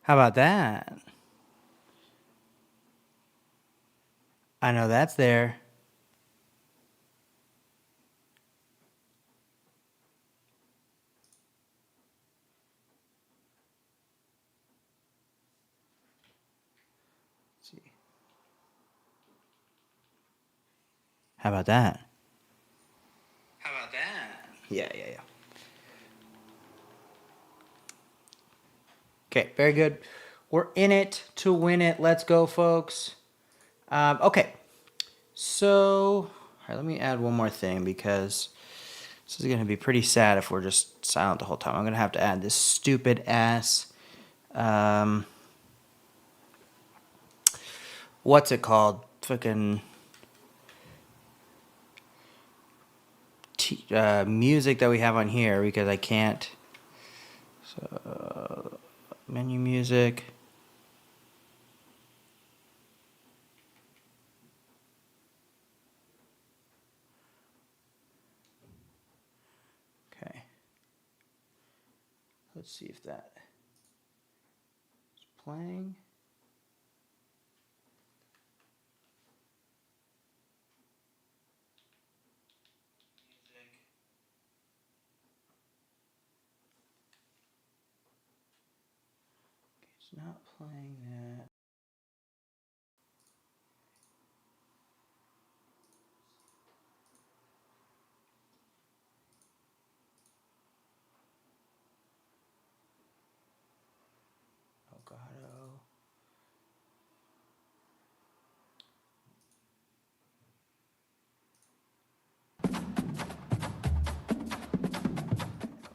How about that? I know that's there. Let's see. How about that? How about that? Yeah. Okay, very good. We're in it to win it. Let's go, folks. Okay, so all right, let me add one more thing because this is gonna be pretty sad if we're just silent the whole time. I'm gonna have to add this stupid ass. What's it called? Fucking music that we have on here because I can't. So menu music. Okay. Let's see if that is playing. It's not playing that. Elgato.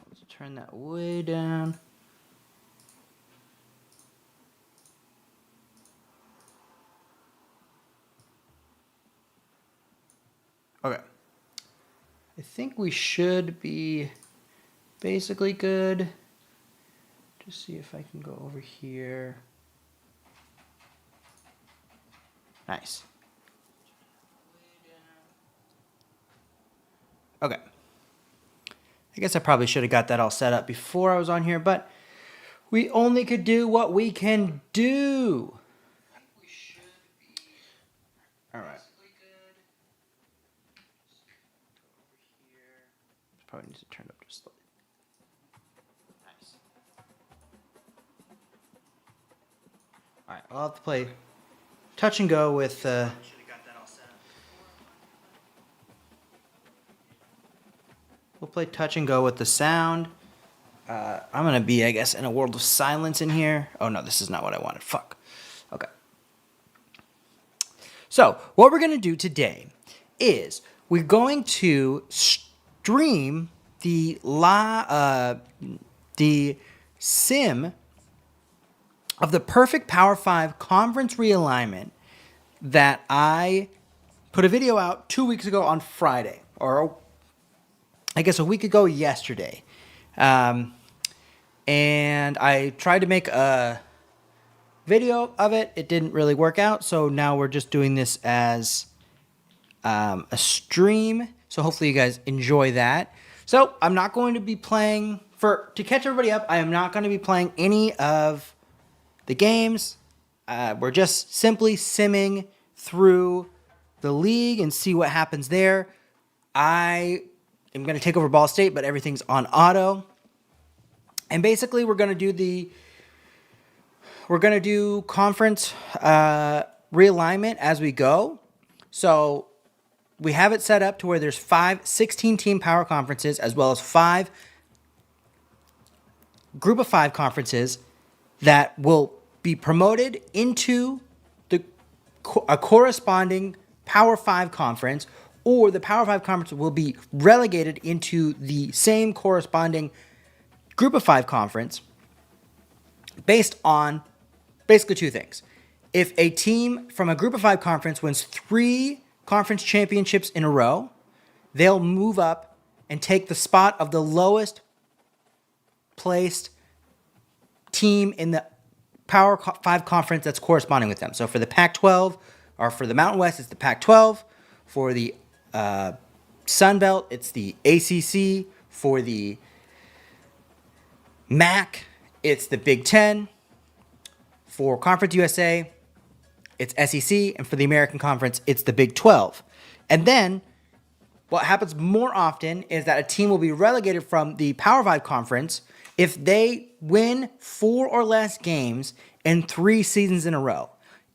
Let's turn that way down. Okay. I think we should be basically good. Just see if I can go over here. Nice. Okay. I guess I probably should have got that all set up before I was on here, but we only could do what we can do. All right. Probably need to turn it up just slightly. Nice. All right, I'll have to play touch and go with. We'll play touch and go with the sound. I'm gonna be, I guess, in a world of silence in here. Oh no, this is not what I wanted. Fuck. Okay. So what we're gonna do today is we're going to stream the sim of the perfect Power 5 conference realignment that I put a video out 2 weeks ago on Friday, or I guess a week ago yesterday. And I tried to make a video of it. It didn't really work out, so now we're just doing this as a stream. So hopefully you guys enjoy that. So I'm not going to be playing, to catch everybody up, I am not going to be playing any of the games. We're just simply simming through the league and see what happens there. I am going to take over Ball State, but everything's on auto. And basically we're going to do conference realignment as we go. So we have it set up to where there's 5 16-team power conferences as well as 5 group of 5 conferences that will be promoted into a corresponding Power 5 conference, or the Power 5 conference will be relegated into the same corresponding group of 5 conference based on basically 2 things. If a team from a group of 5 conference wins 3 conference championships in a row, they'll move up and take the spot of the lowest placed team in the Power 5 conference that's corresponding with them. So for the Pac-12, or for the Mountain West, it's the Pac-12. For the Sun Belt, it's the ACC. For the MAC, it's the Big Ten. For Conference USA, it's SEC, and for the American Conference, it's the Big 12. And then what happens more often is that a team will be relegated from the Power 5 conference if they win 4 or less games in 3 seasons in a row.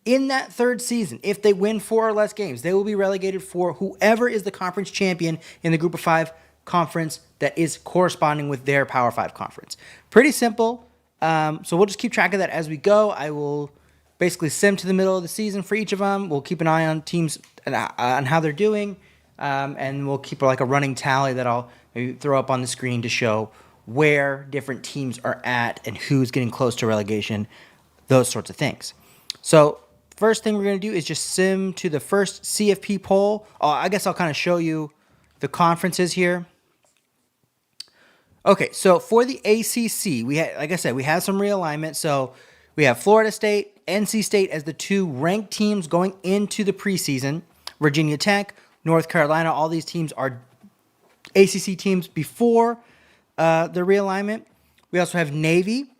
In that third season, if they win 4 or less games, they will be relegated for whoever is the conference champion in the Group of 5 conference that is corresponding with their Power 5 conference. Pretty simple. So we'll just keep track of that as we go. I will basically sim to the middle of the season for each of them. We'll keep an eye on teams and on how they're doing. And we'll keep like a running tally that I'll maybe throw up on the screen to show where different teams are at and who's getting close to relegation, those sorts of things. So first thing we're going to do is just sim to the first CFP poll. I guess I'll kind of show you the conferences here. Okay, so for the ACC, like I said, we have some realignment. So we have Florida State, NC State as the 2 ranked teams going into the preseason. Virginia Tech, North Carolina, all these teams are ACC teams before the realignment. We also have Navy,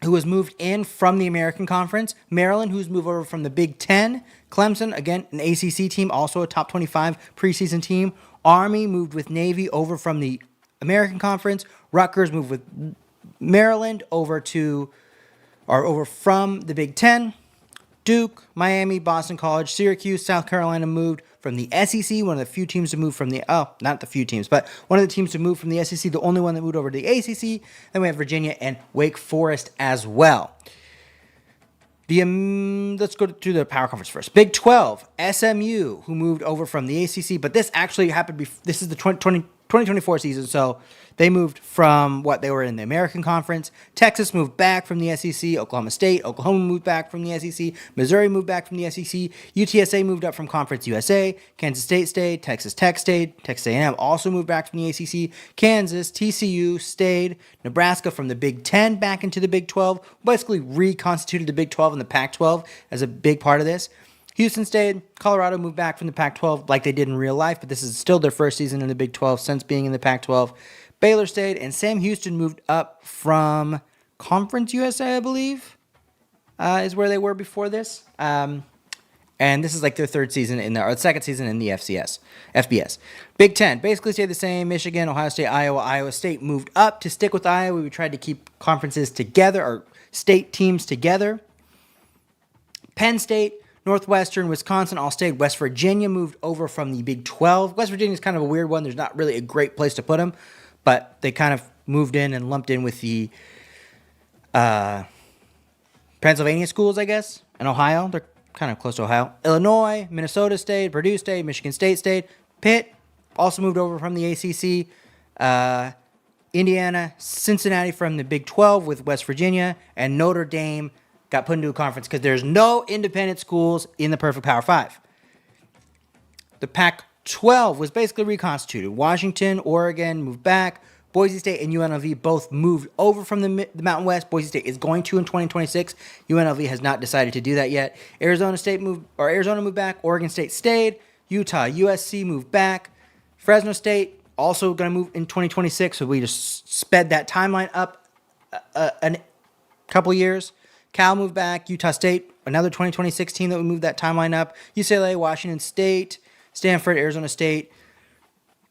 who has moved in from the American Conference. Maryland, who's moved over from the Big 10. Clemson, again, an ACC team, also a top 25 preseason team. Army moved with Navy over from the American Conference. Rutgers moved with Maryland over from the Big 10. Duke, Miami, Boston College, Syracuse, South Carolina moved from the SEC, one of the few teams to move from the, not the few teams, but one of the teams to move from the SEC, the only one that moved over to the ACC. Then we have Virginia and Wake Forest as well. Let's go to the Power Conference first. Big 12, SMU, who moved over from the ACC, but this actually happened, this is the 2024 season, so they moved from what they were in the American Conference. Texas moved back from the SEC. Oklahoma State, Oklahoma moved back from the SEC. Missouri moved back from the SEC. UTSA moved up from Conference USA. Kansas State stayed. Texas Tech stayed. Texas A&M also moved back from the ACC. Kansas, TCU stayed. Nebraska from the Big 10 back into the Big 12. Basically reconstituted the Big 12 and the Pac-12 as a big part of this. Houston stayed. Colorado moved back from the Pac-12 like they did in real life, but this is still their first season in the Big 12 since being in the Pac-12. Baylor stayed, and Sam Houston moved up from Conference USA, I believe, is where they were before this. And this is like their third season or second season in the FBS. Big 10 basically stayed the same. Michigan, Ohio State, Iowa State moved up to stick with Iowa. We tried to keep conferences together, or state teams together. Penn State, Northwestern, Wisconsin all stayed. West Virginia moved over from the Big 12. West Virginia is kind of a weird one. There's not really a great place to put them, but they kind of moved in and lumped in with the Pennsylvania schools, I guess, and Ohio. They're kind of close to Ohio. Illinois, Minnesota stayed. Purdue stayed. Michigan State stayed. Pitt also moved over from the ACC. Indiana, Cincinnati from the Big 12 with West Virginia, and Notre Dame got put into a conference because there's no independent schools in the perfect Power 5. The Pac-12 was basically reconstituted. Washington, Oregon moved back. Boise State and UNLV both moved over from the Mountain West. Boise State is going to in 2026. UNLV has not decided to do that yet. Arizona moved back. Oregon State stayed. Utah, USC moved back. Fresno State also going to move in 2026. So we just sped that timeline up a couple years. Cal moved back. Utah State, another 2026 team that would move that timeline up. UCLA, Washington State, Stanford, Arizona State.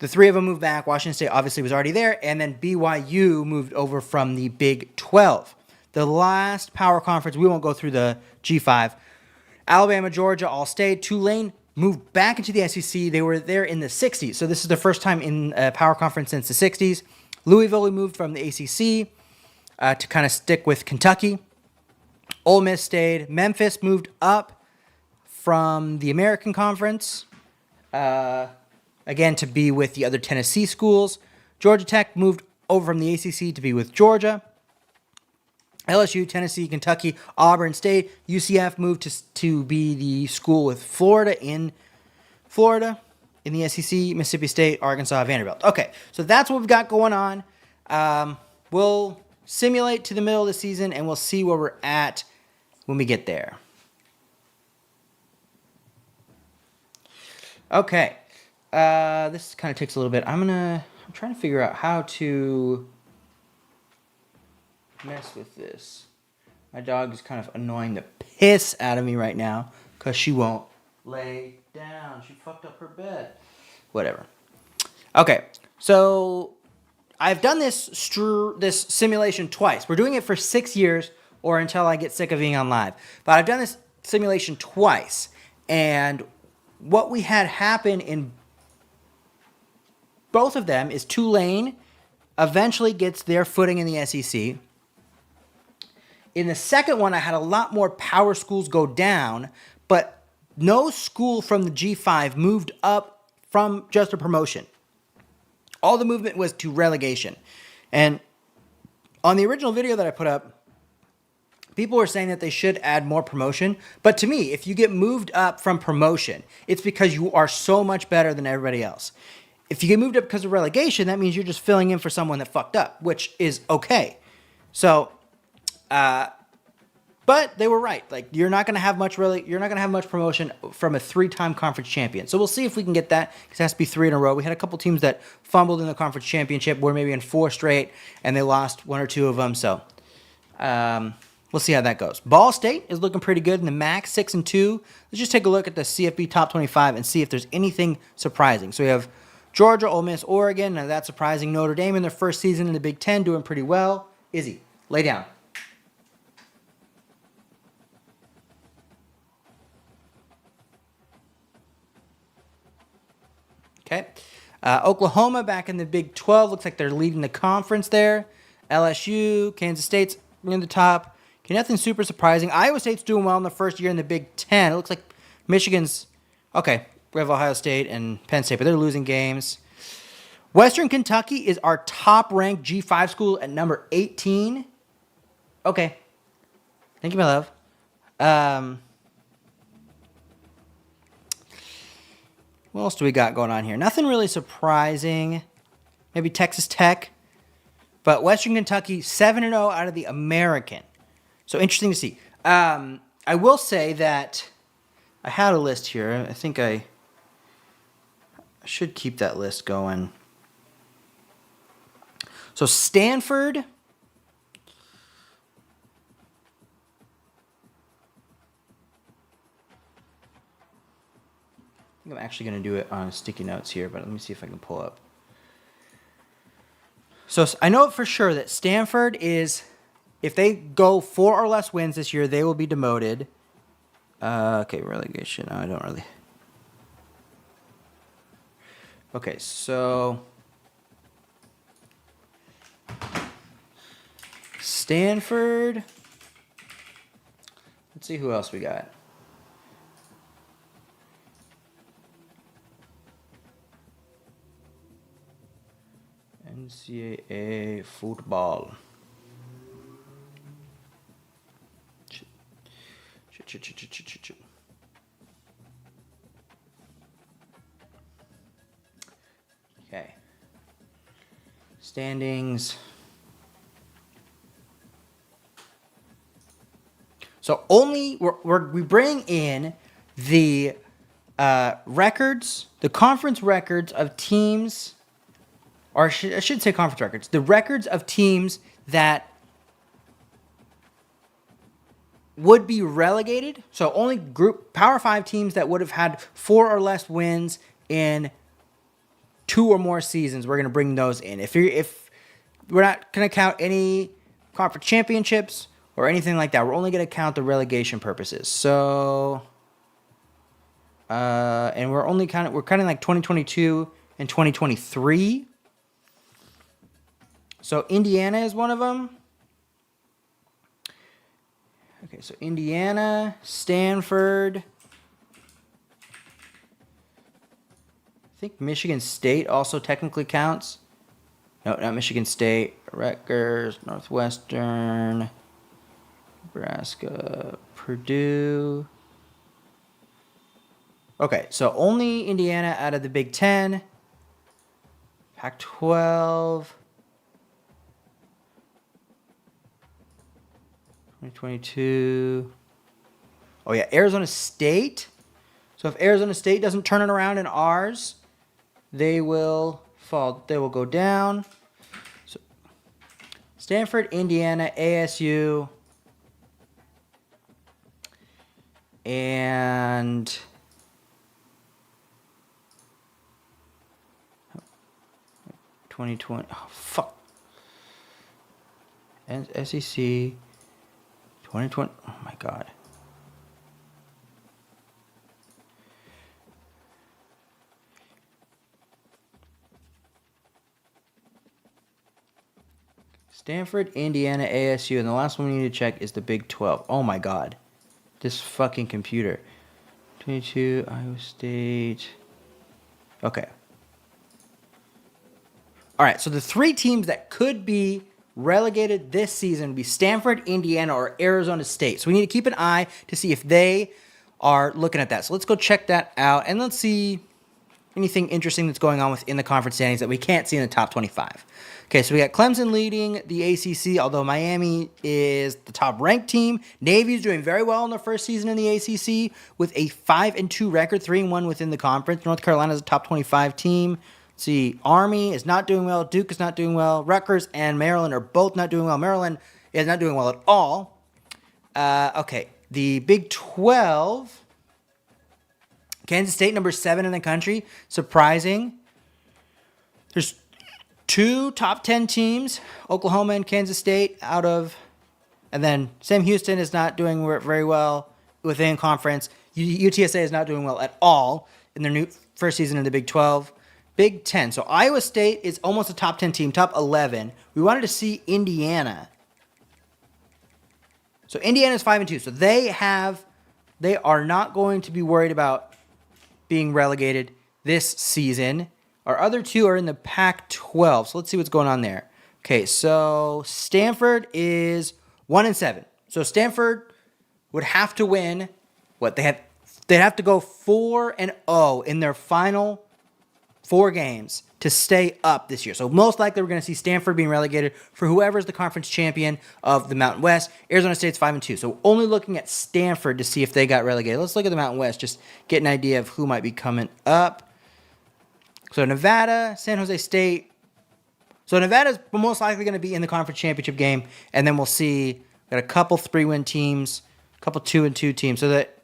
The three of them moved back. Washington State obviously was already there. And then BYU moved over from the Big 12. The last power conference, we won't go through the G5. Alabama, Georgia all stayed. Tulane moved back into the SEC. They were there in the 60s. So this is the first time in a power conference since the 60s. Louisville moved from the ACC to kind of stick with Kentucky. Ole Miss stayed. Memphis moved up from the American Conference, again, to be with the other Tennessee schools. Georgia Tech moved over from the ACC to be with Georgia. LSU, Tennessee, Kentucky, Auburn State. UCF moved to be the school with Florida in the SEC. Mississippi State, Arkansas, Vanderbilt. Okay, so that's what we've got going on. We'll simulate to the middle of the season, and we'll see where we're at when we get there. Okay. This kind of takes a little bit. I'm trying to figure out how to mess with this. My dog is kind of annoying the piss out of me right now because she won't lay down. She fucked up her bed. Whatever. Okay, so I've done this simulation twice. We're doing it for 6 years or until I get sick of being on live. But I've done this simulation twice. And what we had happen in both of them is Tulane eventually gets their footing in the SEC. In the second one, I had a lot more power schools go down, but no school from the G5 moved up from just a promotion. All the movement was to relegation. And on the original video that I put up, people were saying that they should add more promotion. But to me, if you get moved up from promotion, it's because you are so much better than everybody else. If you get moved up because of relegation, that means you're just filling in for someone that fucked up, which is okay. So, but they were right. Like, you're not going to have much promotion from a 3-time conference champion. So we'll see if we can get that, because it has to be 3 in a row. We had a couple teams that fumbled in the conference championship, were maybe in 4 straight, and they lost 1 or 2 of them. So we'll see how that goes. Ball State is looking pretty good in the MAC, 6-2. Let's just take a look at the CFB top 25 and see if there's anything surprising. So we have Georgia, Ole Miss, Oregon. Now that's surprising. Notre Dame in their first season in the Big Ten doing pretty well. Izzy, lay down. Okay. Oklahoma back in the Big 12. Looks like they're leading the conference there. LSU, Kansas State's in the top. Okay, nothing super surprising. Iowa State's doing well in the first year in the Big 10. It looks like Michigan's... Okay, we have Ohio State and Penn State, but they're losing games. Western Kentucky is our top-ranked G5 school at number 18. Okay. Thank you, my love. What else do we got going on here? Nothing really surprising. Maybe Texas Tech. But Western Kentucky, 7-0 out of the American. So interesting to see. I will say that I had a list here. I think I should keep that list going. So Stanford. I think I'm actually going to do it on sticky notes here, but let me see if I can pull up. So I know for sure that Stanford is, if they go 4 or less wins this year, they will be demoted. Okay, relegation. No, I don't really. Okay, so Stanford. Let's see who else we got. NCAA football. Okay. Standings. So only we bring in the records, the conference records of teams, or I should say conference records, the records of teams that would be relegated. So only Power 5 teams that would have had 4 or less wins in 2 or more seasons. We're going to bring those in. If we're not going to count any conference championships or anything like that, we're only going to count the relegation purposes. So, and we're counting like 2022 and 2023. So Indiana is one of them. Okay, so Indiana, Stanford. I think Michigan State also technically counts. No, not Michigan State. Rutgers, Northwestern, Nebraska, Purdue. Okay, so only Indiana out of the Big 10. Pac-12. 2022. Oh, yeah, Arizona State. So if Arizona State doesn't turn it around in ours, they will fall. They will go down. So Stanford, Indiana, ASU, and 2020. Oh, fuck. And SEC 2020. Oh my god. Stanford, Indiana, ASU, and the last one we need to check is the Big 12. Oh my god. This fucking computer. 22, Iowa State. Okay. All right, so the three teams that could be relegated this season would be Stanford, Indiana, or Arizona State. So we need to keep an eye to see if they are looking at that. So let's go check that out, and let's see anything interesting that's going on within the conference standings that we can't see in the top 25. Okay, so we got Clemson leading the ACC, although Miami is the top-ranked team. Navy's doing very well in their first season in the ACC with a 5-2 record, 3-1 within the conference. North Carolina's a top 25 team. Let's see, Army is not doing well. Duke is not doing well. Rutgers and Maryland are both not doing well. Maryland is not doing well at all. Okay, the Big 12... Kansas State, number 7 in the country. Surprising. There's 2 top 10 teams, Oklahoma and Kansas State, and then Sam Houston is not doing very well within conference. UTSA is not doing well at all in their new first season in the Big 12. Big 10. So Iowa State is almost a top 10 team, top 11. We wanted to see Indiana. So Indiana's 5-2. So they are not going to be worried about being relegated this season. Our other 2 are in the Pac-12. So let's see what's going on there. Okay, so Stanford is 1-7. So Stanford would have to win. They'd have to go 4-0 in their final 4 games to stay up this year. So most likely we're going to see Stanford being relegated for whoever's the conference champion of the Mountain West. Arizona State's 5-2. So only looking at Stanford to see if they got relegated. Let's look at the Mountain West, just get an idea of who might be coming up. So Nevada, San Jose State. So Nevada's most likely going to be in the conference championship game, and then we'll see got a couple 3-win teams, a couple 2-2 teams, so that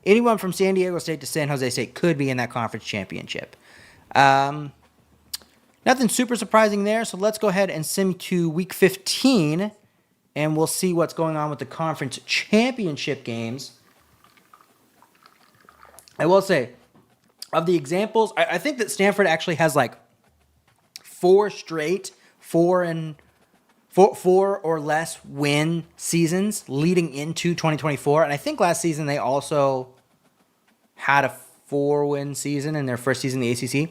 anyone from San Diego State to San Jose State could be in that conference championship. Nothing super surprising there, so let's go ahead and sim to Week 15, and we'll see what's going on with the conference championship games. I will say, of the examples, I think that Stanford actually has like 4 straight 4 or less win seasons leading into 2024, and I think last season they also had a 4-win season in their first season in the ACC.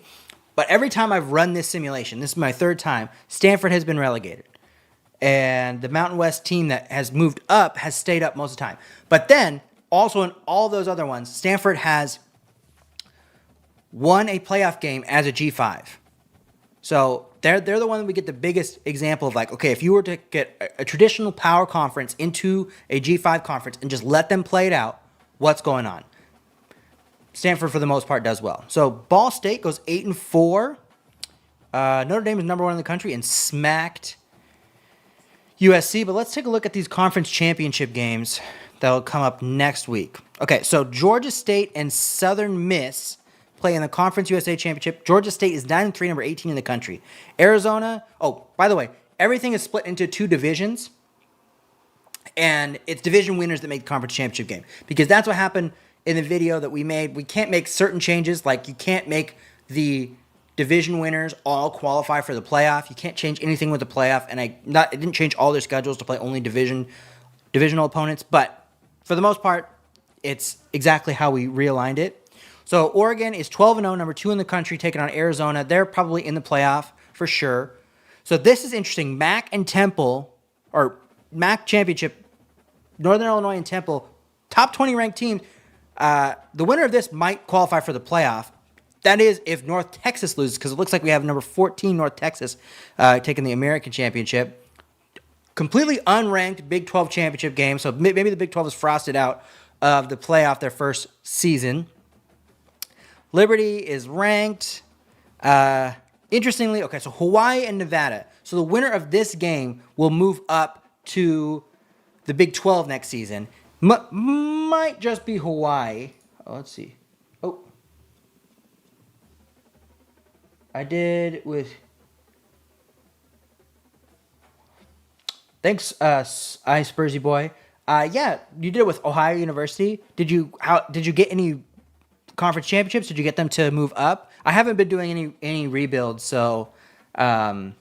But every time I've run this simulation, this is my 3rd time, Stanford has been relegated. And the Mountain West team that has moved up has stayed up most of the time. But then, also in all those other ones, Stanford has won a playoff game as a G5. So they're the one that we get the biggest example of, like, okay, if you were to get a traditional power conference into a G5 conference and just let them play it out, what's going on? Stanford, for the most part, does well. So Ball State goes 8-4. Notre Dame is number 1 in the country and smacked USC. But let's take a look at these conference championship games that will come up next week. Okay, so Georgia State and Southern Miss play in the Conference USA Championship. Georgia State is 9-3, number 18 in the country. Arizona, oh, by the way, everything is split into 2 divisions. And it's division winners that make the conference championship game. Because that's what happened in the video that we made. We can't make certain changes, like you can't make the division winners all qualify for the playoff. You can't change anything with the playoff, and I didn't change all their schedules to play only divisional opponents, but for the most part, it's exactly how we realigned it. So Oregon is 12-0, number 2 in the country, taking on Arizona. They're probably in the playoff for sure. So this is interesting. MAC and Temple, or MAC Championship, Northern Illinois and Temple, top 20 ranked teams. The winner of this might qualify for the playoff. That is if North Texas loses, because it looks like we have number 14 North Texas taking the American Championship. Completely unranked Big 12 championship game, so maybe the Big 12 is frosted out of the playoff their first season. Liberty is ranked. Interestingly, okay, so Hawaii and Nevada. So the winner of this game will move up to the Big 12 next season. Might just be Hawaii. Oh, let's see. Oh, I did with. Thanks, I Spursy boy. Yeah, you did it with Ohio University. Did you get any conference championships? Did you get them to move up? I haven't been doing any rebuilds, so I've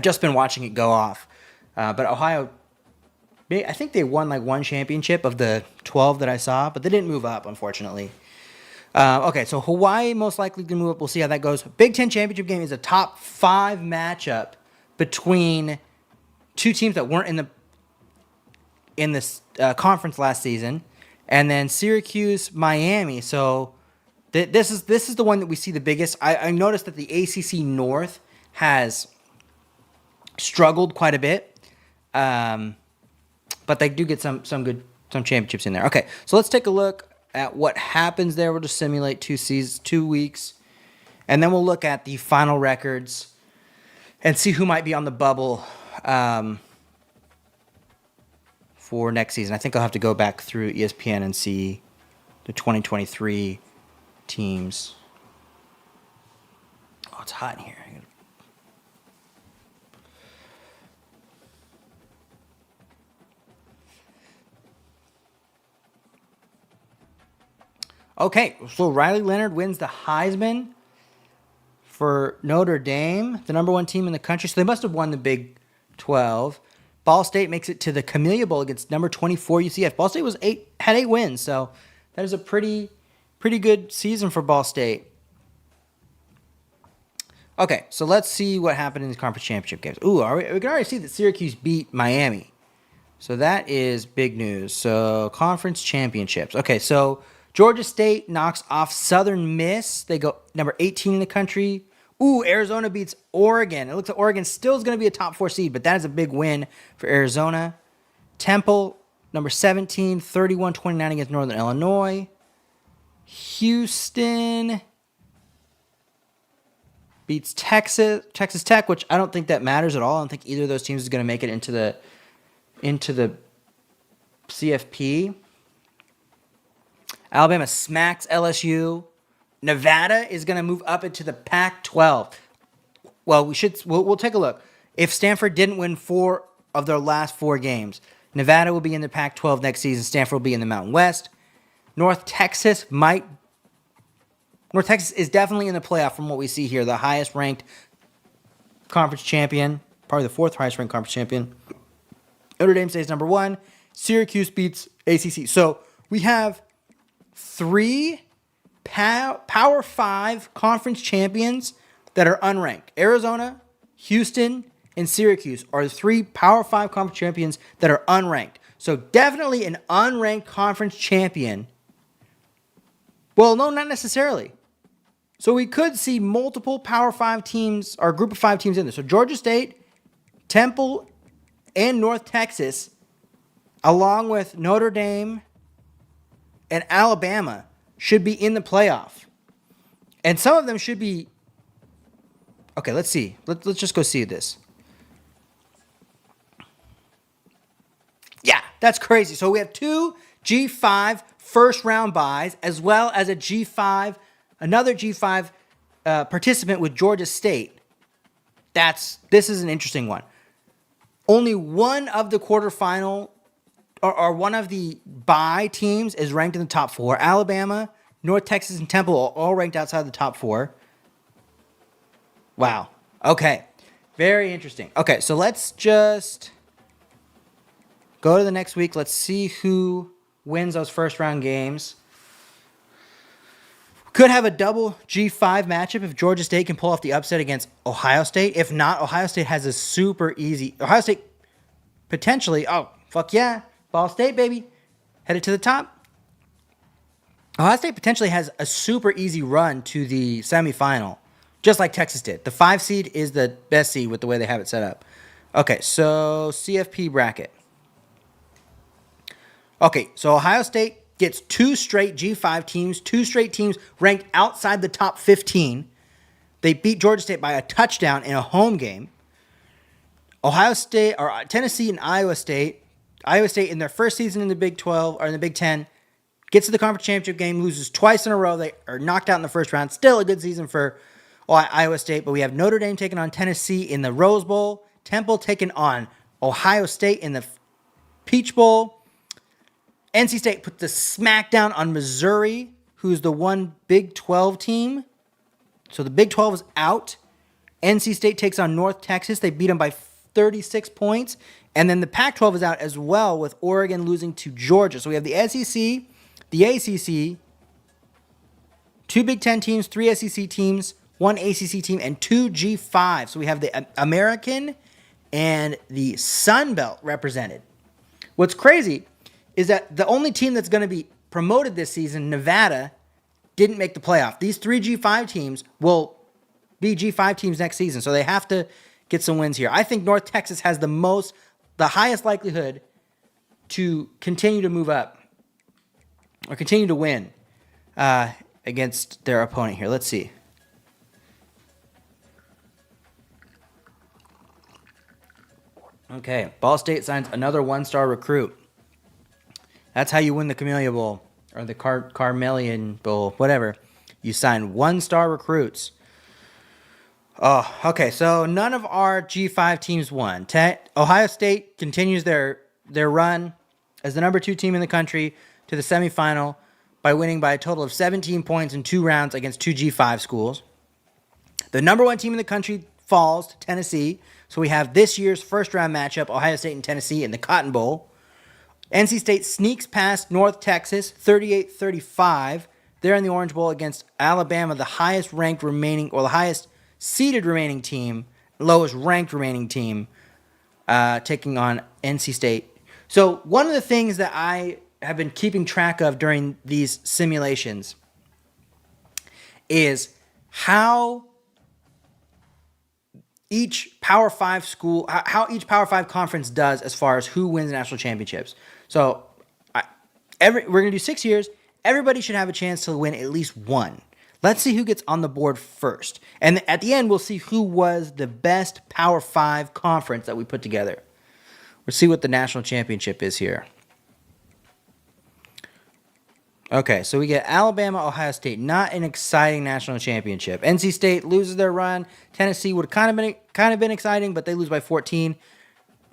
just been watching it go off. But Ohio, I think they won like one championship of the 12 that I saw, but they didn't move up, unfortunately. Okay, so Hawaii most likely to move up. We'll see how that goes. Big Ten championship game is a top 5 matchup between two teams that weren't in this conference last season, and then Syracuse, Miami. So this is the one that we see the biggest. I noticed that the ACC North has struggled quite a bit, but they do get some championships in there. Okay, so let's take a look at what happens there. We'll just simulate 2 weeks, and then we'll look at the final records and see who might be on the bubble for next season. I think I'll have to go back through ESPN and see the 2023 teams. Oh, it's hot in here. Okay, so Riley Leonard wins the Heisman for Notre Dame, the number 1 team in the country. So they must have won the Big 12. Ball State makes it to the Camellia Bowl against number 24 UCF. Ball State had 8 wins, so that is a pretty good season for Ball State. Okay, so let's see what happened in these conference championship games. Ooh, we can already see that Syracuse beat Miami. So that is big news. So conference championships. Okay, so Georgia State knocks off Southern Miss. They go number 18 in the country. Ooh, Arizona beats Oregon. It looks like Oregon still is going to be a top 4 seed, but that is a big win for Arizona. Temple, number 17, 31-29 against Northern Illinois. Houston beats Texas Tech, which I don't think that matters at all. I don't think either of those teams is going to make it into the CFP. Alabama smacks LSU. Nevada is going to move up into the Pac-12. Well, we'll take a look. If Stanford didn't win 4 of their last 4 games, Nevada will be in the Pac-12 next season. Stanford will be in the Mountain West. North Texas is definitely in the playoff from what we see here. The highest ranked conference champion, probably the 4th highest ranked conference champion. Notre Dame stays number 1. Syracuse beats ACC. So we have 3 Power 5 conference champions that are unranked. Arizona, Houston, and Syracuse are the 3 Power 5 conference champions that are unranked. So definitely an unranked conference champion. Well, no, not necessarily. So we could see multiple Power 5 teams or group of 5 teams in there. So Georgia State, Temple, and North Texas, along with Notre Dame and Alabama, should be in the playoff. And some of them should be... Okay, let's see. Let's just go see this. Yeah, that's crazy. So we have 2 G5 first-round buys, as well as another G5 participant with Georgia State. This is an interesting one. Only one of the quarterfinal or one of the bye teams is ranked in the top 4. Alabama, North Texas, and Temple are all ranked outside the top 4. Wow. Okay. Very interesting. Okay, so let's just go to the next week. Let's see who wins those first round games. Could have a double G5 matchup if Georgia State can pull off the upset against Ohio State. If not, Ohio State has a super easy... Ohio State potentially... Oh, fuck yeah. Ball State, baby. Headed to the top. Ohio State potentially has a super easy run to the semifinal, just like Texas did. The 5 seed is the best seed with the way they have it set up. Okay, so CFP bracket. Okay, so Ohio State gets 2 straight G5 teams, 2 straight teams ranked outside the top 15. They beat Georgia State by a touchdown in a home game. Ohio State or Tennessee and Iowa State Iowa State in their first season in the Big 12 or in the Big 10 gets to the conference championship game, loses twice in a row. They are knocked out in the first round. Still a good season for Iowa State, but we have Notre Dame taking on Tennessee in the Rose Bowl, Temple taking on Ohio State in the Peach Bowl. NC State put the smackdown on Missouri, who's the one Big 12 team. So the Big 12 is out. NC State takes on North Texas. They beat them by 36 points. And then the Pac-12 is out as well, with Oregon losing to Georgia. So we have the SEC, the ACC, 2 Big 10 teams, 3 SEC teams, 1 ACC team, and 2 G5. So we have the American and the Sun Belt represented. What's crazy is that the only team that's going to be promoted this season, Nevada, didn't make the playoff. These 3 G5 teams will be G5 teams next season, so they have to get some wins here. I think North Texas has the highest likelihood to continue to move up or continue to win against their opponent here. Let's see. Okay, Ball State signs another 1-star recruit. That's how you win the Camellia Bowl or the Carmelian Bowl, whatever. You sign 1-star recruits. Oh, okay. So none of our G5 teams won. Ohio State continues their run as the number 2 team in the country to the semifinal by winning by a total of 17 points in 2 rounds against 2 G5 schools. The number 1 team in the country falls to Tennessee. So we have this year's first-round matchup, Ohio State and Tennessee in the Cotton Bowl. NC State sneaks past North Texas, 38-35. They're in the Orange Bowl against Alabama, the highest-ranked remaining, or the highest-seeded remaining team, lowest-ranked remaining team, taking on NC State. So one of the things that I have been keeping track of during these simulations is how each Power 5 school, how each Power 5 conference does as far as who wins national championships. So we're going to do 6 years. Everybody should have a chance to win at least one. Let's see who gets on the board first. And at the end, we'll see who was the best Power 5 conference that we put together. We'll see what the national championship is here. Okay, so we get Alabama, Ohio State. Not an exciting national championship. NC State loses their run. Tennessee would have kind of been exciting, but they lose by 14.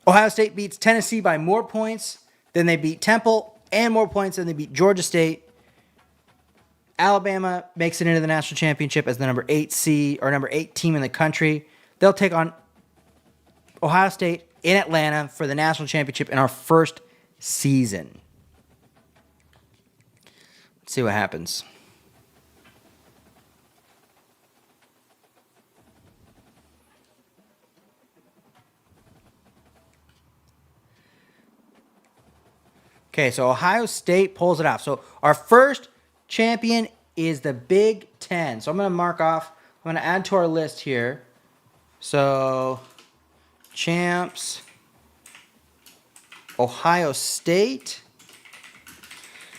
Ohio State beats Tennessee by more points than they beat Temple, and more points than they beat Georgia State. Alabama makes it into the national championship as the number 8 team in the country. They'll take on Ohio State in Atlanta for the national championship in our first season. Let's see what happens. Okay, so Ohio State pulls it off. So our first champion is the Big 10. So I'm going to mark off. I'm going to add to our list here. So champs, Ohio State.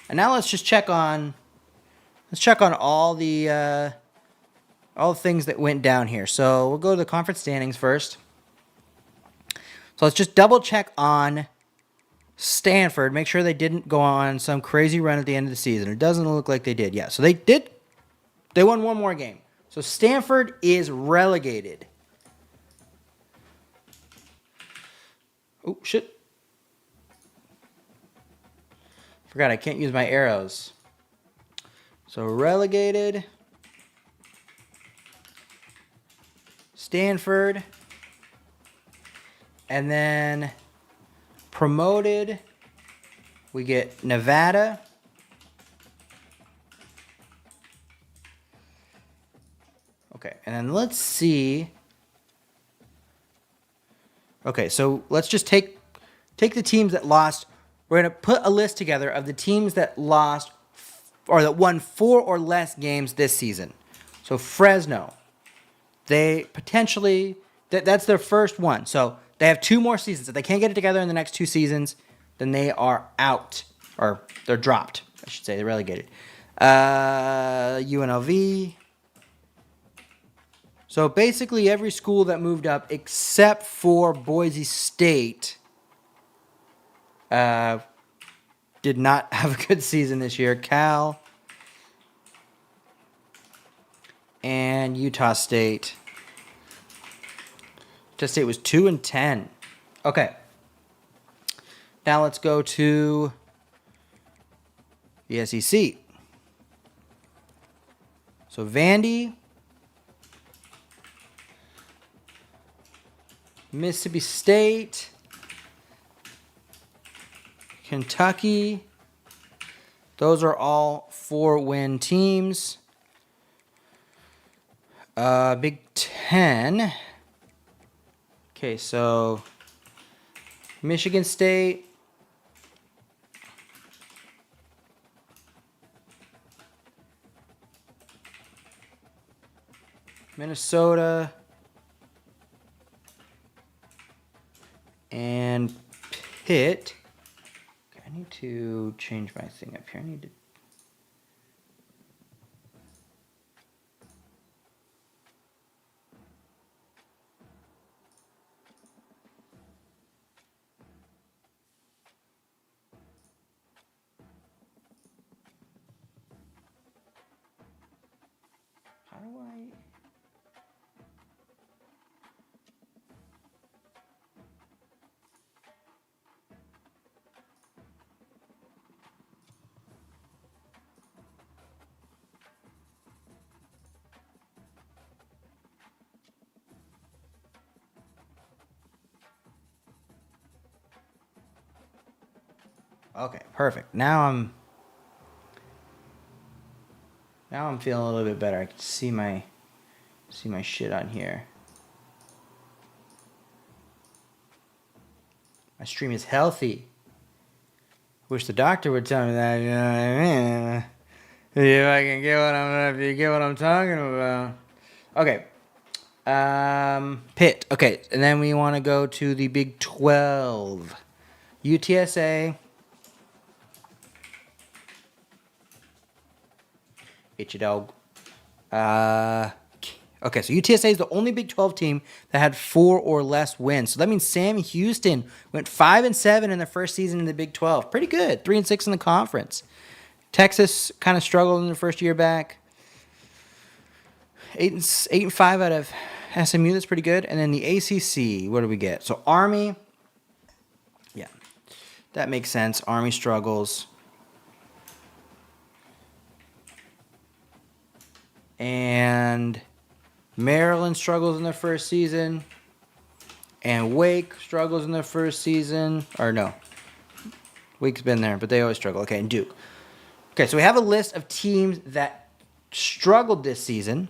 And now let's just check on all the things that went down here. So we'll go to the conference standings first. So let's just double check on Stanford. Make sure they didn't go on some crazy run at the end of the season. It doesn't look like they did. Yeah, so they did. They won one more game. So Stanford is relegated. Oh, shit. Forgot I can't use my arrows. So relegated. Stanford. And then promoted. We get Nevada. Okay, and then let's see. Okay, so let's just take the teams that lost. We're going to put a list together of the teams that lost or that won 4 or less games this season. So Fresno, they potentially, that's their first one. So they have 2 more seasons. If they can't get it together in the next 2 seasons, then they are out. Or they're dropped, I should say. They're relegated. UNLV. So basically every school that moved up except for Boise State did not have a good season this year. Cal and Utah State. Utah State was 2-10. Okay. Now let's go to the SEC. So Vandy, Mississippi State, Kentucky. Those are all 4-win teams. Big Ten. Okay, so Michigan State, Minnesota, and Pitt. Okay, I need to change my thing up here. I need to. How do I? Okay, perfect. Now I'm feeling a little bit better. I can see my shit on here. My stream is healthy. Wish the doctor would tell me that, you know what I mean? If I can if you get what I'm talking about. Okay. Pitt. Okay, and then we want to go to the Big 12. UTSA. H dog. Okay, so UTSA is the only Big 12 team that had 4 or less wins. So that means Sam Houston went 5-7 in their first season in the Big 12. Pretty good. 3-6 in the conference. Texas kind of struggled in their first year back. 8-5 out of SMU. That's pretty good. And then the ACC. What do we get? So Army. Yeah, that makes sense. Army struggles. And Maryland struggles in their first season. And Wake struggles in their first season. Or no. Wake's been there, but they always struggle. Okay, and Duke. Okay, so we have a list of teams that struggled this season.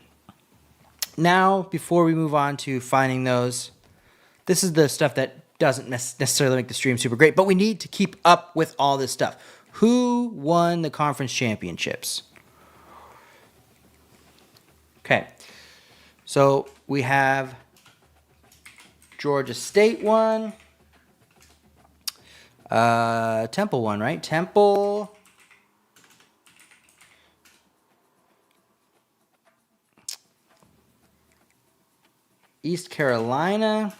Now, before we move on to finding those, this is the stuff that doesn't necessarily make the stream super great, but we need to keep up with all this stuff. Who won the conference championships? Okay, so we have Georgia State won. Temple won, right? Temple. East Carolina.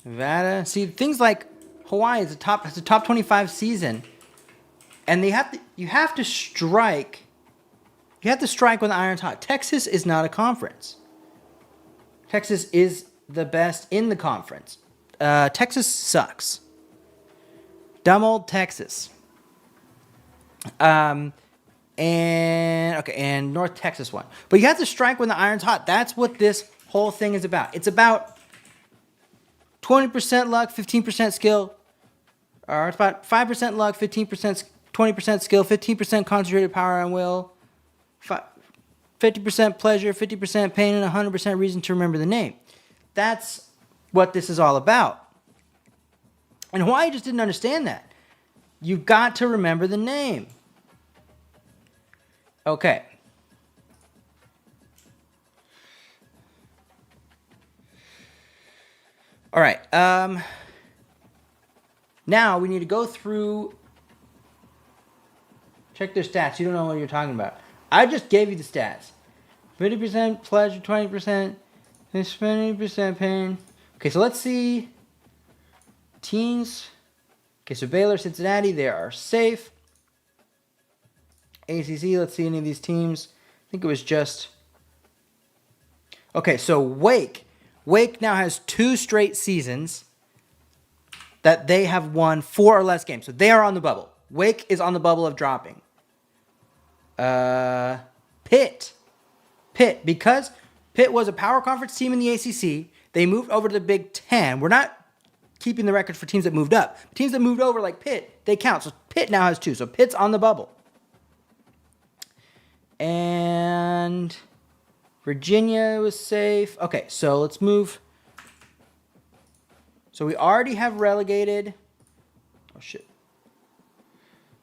Nevada. See, things like Hawaii is it's a top 25 season. And you have to strike. You have to strike when the iron's hot. Texas is not a conference. Texas is the best in the conference. Texas sucks. Dumb old Texas. And North Texas won. But you have to strike when the iron's hot. That's what this whole thing is about. It's about 20% luck, 15% skill. Or it's about 5% luck, 15%, 20% skill, 15% concentrated power and will, 50% pleasure, 50% pain, and 100% reason to remember the name. That's what this is all about. And Hawaii just didn't understand that. You've got to remember the name. Okay. All right. Now we need to go through. Check their stats. You don't know what you're talking about. I just gave you the stats. 50% pleasure, 20%, 20% pain, Okay, so let's see teams. Okay, so Baylor, Cincinnati, they are safe. ACC, let's see any of these teams. I think it was just... Okay, so Wake. Wake now has 2 straight seasons that they have won 4 or less games. So they are on the bubble. Wake is on the bubble of dropping. Pitt. Because Pitt was a power conference team in the ACC, they moved over to the Big Ten. We're not keeping the record for teams that moved up. Teams that moved over like Pitt, they count. So Pitt now has 2. So Pitt's on the bubble. And Virginia was safe. Okay, so let's move. So we already have relegated. Oh, shit.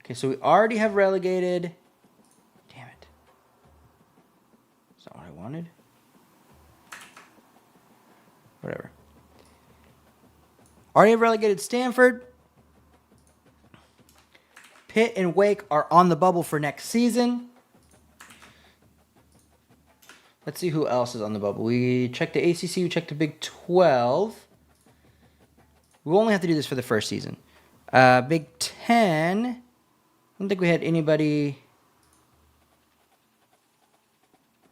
Okay, so we already have relegated. Damn it. Is that what I wanted? Whatever. Already have relegated Stanford. Pitt and Wake are on the bubble for next season. Let's see who else is on the bubble. We checked the ACC. We checked the Big 12. We only have to do this for the first season. Big 10. I don't think we had anybody.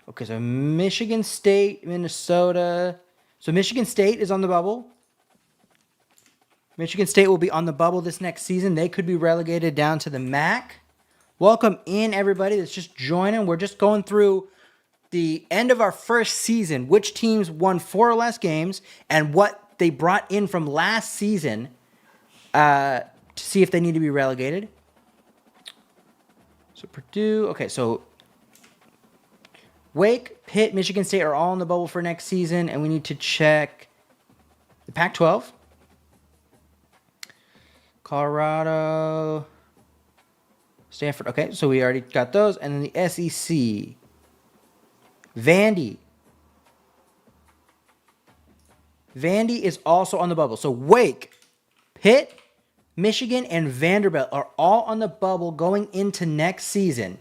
Okay, so Michigan State, Minnesota. So Michigan State is on the bubble. Michigan State will be on the bubble this next season. They could be relegated down to the MAC. Welcome in, everybody that's just joining. We're just going through the end of our first season, which teams won 4 or less games, and what they brought in from last season to see if they need to be relegated. So Purdue, okay, so Wake, Pitt, Michigan State are all in the bubble for next season, and we need to check the Pac-12. Colorado, Stanford, okay, so we already got those, and then the SEC. Vandy. Vandy is also on the bubble. So Wake, Pitt, Michigan, and Vanderbilt are all on the bubble going into next season.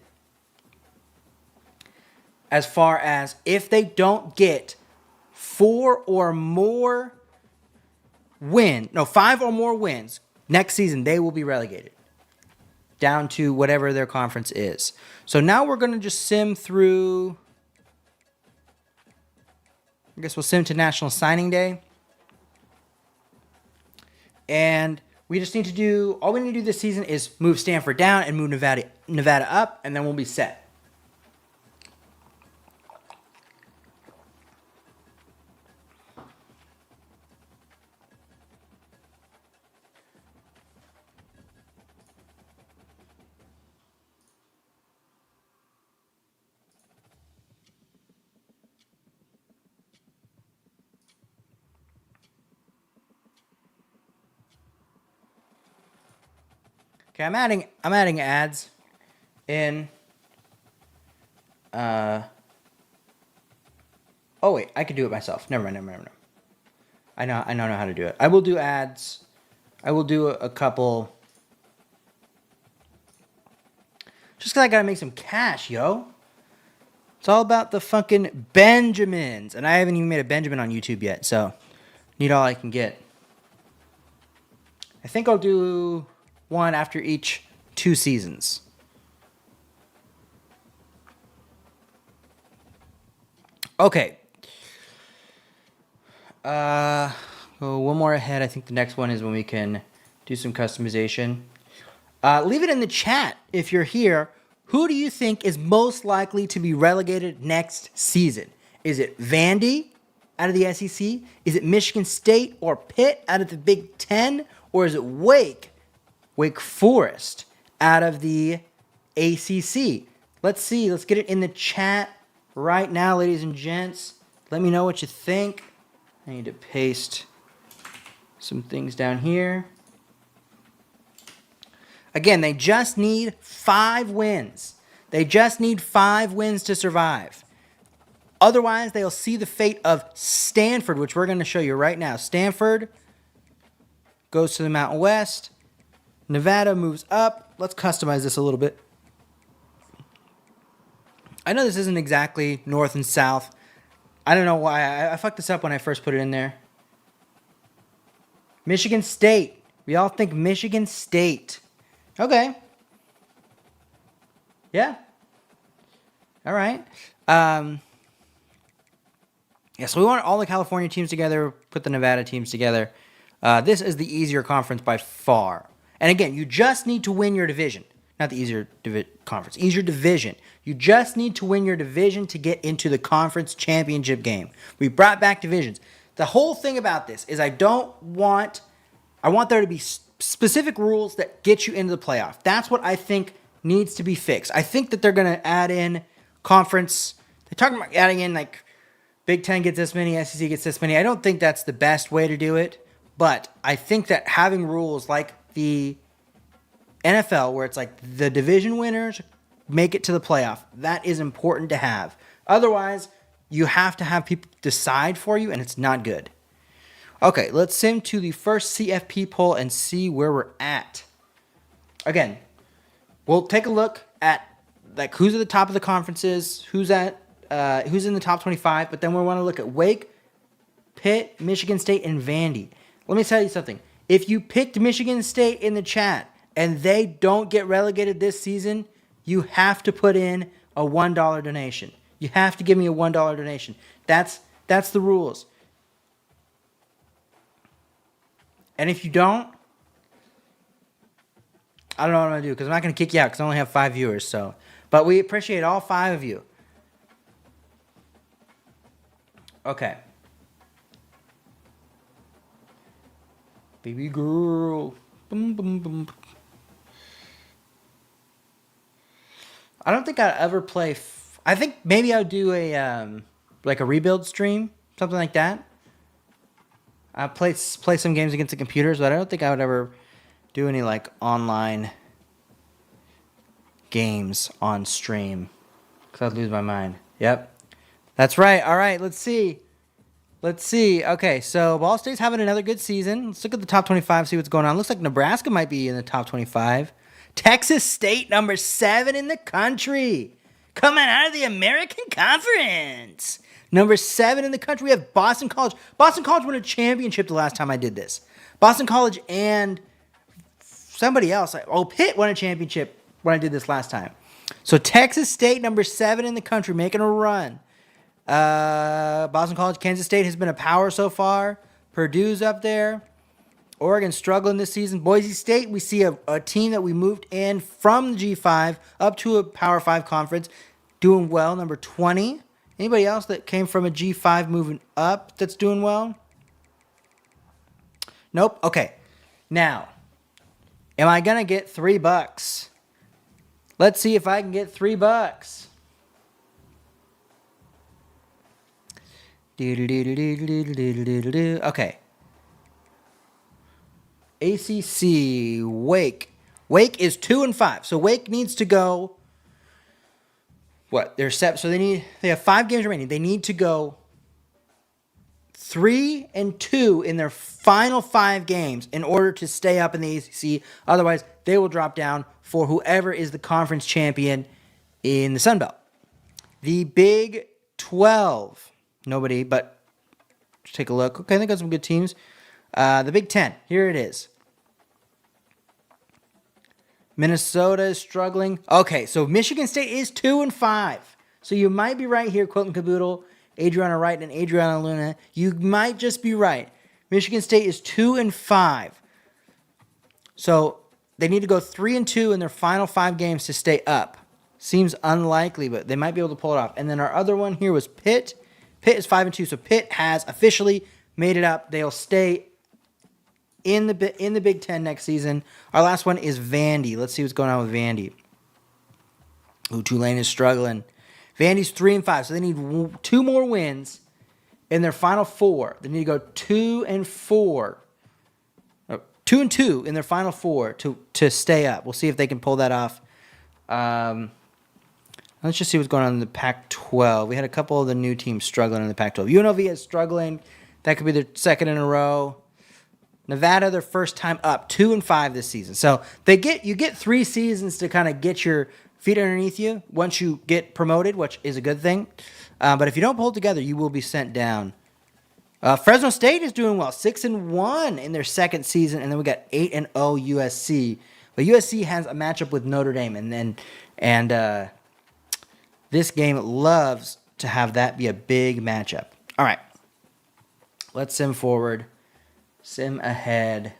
As far as if they don't get 5 or more wins, next season they will be relegated down to whatever their conference is. So now we're going to just sim through... I guess we'll sim to National Signing Day. And we just need to do... All we need to do this season is move Stanford down and move Nevada up, and then we'll be set. Okay, I'm adding ads in. Oh wait, I could do it myself. Never mind. I know how to do it. I will do ads. I will do a couple. Just because I gotta make some cash, yo. It's all about the fucking Benjamins, and I haven't even made a Benjamin on YouTube yet, so need all I can get. I think I'll do one after each 2 seasons. Okay. Go one more ahead. I think the next one is when we can do some customization. Leave it in the chat if you're here. Who do you think is most likely to be relegated next season? Is it Vandy out of the SEC? Is it Michigan State or Pitt out of the Big Ten? Or is it Wake Forest out of the ACC? Let's see. Let's get it in the chat right now, ladies and gents. Let me know what you think. I need to paste some things down here. Again, they just need 5 wins. They just need 5 wins to survive. Otherwise, they'll see the fate of Stanford, which we're going to show you right now. Stanford goes to the Mountain West. Nevada moves up. Let's customize this a little bit. I know this isn't exactly north and south. I don't know why. I fucked this up when I first put it in there. Michigan State. We all think Michigan State. Okay. Yeah. All right. Yeah, so we want all the California teams together, put the Nevada teams together. This is the easier conference by far. And again, you just need to win your division. Not the easier conference, easier division. You just need to win your division to get into the conference championship game. We brought back divisions. The whole thing about this is I want there to be specific rules that get you into the playoff. That's what I think needs to be fixed. I think that they're going to add in conference. They're talking about adding in like Big Ten gets this many, SEC gets this many. I don't think that's the best way to do it, but I think that having rules like the NFL, where it's like the division winners make it to the playoff, that is important to have. Otherwise, you have to have people decide for you, and it's not good. Okay, let's sim to the first CFP poll and see where we're at. Again, we'll take a look at like who's at the top of the conferences, who's in the top 25, but then we want to look at Wake, Pitt, Michigan State, and Vandy. Let me tell you something. If you picked Michigan State in the chat and they don't get relegated this season, you have to put in a $1 donation. You have to give me a $1 donation. That's the rules. And if you don't, I don't know what I'm going to do because I'm not going to kick you out because I only have 5 viewers. So, but we appreciate all 5 of you. Okay. Baby girl. Boom, boom, boom. I don't think I'd ever play. I think maybe I'll do a like a rebuild stream, something like that. I play some games against the computers, but I don't think I would ever do any like online games on stream because I'd lose my mind. Yep, that's right. All right, let's see. Okay, so Ball State's having another good season. Let's look at the top 25, see what's going on. Looks like Nebraska might be in the top 25. Texas State, number 7 in the country. Coming out of the American Conference. Number 7 in the country. We have Boston College. Boston College won a championship the last time I did this. Boston College and somebody else. Pitt won a championship when I did this last time. So Texas State, number 7 in the country, making a run. Boston College, Kansas State has been a power so far. Purdue's up there. Oregon struggling this season. Boise State, we see a team that we moved in from the G5 up to a Power 5 conference. Doing well, number 20. Anybody else that came from a G5 moving up that's doing well? Nope. Okay. Now, am I going to get $3? Let's see if I can get $3. Okay. ACC, Wake. Wake is 2-5. So Wake needs to go. What? They're set. So they have 5 games remaining. They need to go 3-2 in their final 5 games in order to stay up in the ACC. Otherwise, they will drop down for whoever is the conference champion in the Sun Belt. The Big 12. Nobody, but let's take a look. Okay, I think that's some good teams. The Big 10. Here it is. Minnesota is struggling. Okay, so Michigan State is 2-5. So you might be right here, Quilton Caboodle, Adriana Wright, and Adriana Luna. You might just be right. Michigan State is 2-5. So they need to go 3-2 in their final 5 games to stay up. Seems unlikely, but they might be able to pull it off. And then our other one here was Pitt. Pitt is 5-2, so Pitt has officially made it up. They'll stay in the Big Ten next season. Our last one is Vandy. Let's see what's going on with Vandy. Ooh, Tulane is struggling. Vandy's 3-5, so they need 2 more wins in their final 4. They need to go 2-4. 2-2 in their final 4 to stay up. We'll see if they can pull that off. Let's just see what's going on in the Pac-12. We had a couple of the new teams struggling in the Pac-12. UNLV is struggling. That could be their second in a row. Nevada, their first time up, 2-5 this season. So you get 3 seasons to kind of get your feet underneath you once you get promoted, which is a good thing. But if you don't pull it together, you will be sent down. Fresno State is doing well, 6-1 in their second season, and then we got 8-0 USC. But USC has a matchup with Notre Dame, and this game loves to have that be a big matchup. All right, let's sim forward, sim ahead.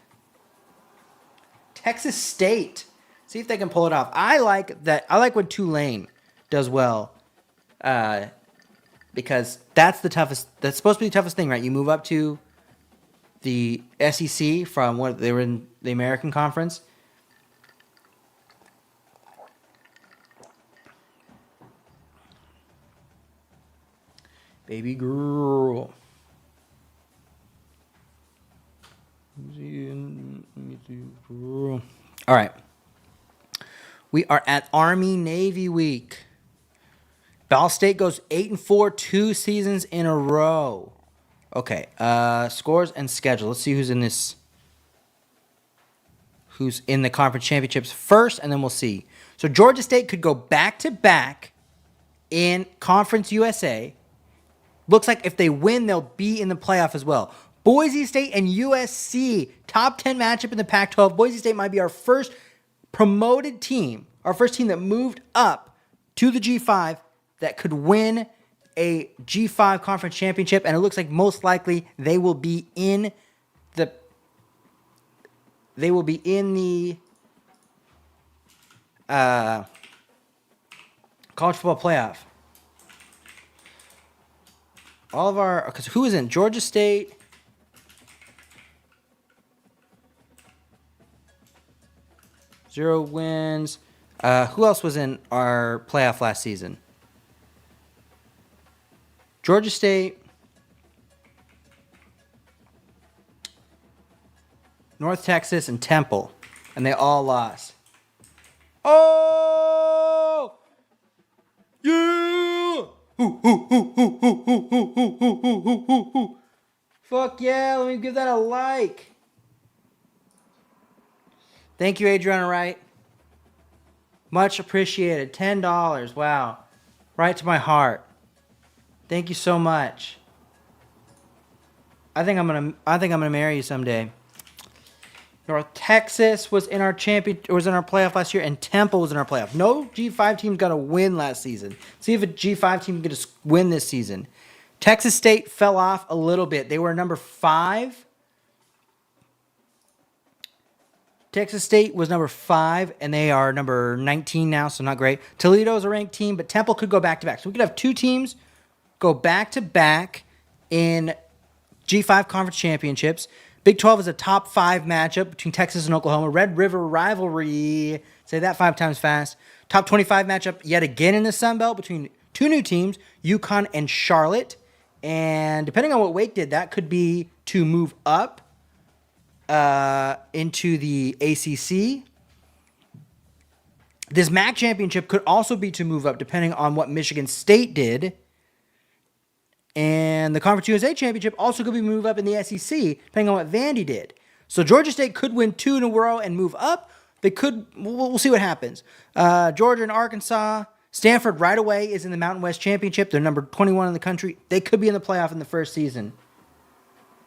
Texas State. See if they can pull it off. I like that. I like when Tulane does well, because that's the toughest. That's supposed to be the toughest thing, right? You move up to the SEC from what they were in the American Conference. Baby girl. All right. We are at Army-Navy week. Ball State goes 8-4, 2 seasons in a row. Okay. Scores and schedule. Let's see who's in this. Who's in the conference championships first, and then we'll see. So Georgia State could go back-to-back in Conference USA. Looks like if they win, they'll be in the playoff as well. Boise State and USC, top 10 matchup in the Pac-12. Boise State might be our first promoted team, our first team that moved up to the G5 that could win a G5 conference championship, and it looks like most likely they will be in the college football playoff. All of our, because who is in Georgia State? Zero wins. Who else was in our playoff last season? Georgia State, North Texas, and Temple, and they all lost. Oh, yeah! Fuck yeah! Let me give that a like. Thank you, Adriana Wright. Much appreciated. $10. Wow. Right to my heart. Thank you so much. I think I'm gonna marry you someday. North Texas was in our playoff last year, and Temple was in our playoff. No G5 team got a win last season. See if a G5 team can win this season. Texas State fell off a little bit. They were number 5. Texas State was number 5, and they are number 19 now, so not great. Toledo is a ranked team, but Temple could go back-to-back. So we could have 2 teams go back-to-back in G5 conference championships. Big 12 is a top 5 matchup between Texas and Oklahoma. Red River rivalry. Say that 5 times fast. Top 25 matchup yet again in the Sun Belt between 2 new teams, UConn and Charlotte. And depending on what Wake did, that could be to move up into the ACC. This MAC championship could also be to move up depending on what Michigan State did. And the Conference USA Championship also could be moved up in the SEC, depending on what Vandy did. So Georgia State could win 2 in a row and move up. They could. We'll see what happens. Georgia and Arkansas. Stanford right away is in the Mountain West Championship. They're number 21 in the country. They could be in the playoff in the first season.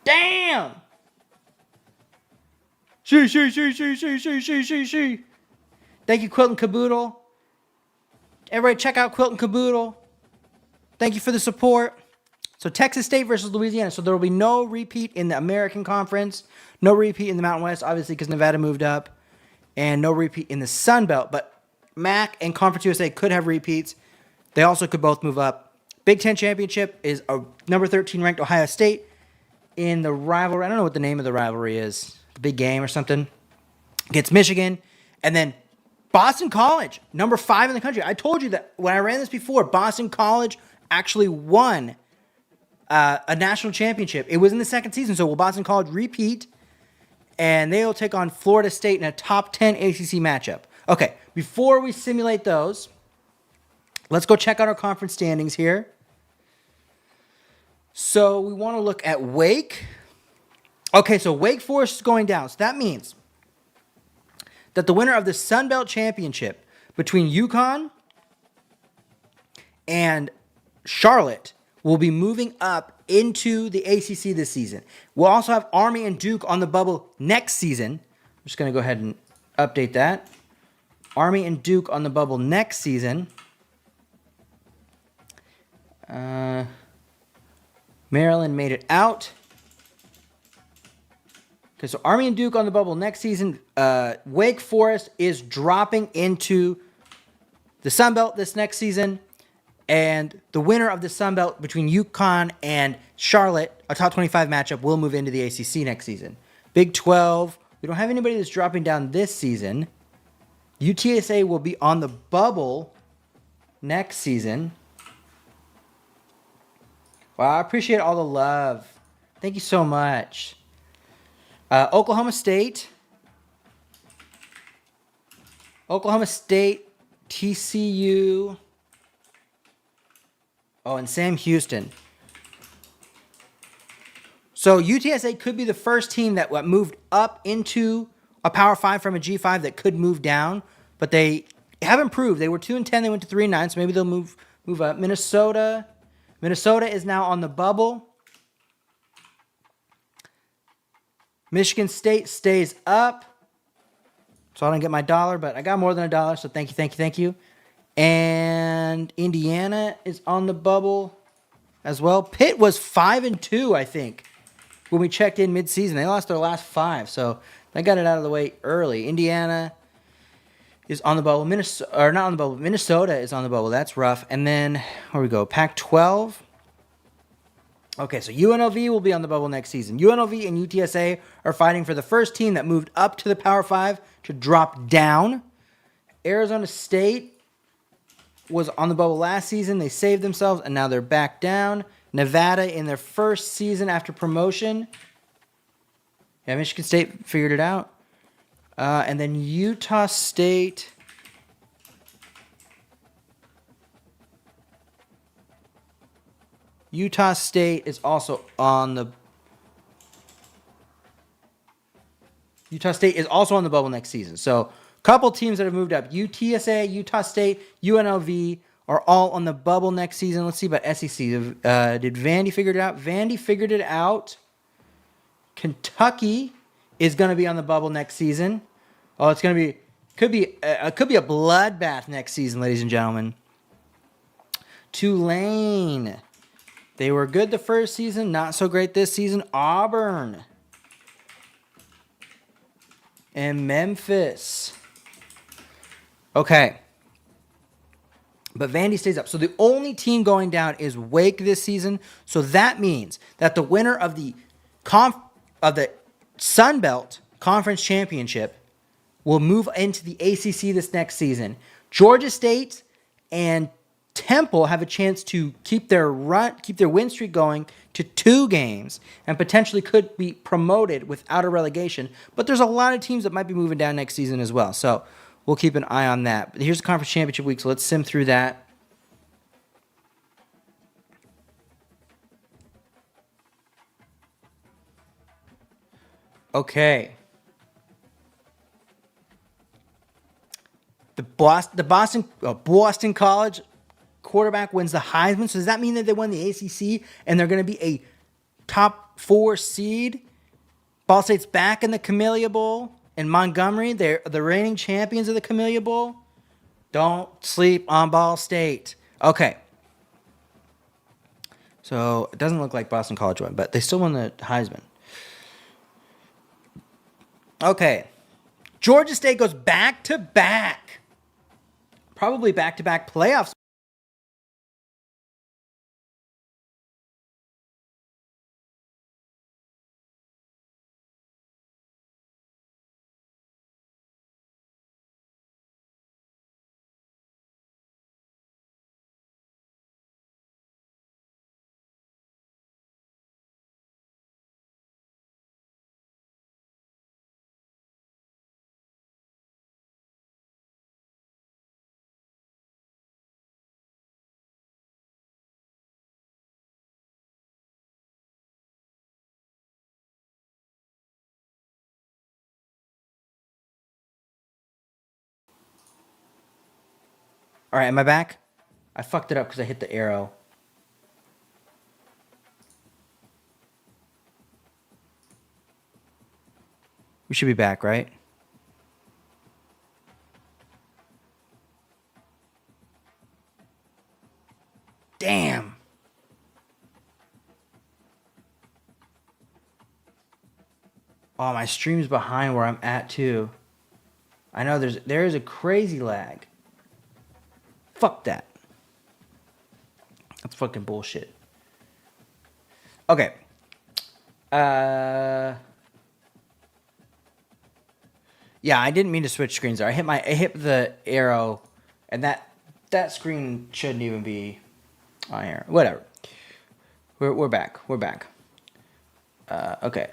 Damn! She. Thank you, Quilt and Caboodle. Everybody check out Quilt and Caboodle. Thank you for the support. So Texas State versus Louisiana. So there will be no repeat in the American Conference. No repeat in the Mountain West, obviously, because Nevada moved up. And no repeat in the Sun Belt. But MAC and Conference USA could have repeats. They also could both move up. Big Ten Championship is a number 13 ranked Ohio State in the rivalry. I don't know what the name of the rivalry is. The big game or something. Against Michigan. And then Boston College, number 5 in the country. I told you that when I ran this before, Boston College actually won a national championship. It was in the second season, so will Boston College repeat? And they will take on Florida State in a top 10 ACC matchup. Okay, before we simulate those, let's go check out our conference standings here. So we want to look at Wake. Okay, so Wake Forest is going down. So that means that the winner of the Sun Belt Championship between UConn and Charlotte will be moving up into the ACC this season. We'll also have Army and Duke on the bubble next season. I'm just going to go ahead and update that. Army and Duke on the bubble next season. Maryland made it out. Okay, so Army and Duke on the bubble next season. Wake Forest is dropping into the Sun Belt this next season. And the winner of the Sun Belt between UConn and Charlotte, a top 25 matchup, will move into the ACC next season. Big 12, we don't have anybody that's dropping down this season. UTSA will be on the bubble next season. Wow, I appreciate all the love. Thank you so much. Oklahoma State, TCU. Oh, and Sam Houston. So UTSA could be the first team that moved up into a Power 5 from a G5 that could move down, but they have improved. They were 2-10, they went to 3-9, so maybe they'll move up. Minnesota is now on the bubble. Michigan State stays up. So I don't get my dollar, but I got more than $1, so thank you. And Indiana is on the bubble as well. Pitt was 5-2, I think, when we checked in mid-season. They lost their last 5, so they got it out of the way early. Indiana is on the bubble. Minnesota is on the bubble. That's rough. And then, where we go? Pac-12. Okay, so UNLV will be on the bubble next season. UNLV and UTSA are fighting for the first team that moved up to the Power 5 to drop down. Arizona State was on the bubble last season. They saved themselves, and now they're back down. Nevada in their first season after promotion. Yeah, Michigan State figured it out. And then Utah State. Utah State is also on the bubble next season. So couple teams that have moved up. UTSA, Utah State, UNLV are all on the bubble next season. Let's see about SEC. Did Vandy figure it out? Vandy figured it out. Kentucky is going to be on the bubble next season. Oh, it's going to be could be a bloodbath next season, ladies and gentlemen. Tulane. They were good the first season, not so great this season. Auburn. And Memphis. Okay. But Vandy stays up. So the only team going down is Wake this season. So that means that the winner of the Sun Belt Conference Championship will move into the ACC this next season. Georgia State and Temple have a chance to keep their win streak going to 2 games and potentially could be promoted without a relegation. But there's a lot of teams that might be moving down next season as well. So we'll keep an eye on that. But here's the Conference Championship week, so let's sim through that. Okay. The Boston College quarterback wins the Heisman. So does that mean that they won the ACC and they're going to be a top 4 seed? Ball State's back in the Camellia Bowl. And Montgomery, they're the reigning champions of the Camellia Bowl. Don't sleep on Ball State. Okay. So it doesn't look like Boston College won, but they still won the Heisman. Okay. Georgia State goes back-to-back. Probably back-to-back playoffs. All right, am I back? I fucked it up because I hit the arrow. We should be back, right? Damn. Oh, my stream's behind where I'm at too. I know there is a crazy lag. Fuck that. That's fucking bullshit. Okay. Yeah, I didn't mean to switch screens there. I hit the arrow, and that screen shouldn't even be on here. Whatever. We're back. We're back. Okay.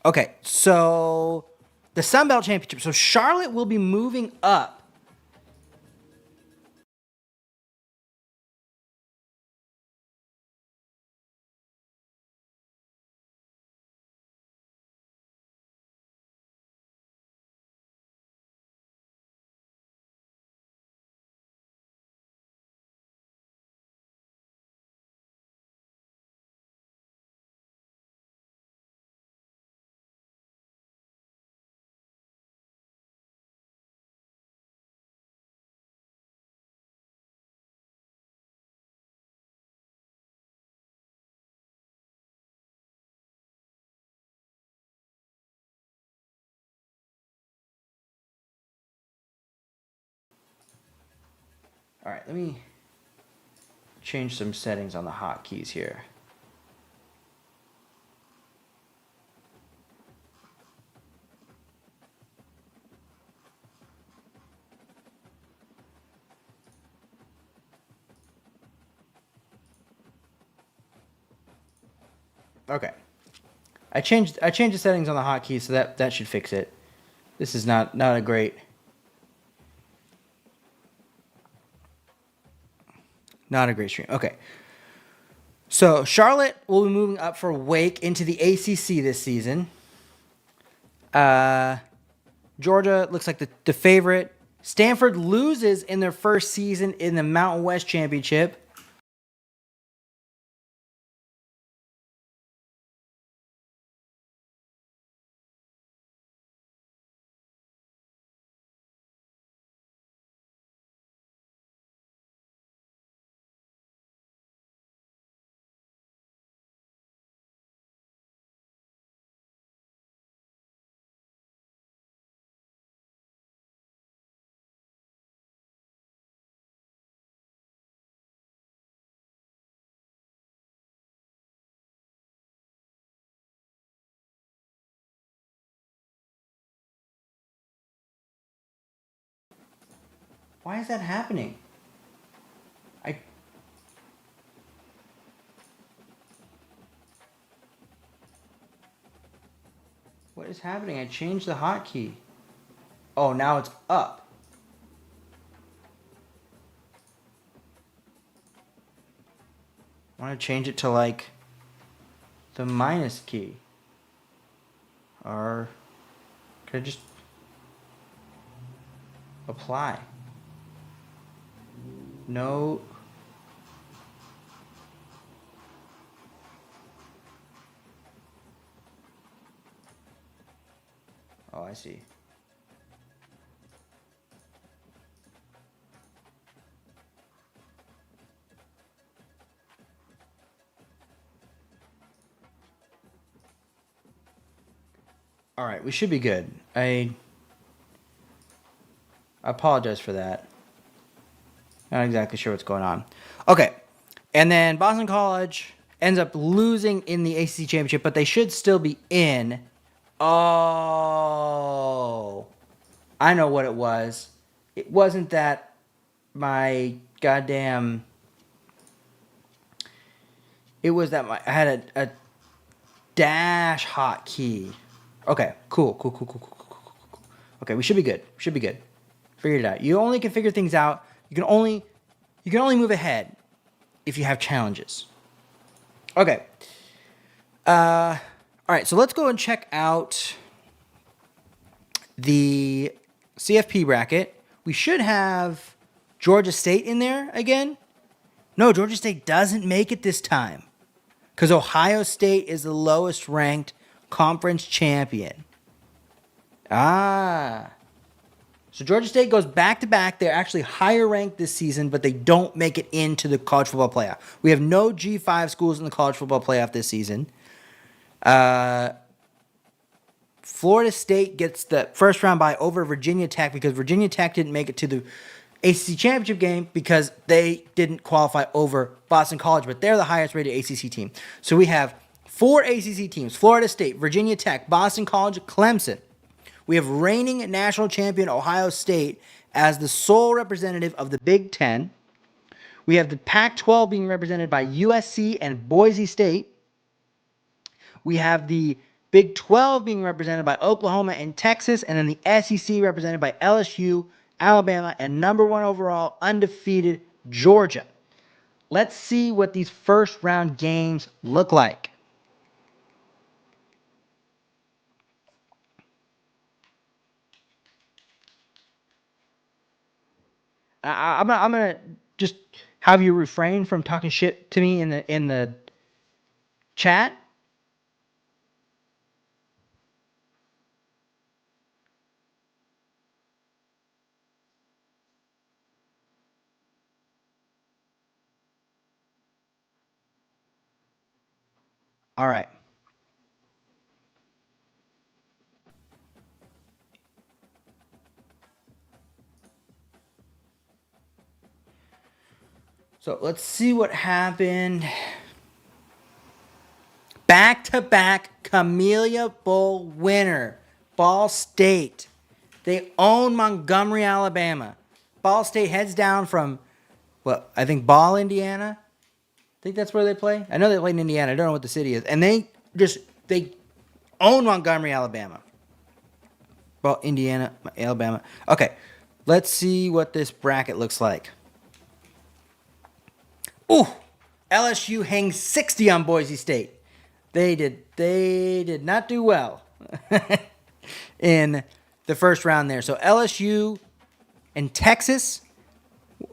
Okay, so the Sun Belt Championship. So Charlotte will be moving up. All right, let me change some settings on the hotkeys here. Okay. I changed the settings on the hotkeys, so that should fix it. This is not a great stream. Okay. So Charlotte will be moving up for Wake into the ACC this season. Georgia looks like the favorite. Stanford loses in their first season in the Mountain West Championship. Why is that happening? What is happening? I changed the hotkey. Oh, now it's up. I want to change it to like the minus key. Or could I just apply? No. Oh, I see. All right, we should be good. I apologize for that. Not exactly sure what's going on. Okay, and then Boston College ends up losing in the ACC championship, but they should still be in. Oh, I know what it was. It wasn't that my goddamn. It was that I had a dash hotkey. Okay, cool. Okay, we should be good. Figured it out. You only can figure things out. You can only move ahead if you have challenges. Okay. All right, so let's go and check out the CFP bracket. We should have Georgia State in there again. No, Georgia State doesn't make it this time because Ohio State is the lowest ranked. conference champion. Ah. So Georgia State goes back-to-back. They're actually higher ranked this season, but they don't make it into the college football playoff. We have no G5 schools in the college football playoff this season. Florida State gets the first round bye over Virginia Tech because Virginia Tech didn't make it to the ACC championship game because they didn't qualify over Boston College, but they're the highest rated ACC team. So we have 4 ACC teams: Florida State, Virginia Tech, Boston College, Clemson. We have reigning national champion Ohio State as the sole representative of the Big Ten. We have the Pac-12 being represented by USC and Boise State. We have the Big 12 being represented by Oklahoma and Texas, and then the SEC represented by LSU, Alabama, and number 1 overall undefeated Georgia. Let's see what these first round games look like. I'm gonna just have you refrain from talking shit to me in the chat. All right. So let's see what happened. Back-to-back Camellia Bowl winner, Ball State. They own Montgomery, Alabama. Ball State heads down from, I think Ball, Indiana. I think that's where they play. I know they play in Indiana. I don't know what the city is. And they own Montgomery, Alabama. Well, Indiana, Alabama. Okay, let's see what this bracket looks like. Ooh, LSU hangs 60 on Boise State. They did not do well in the first round there. So LSU and Texas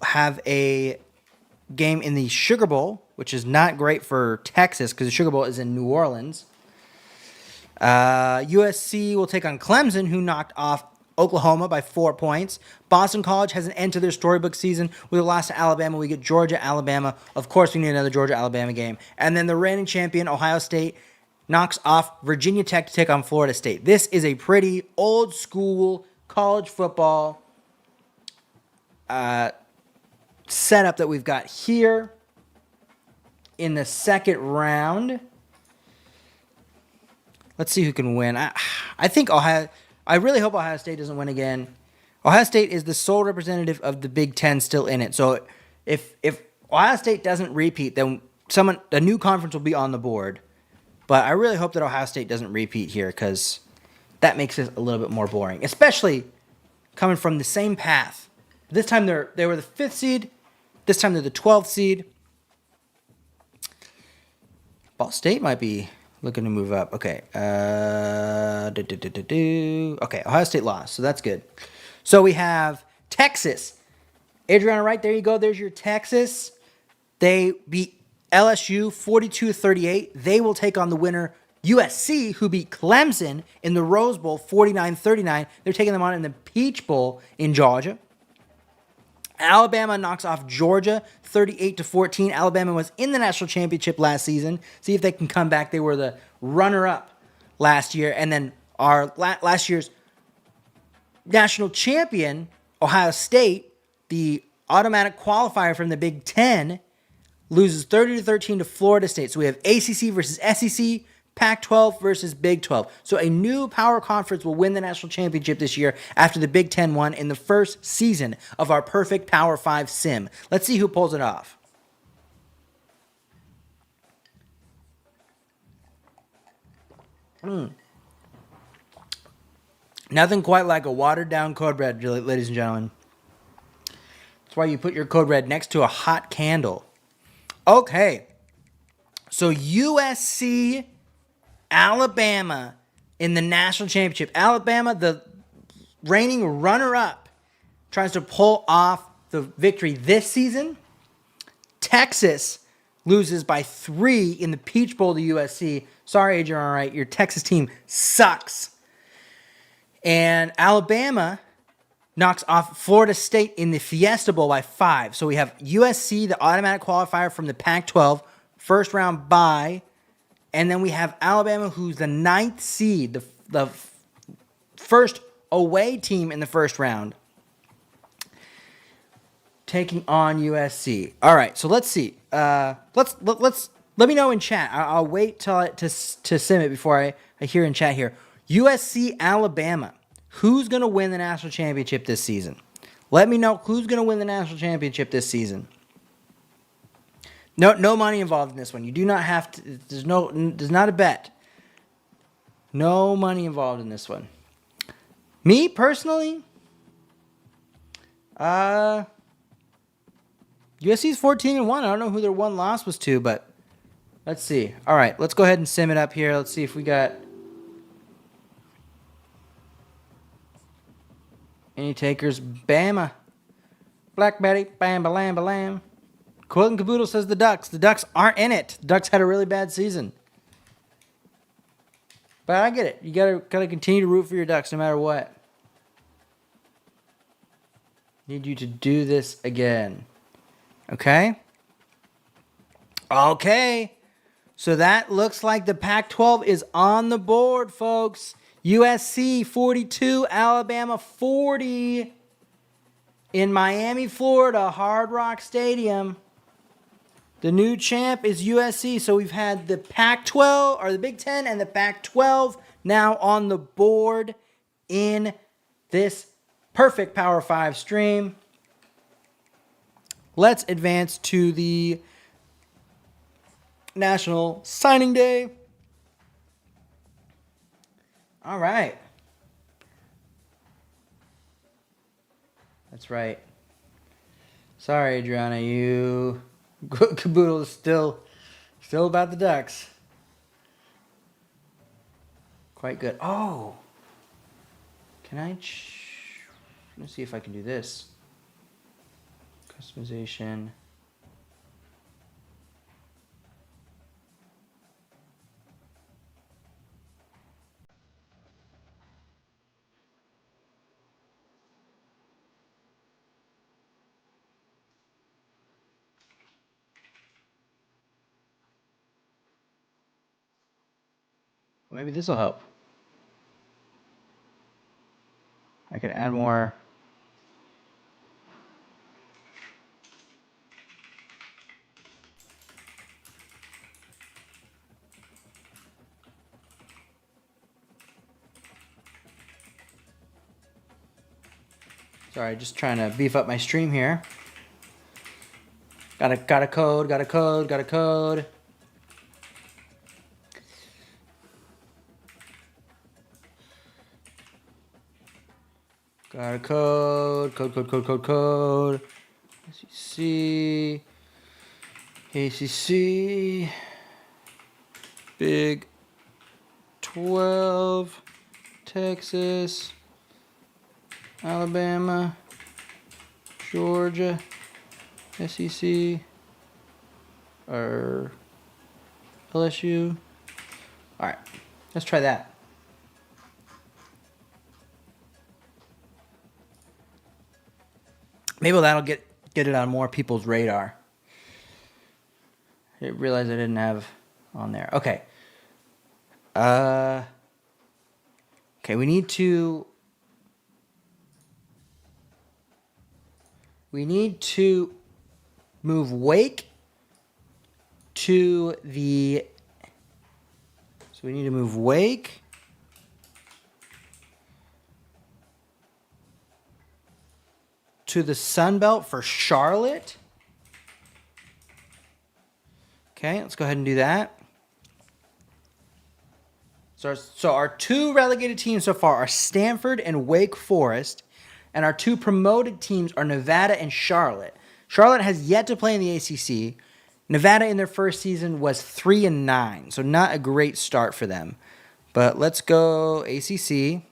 have a game in the Sugar Bowl, which is not great for Texas because the Sugar Bowl is in New Orleans. USC will take on Clemson, who knocked off Oklahoma by 4 points. Boston College has an end to their storybook season with a loss to Alabama. We get Georgia, Alabama. Of course, we need another Georgia-Alabama game. And then the reigning champion, Ohio State, knocks off Virginia Tech to take on Florida State. This is a pretty old-school college football setup that we've got here in the second round. Let's see who can win. I think I really hope Ohio State doesn't win again. Ohio State is the sole representative of the Big Ten still in it. So if Ohio State doesn't repeat, then a new conference will be on the board. But I really hope that Ohio State doesn't repeat here because that makes it a little bit more boring, especially coming from the same path. This time they were the 5th seed. This time they're the 12th seed. Ball State might be looking to move up. Okay. Okay, Ohio State lost, so that's good. So we have Texas. Adriana Wright, there you go. There's your Texas. They beat LSU 42-38. They will take on the winner, USC, who beat Clemson in the Rose Bowl 49-39. They're taking them on in the Peach Bowl in Georgia. Alabama knocks off Georgia 38-14. Alabama was in the national championship last season. See if they can come back. They were the runner-up last year. And then our last year's national champion, Ohio State, the automatic qualifier from the Big Ten, loses 30-13 to Florida State. So we have ACC versus SEC, Pac-12 versus Big 12. So a new power conference will win the national championship this year after the Big 10 won in the first season of our perfect Power 5 sim. Let's see who pulls it off. Nothing quite like a watered-down Code Red, ladies and gentlemen. That's why you put your Code Red next to a hot candle. Okay. So USC... Alabama in the national championship. Alabama, the reigning runner-up, tries to pull off the victory this season. Texas loses by 3 in the Peach Bowl to USC. Sorry, Adrian, all right, your Texas team sucks. And Alabama knocks off Florida State in the Fiesta Bowl by 5. So we have USC, the automatic qualifier from the Pac-12, first round bye. And then we have Alabama, who's the 9th seed, the first away team in the first round, taking on USC. All right, so let's see. Let me know in chat. I'll wait to sim it before I hear in chat here. USC, Alabama. Who's going to win the national championship this season? Let me know who's going to win the national championship this season. No money involved in this one. You do not have to. There's not a bet. No money involved in this one. Me personally, USC's 14-1. I don't know who their one loss was to, but let's see. All right, let's go ahead and sim it up here. Let's see if we got any takers. Bama. Black Betty. Bam, ba-lam, ba-lam. Quilt and Caboodle says the Ducks. The Ducks aren't in it. The Ducks had a really bad season. But I get it. You gotta continue to root for your Ducks no matter what. Need you to do this again. Okay? Okay. So that looks like the Pac-12 is on the board, folks. USC 42, Alabama 40 in Miami, Florida, Hard Rock Stadium. The new champ is USC. So we've had the Pac-12 or the Big Ten and the Pac-12 now on the board in this perfect Power 5 stream. Let's advance to the National Signing Day. All right. That's right. Sorry, Adriana, you Caboodle is still about the Ducks. Quite good. Oh. Can I let's see if I can do this. Customization. Maybe this will help. I could add more. Sorry, just trying to beef up my stream here. Got a code. Got a code. SEC. ACC. Big 12. Texas. Alabama. Georgia. SEC. Or LSU. All right, let's try that. Maybe that'll get it on more people's radar. I realized I didn't have on there. Okay. Okay, we need to move Wake to the. So we need to move Wake to the Sun Belt for Charlotte. Okay, let's go ahead and do that. So our two relegated teams so far are Stanford and Wake Forest, and our two promoted teams are Nevada and Charlotte. Charlotte has yet to play in the ACC. Nevada in their first season was 3-9, so not a great start for them. But let's go ACC,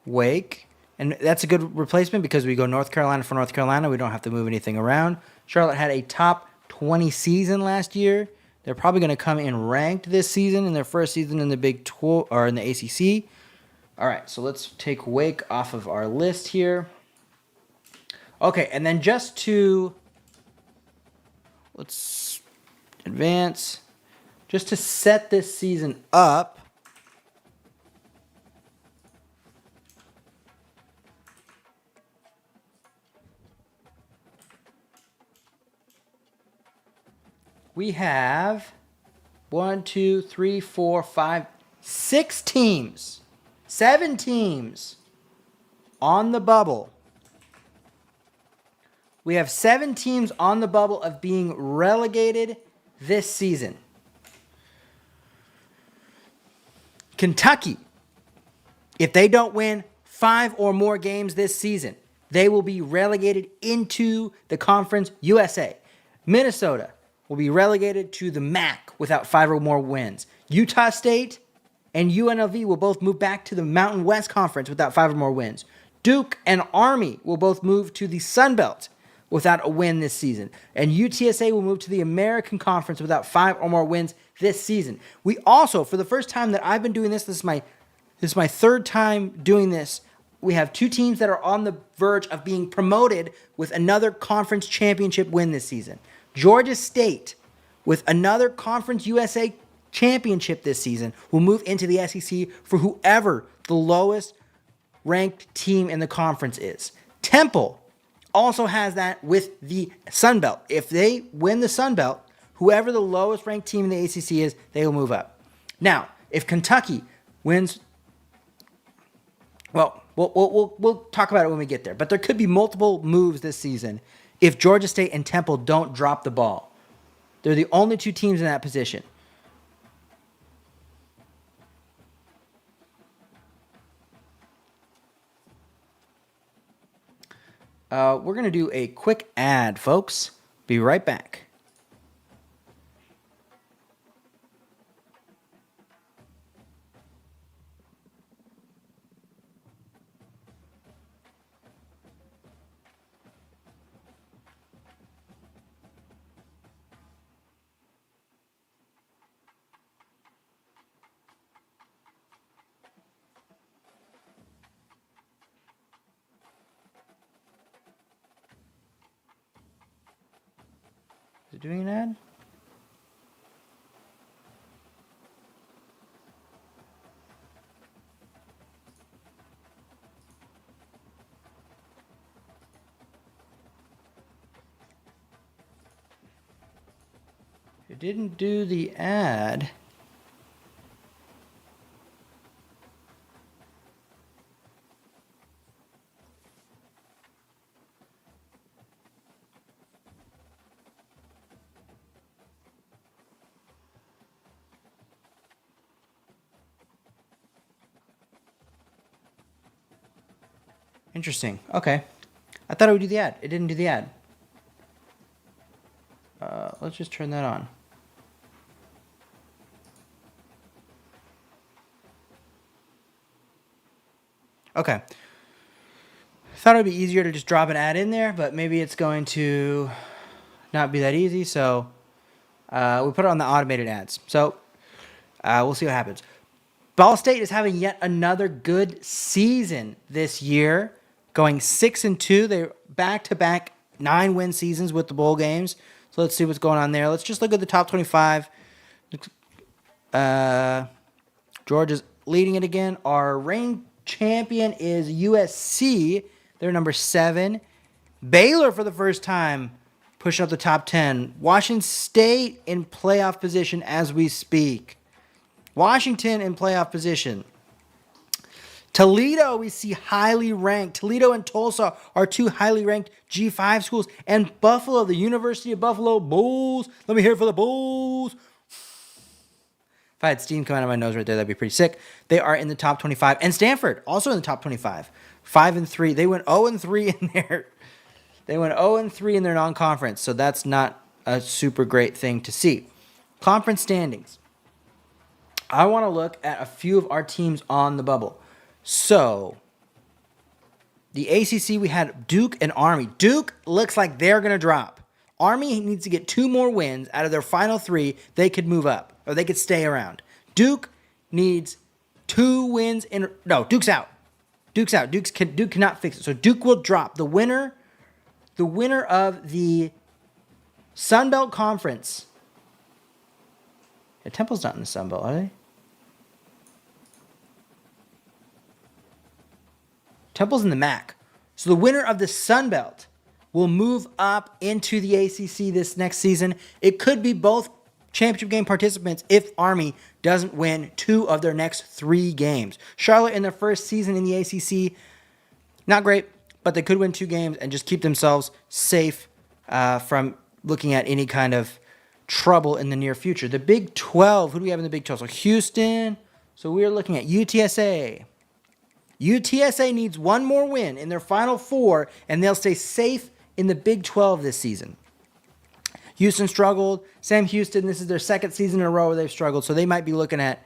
Wake, and that's a good replacement because we go North Carolina for North Carolina. We don't have to move anything around. Charlotte had a top 20 season last year. They're probably going to come in ranked this season in their first season in the Big 12 or in the ACC. All right, so let's take Wake off of our list here. Okay, and then let's advance. Just to set this season up, we have 6 teams, 7 teams on the bubble. We have 7 teams on the bubble of being relegated this season. Kentucky, if they don't win 5 or more games this season, they will be relegated into the Conference USA. Minnesota will be relegated to the MAC without 5 or more wins. Utah State and UNLV will both move back to the Mountain West Conference without 5 or more wins. Duke and Army will both move to the Sun Belt without a win this season. And UTSA will move to the American Conference without 5 or more wins this season. We also, for the first time that I've been doing this is my 3rd time doing this, we have 2 teams that are on the verge of being promoted with another conference championship win this season. Georgia State, with another Conference USA championship this season, will move into the SEC for whoever the lowest ranked team in the conference is. Temple also has that with the Sun Belt. If they win the Sun Belt, whoever the lowest ranked team in the ACC is, they will move up. Now, if Kentucky wins, well, we'll talk about it when we get there. But there could be multiple moves this season if Georgia State and Temple don't drop the ball. They're the only 2 teams in that position. We're going to do a quick ad, folks. Be right back. Is it doing an ad? It didn't do the ad. Interesting. Okay. I thought it would do the ad. It didn't do the ad. Let's just turn that on. Okay. Thought it would be easier to just drop an ad in there, but maybe it's going to not be that easy. So we put it on the automated ads. So we'll see what happens. Ball State is having yet another good season this year, going 6-2. They're back-to-back 9-win seasons with the bowl games. So let's see what's going on there. Let's just look at the top 25. Georgia's leading it again. Our reigning champion is USC. They're number 7. Baylor for the first time pushing up the top 10. Washington State in playoff position as we speak. Washington in playoff position. Toledo, we see highly ranked. Toledo and Tulsa are 2 highly ranked G5 schools. And Buffalo, the University of Buffalo Bulls. Let me hear it for the Bulls. If I had steam coming out of my nose right there, that'd be pretty sick. They are in the top 25. And Stanford, also in the top 25. 5-3. They went 0-3 in their... They went 0-3 in their non-conference. So that's not a super great thing to see. Conference standings. I want to look at a few of our teams on the bubble. So, the ACC, we had Duke and Army. Duke looks like they're going to drop. Army needs to get 2 more wins out of their final 3. They could move up, or they could stay around. Duke needs 2 wins in... No, Duke's out. Duke's out. Duke cannot fix it. So Duke will drop. The winner of the Sun Belt Conference. Yeah, Temple's not in the Sun Belt, are they? Temple's in the MAC. So the winner of the Sun Belt will move up into the ACC this next season. It could be both championship game participants if Army doesn't win 2 of their next 3 games. Charlotte in their first season in the ACC, not great, but they could win 2 games and just keep themselves safe from looking at any kind of trouble in the near future. The Big 12, who do we have in the Big 12? So Houston. So we are looking at UTSA. UTSA needs 1 more win in their final 4, and they'll stay safe in the Big 12 this season. Houston struggled. Sam Houston, this is their 2nd season in a row where they've struggled, so they might be looking at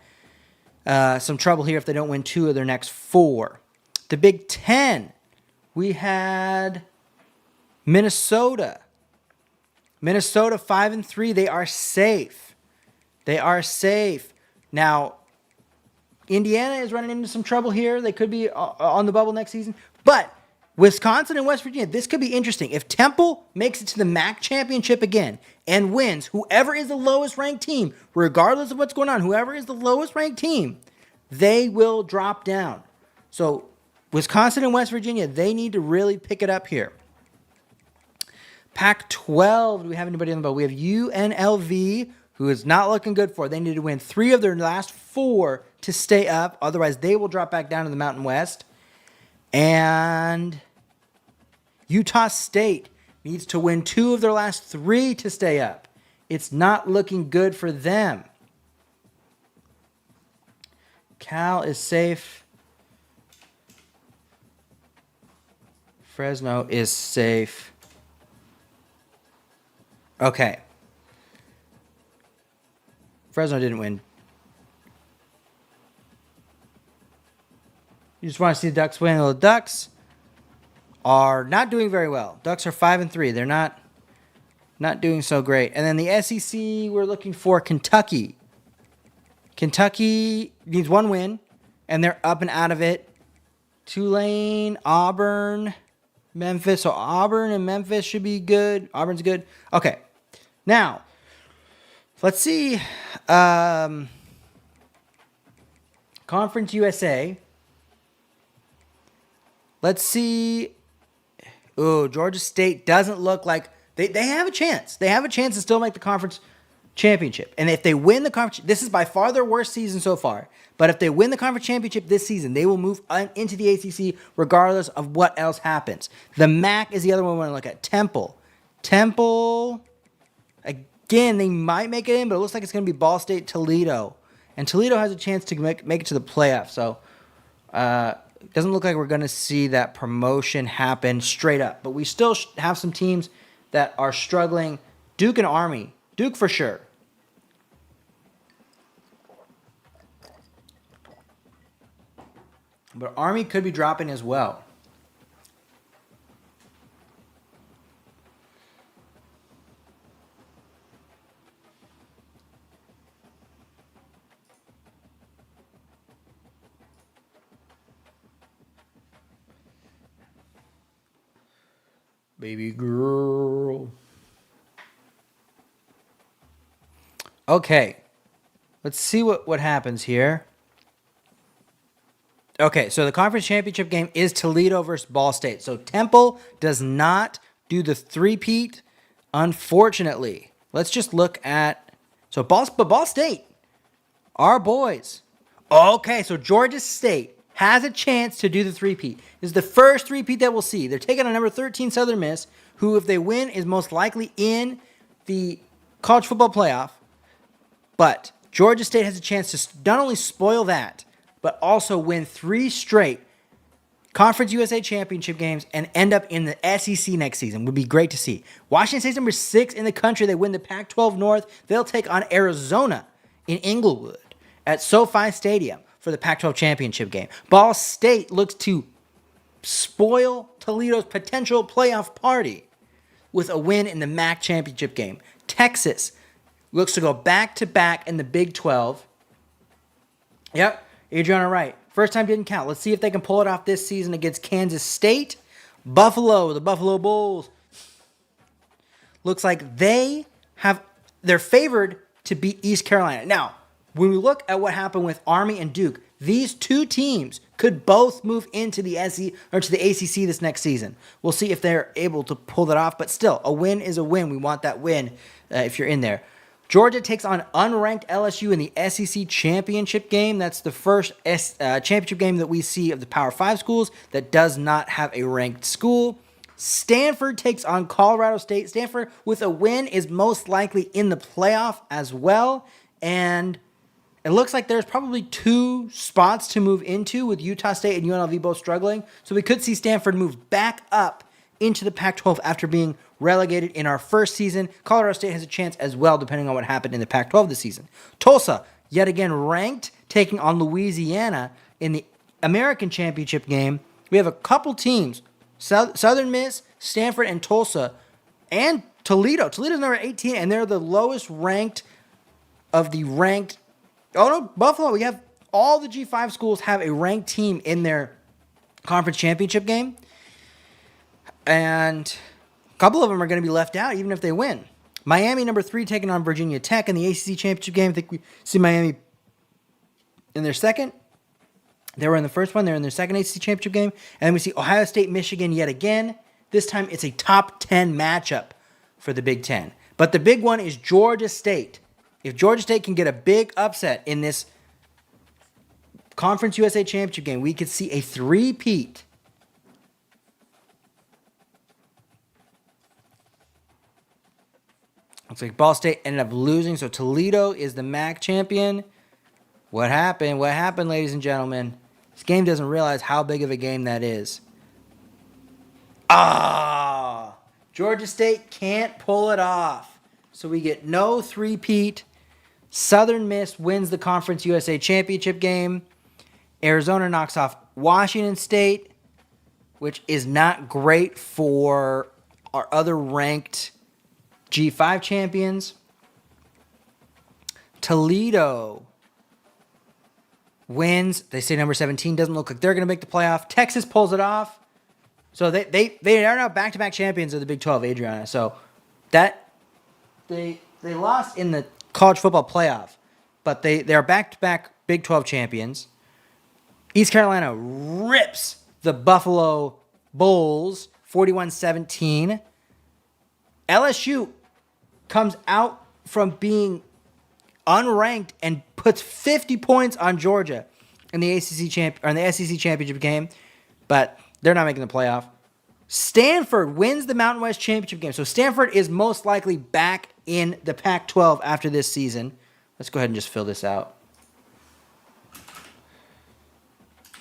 some trouble here if they don't win 2 of their next 4. The Big 10, we had Minnesota. Minnesota 5-3. They are safe. They are safe. Now, Indiana is running into some trouble here. They could be on the bubble next season. But Wisconsin and West Virginia, this could be interesting. If Temple makes it to the MAC championship again and wins, whoever is the lowest ranked team, regardless of what's going on, whoever is the lowest ranked team, they will drop down. So Wisconsin and West Virginia, they need to really pick it up here. Pac-12, do we have anybody on the bubble? We have UNLV, who is not looking good for it. They need to win 3 of their last 4 to stay up. Otherwise, they will drop back down to the Mountain West. And Utah State needs to win 2 of their last 3 to stay up. It's not looking good for them. Cal is safe. Fresno is safe. Okay. Fresno didn't win. You just want to see the Ducks win. Well, the Ducks are not doing very well. Ducks are 5-3. They're not doing so great. And then the SEC, we're looking for Kentucky. Kentucky needs 1 win, and they're up and out of it. Tulane, Auburn, Memphis. So Auburn and Memphis should be good. Auburn's good. Okay. Now, let's see. Conference USA. Let's see. Oh, Georgia State doesn't look like they have a chance. They have a chance to still make the conference championship. And if they win the conference, this is by far their worst season so far. But if they win the conference championship this season, they will move into the ACC regardless of what else happens. The MAC is the other one we want to look at. Temple, again, they might make it in, but it looks like it's going to be Ball State, Toledo. And Toledo has a chance to make it to the playoffs. So it doesn't look like we're going to see that promotion happen straight up. But we still have some teams that are struggling. Duke and Army. Duke for sure. But Army could be dropping as well. Baby girl. Okay. Let's see what happens here. Okay, so the conference championship game is Toledo versus Ball State. So Temple does not do the three-peat, unfortunately. Let's just look at... So Ball State, our boys. Okay, so Georgia State has a chance to do the three-peat. This is the first three-peat that we'll see. They're taking on number 13 Southern Miss, who, if they win, is most likely in the college football playoff. But Georgia State has a chance to not only spoil that, but also win 3 straight Conference USA championship games and end up in the SEC next season. Would be great to see. Washington State's number 6 in the country. They win the Pac-12 North. They'll take on Arizona in Inglewood at SoFi Stadium for the Pac-12 championship game. Ball State looks to spoil Toledo's potential playoff party. with a win in the MAC championship game. Texas looks to go back-to-back in the Big 12. Yep, Adriana Wright. First time didn't count. Let's see if they can pull it off this season against Kansas State. Buffalo, the Buffalo Bulls. Looks like they're favored to beat East Carolina. Now, when we look at what happened with Army and Duke, these two teams could both move into the SEC or to the ACC this next season. We'll see if they're able to pull that off, but still, a win is a win. We want that win if you're in there. Georgia takes on unranked LSU in the SEC championship game. That's the first championship game that we see of the Power 5 schools that does not have a ranked school. Stanford takes on Colorado State. Stanford, with a win, is most likely in the playoff as well. And it looks like there's probably two spots to move into with Utah State and UNLV both struggling. So we could see Stanford move back up into the Pac-12 after being relegated in our first season. Colorado State has a chance as well, depending on what happened in the Pac-12 this season. Tulsa, yet again ranked, taking on Louisiana in the American Championship game. We have a couple teams, Southern Miss, Stanford, and Tulsa, and Toledo. Toledo's number 18, and they're the lowest ranked of the ranked. Oh, no, Buffalo. We have all the G5 schools have a ranked team in their conference championship game. And a couple of them are going to be left out even if they win. Miami, number 3, taking on Virginia Tech in the ACC championship game. I think we see Miami in their second. They were in the first one. They're in their second ACC championship game. And then we see Ohio State, Michigan yet again. This time it's a top 10 matchup for the Big Ten. But the big one is Georgia State. If Georgia State can get a big upset in this Conference USA championship game, we could see a three-peat. Looks like Ball State ended up losing, so Toledo is the MAC champion. What happened? What happened, ladies and gentlemen? This game doesn't realize how big of a game that is. Georgia State can't pull it off. So we get no three-peat. Southern Miss wins the Conference USA championship game. Arizona knocks off Washington State, which is not great for our other ranked G5 champions. Toledo wins. They say number 17. Doesn't look like they're going to make the playoff. Texas pulls it off. So they are now back-to-back champions of the Big 12, Adriana. So that they lost in the college football playoff, but they are back-to-back Big 12 champions. East Carolina rips the Buffalo Bulls 41-17. LSU comes out from being unranked and puts 50 points on Georgia in the SEC championship game, but they're not making the playoff. Stanford wins the Mountain West championship game, so Stanford is most likely back in the Pac-12 after this season. Let's go ahead and just fill this out.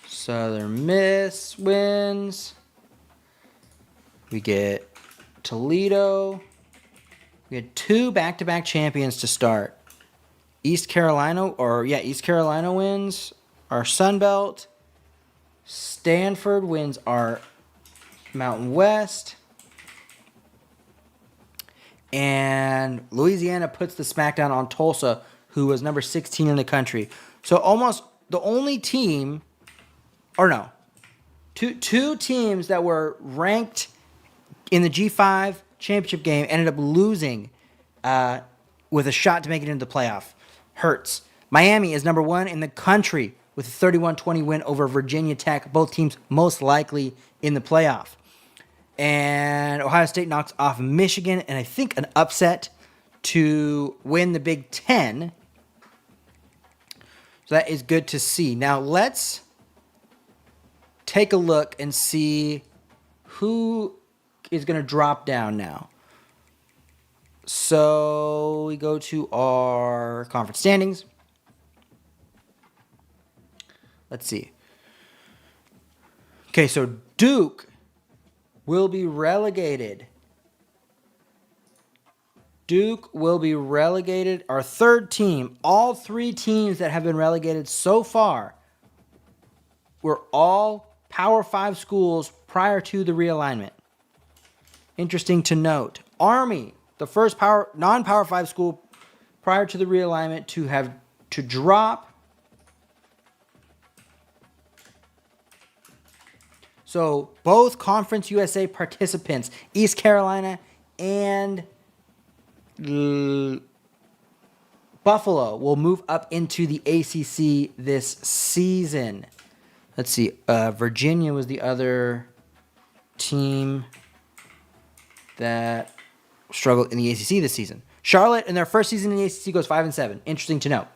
Southern Miss wins. We get Toledo. We had two back-to-back champions to start. East Carolina wins our Sun Belt. Stanford wins our Mountain West. And Louisiana puts the smackdown on Tulsa, who was number 16 in the country. So almost the only team, or no, two teams that were ranked in the G5 championship game ended up losing with a shot to make it into the playoff. Hurts. Miami is number 1 in the country with a 31-20 win over Virginia Tech. Both teams most likely in the playoff. And Ohio State knocks off Michigan, and I think an upset to win the Big Ten. So that is good to see. Now let's take a look and see who is going to drop down now. So we go to our conference standings. Let's see. Okay, so Duke will be relegated. Duke will be relegated. Our third team, all three teams that have been relegated so far were all Power 5 schools prior to the realignment. Interesting to note. Army, the first non-Power 5 school prior to the realignment to drop. So both Conference USA participants, East Carolina and Buffalo, will move up into the ACC this season. Let's see. Virginia was the other team that struggled in the ACC this season. Charlotte, in their first season in the ACC, goes 5-7. Interesting to note.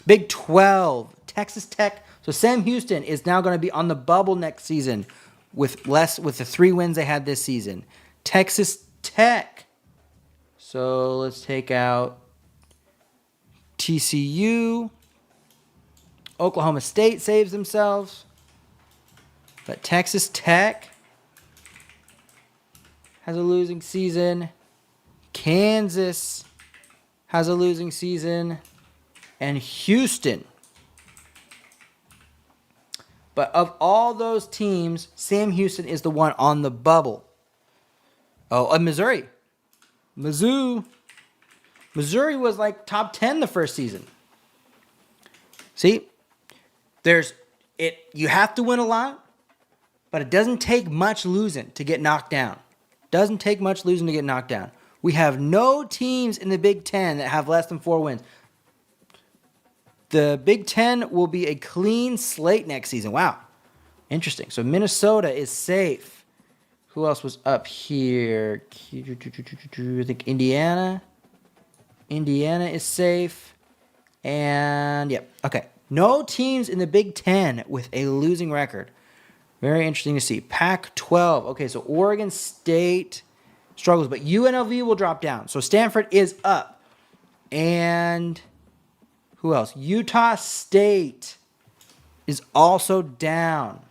Big 12, Texas Tech. So Sam Houston is now going to be on the bubble next season with the 3 wins they had this season. Texas Tech. So let's take out TCU. Oklahoma State saves themselves. But Texas Tech has a losing season. Kansas has a losing season. And Houston. But of all those teams, Sam Houston is the one on the bubble. Oh, and Missouri. Missouri was like top 10 the first season. See? You have to win a lot, but it doesn't take much losing to get knocked down. We have no teams in the Big Ten that have less than 4 wins. The Big Ten will be a clean slate next season. Wow. Interesting. So Minnesota is safe. Who else was up here? I think Indiana. Indiana is safe. And, yeah. Okay. No teams in the Big Ten with a losing record. Very interesting to see. Pac-12. Okay, so Oregon State struggles, but UNLV will drop down. So Stanford is up. And who else? Utah State is also down.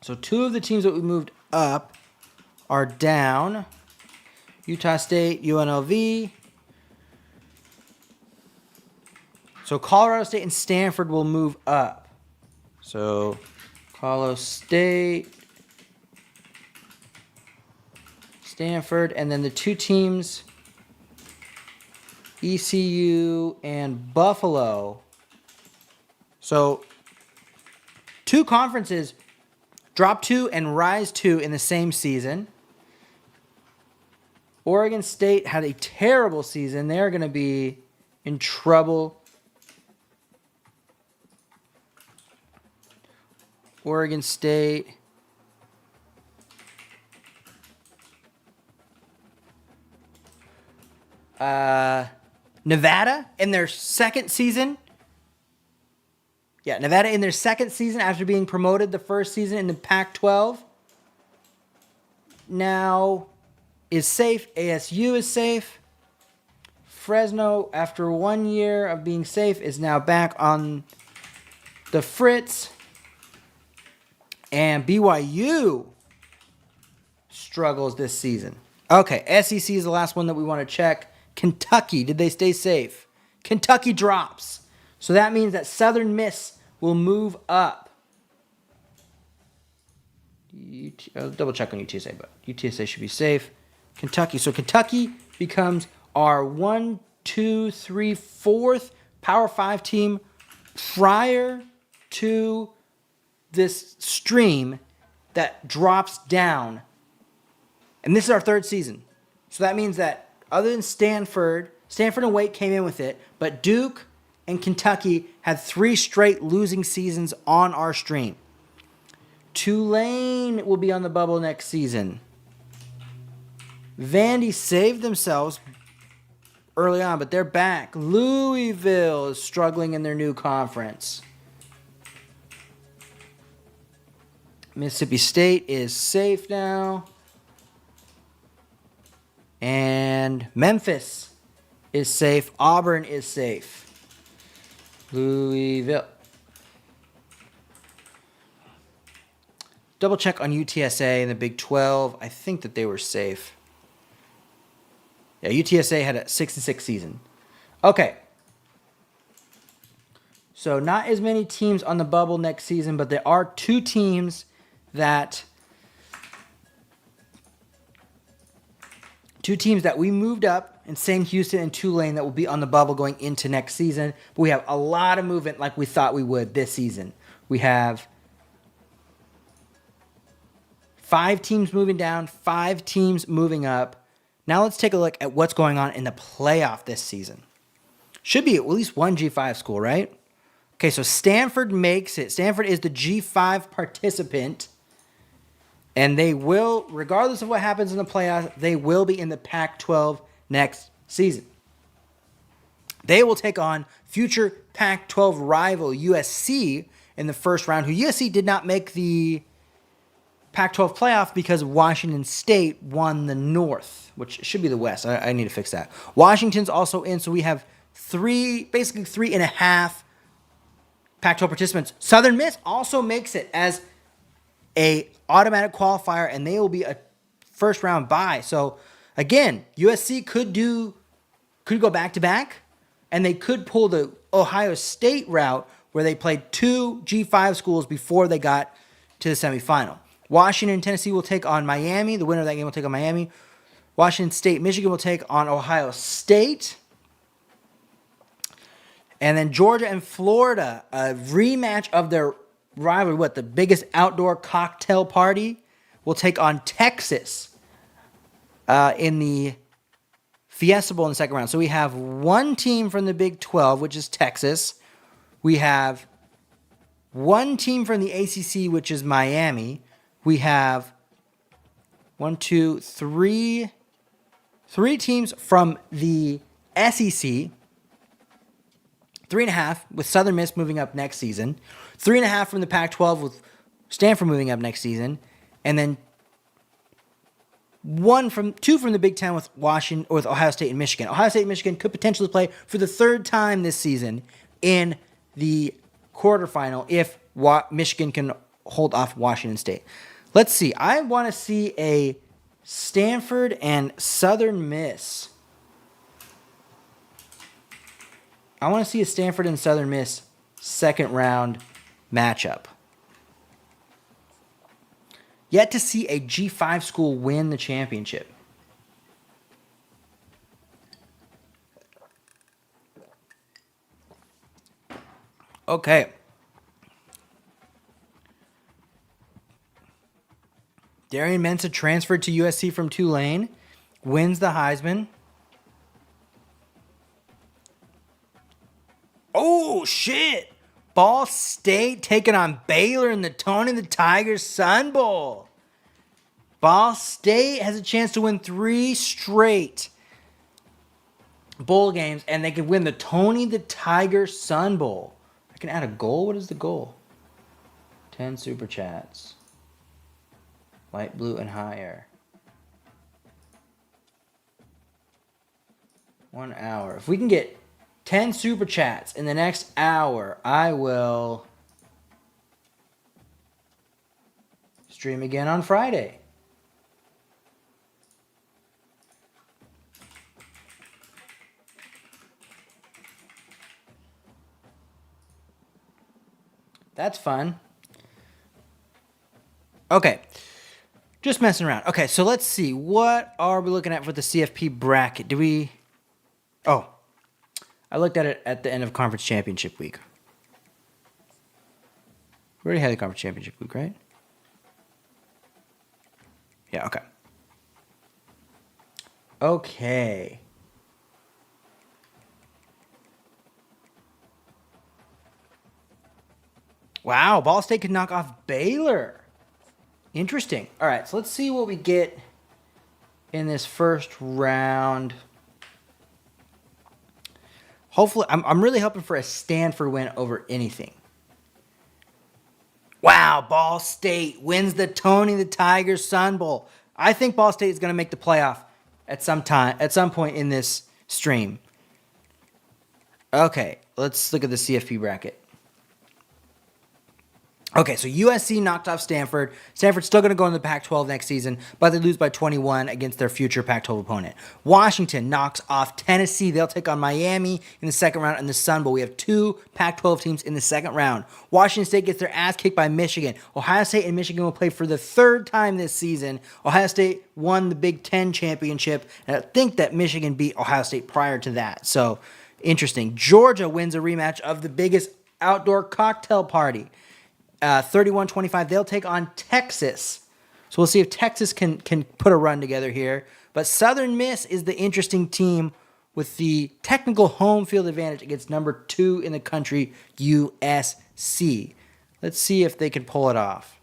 So 2 of the teams that we moved up are down. Utah State, UNLV. So Colorado State and Stanford will move up. So Colorado State, Stanford, and then the 2 teams, ECU and Buffalo. So 2 conferences drop 2 and rise 2 in the same season. Oregon State had a terrible season. They're going to be in trouble. Oregon State. Nevada in their second season. Yeah, Nevada in their second season after being promoted the first season in the Pac-12. Now is safe. ASU is safe. Fresno, after 1 year of being safe, is now back on the fritz. And BYU struggles this season. Okay, SEC is the last one that we want to check. Kentucky, did they stay safe? Kentucky drops. So that means that Southern Miss will move up. I'll double check on UTSA, but UTSA should be safe. Kentucky. So Kentucky becomes our 1, 2, 3, 4th Power 5 team prior to this stream that drops down. And this is our 3rd season. So that means that other than Stanford and Wake came in with it, but Duke and Kentucky had 3 straight losing seasons on our stream. Tulane will be on the bubble next season. Vandy saved themselves early on, but they're back. Louisville is struggling in their new conference. Mississippi State is safe now. And Memphis is safe. Auburn is safe. Louisville. Double check on UTSA in the Big 12. I think that they were safe. Yeah, UTSA had a 6-6 season. Okay. So not as many teams on the bubble next season, but there are 2 teams that Two teams that we moved up, in St. Houston and Tulane, that will be on the bubble going into next season. But we have a lot of movement like we thought we would this season. We have 5 teams moving down, 5 teams moving up. Now let's take a look at what's going on in the playoff this season. Should be at least one G5 school, right? Okay, so Stanford makes it. Stanford is the G5 participant. And they will, regardless of what happens in the playoffs, they will be in the Pac-12 next season. They will take on future Pac-12 rival USC in the first round, who USC did not make the Pac-12 playoff because Washington State won the North, which should be the West. I need to fix that. Washington's also in, so we have basically 3.5 Pac-12 participants. Southern Miss also makes it as a automatic qualifier, and they will be a first round bye. So again, USC could go back to back, and they could pull the Ohio State route where they played 2 G5 schools before they got to the semifinal. Washington and Tennessee will take on Miami. The winner of that game will take on Miami. Washington State, Michigan will take on Ohio State. And then Georgia and Florida, a rematch of their rivalry, the biggest outdoor cocktail party, will take on Texas in the Fiesta Bowl in the second round. So we have one team from the Big 12, which is Texas. We have one team from the ACC, which is Miami. We have 3 teams from the SEC. 3.5 with Southern Miss moving up next season. 3.5 from the Pac-12 with Stanford moving up next season. And then 2 from the Big Ten with Washington, or with Ohio State and Michigan. Ohio State and Michigan could potentially play for the 3rd time this season in the quarterfinal if Michigan can hold off Washington State. Let's see. I want to see a Stanford and Southern Miss. I want to see a Stanford and Southern Miss second round matchup. Yet to see a G5 school win the championship. Okay. Darian Mensah transferred to USC from Tulane, wins the Heisman. Oh, shit. Ball State taking on Baylor in the Tony the Tiger Sun Bowl. Ball State has a chance to win 3 straight bowl games, and they could win the Tony the Tiger Sun Bowl. I can add a goal. What is the goal? 10 super chats. Light blue and higher. 1 hour. If we can get 10 super chats in the next hour, I will stream again on Friday. That's fun. Okay. Just messing around. Okay, so let's see. What are we looking at for the CFP bracket? Oh, I looked at it at the end of Conference Championship Week. We already had the Conference Championship Week, right? Yeah, okay. Okay. Wow, Ball State could knock off Baylor. Interesting. All right, so let's see what we get in this first round. Hopefully, I'm really hoping for a Stanford win over anything. Wow, Ball State wins the Tony the Tiger Sun Bowl. I think Ball State is going to make the playoff at some point in this stream. Okay, let's look at the CFP bracket. Okay, so USC knocked off Stanford. Stanford's still going to go in the Pac-12 next season, but they lose by 21 against their future Pac-12 opponent. Washington knocks off Tennessee. They'll take on Miami in the second round in the Sun Bowl. We have two Pac-12 teams in the second round. Washington State gets their ass kicked by Michigan. Ohio State and Michigan will play for the third time this season. Ohio State won the Big Ten championship, and I think that Michigan beat Ohio State prior to that. So, interesting. Georgia wins a rematch of the biggest outdoor cocktail party. 31-25, they'll take on Texas. So we'll see if Texas can put a run together here. But Southern Miss is the interesting team with the technical home field advantage against number 2 in the country, USC. Let's see if they can pull it off.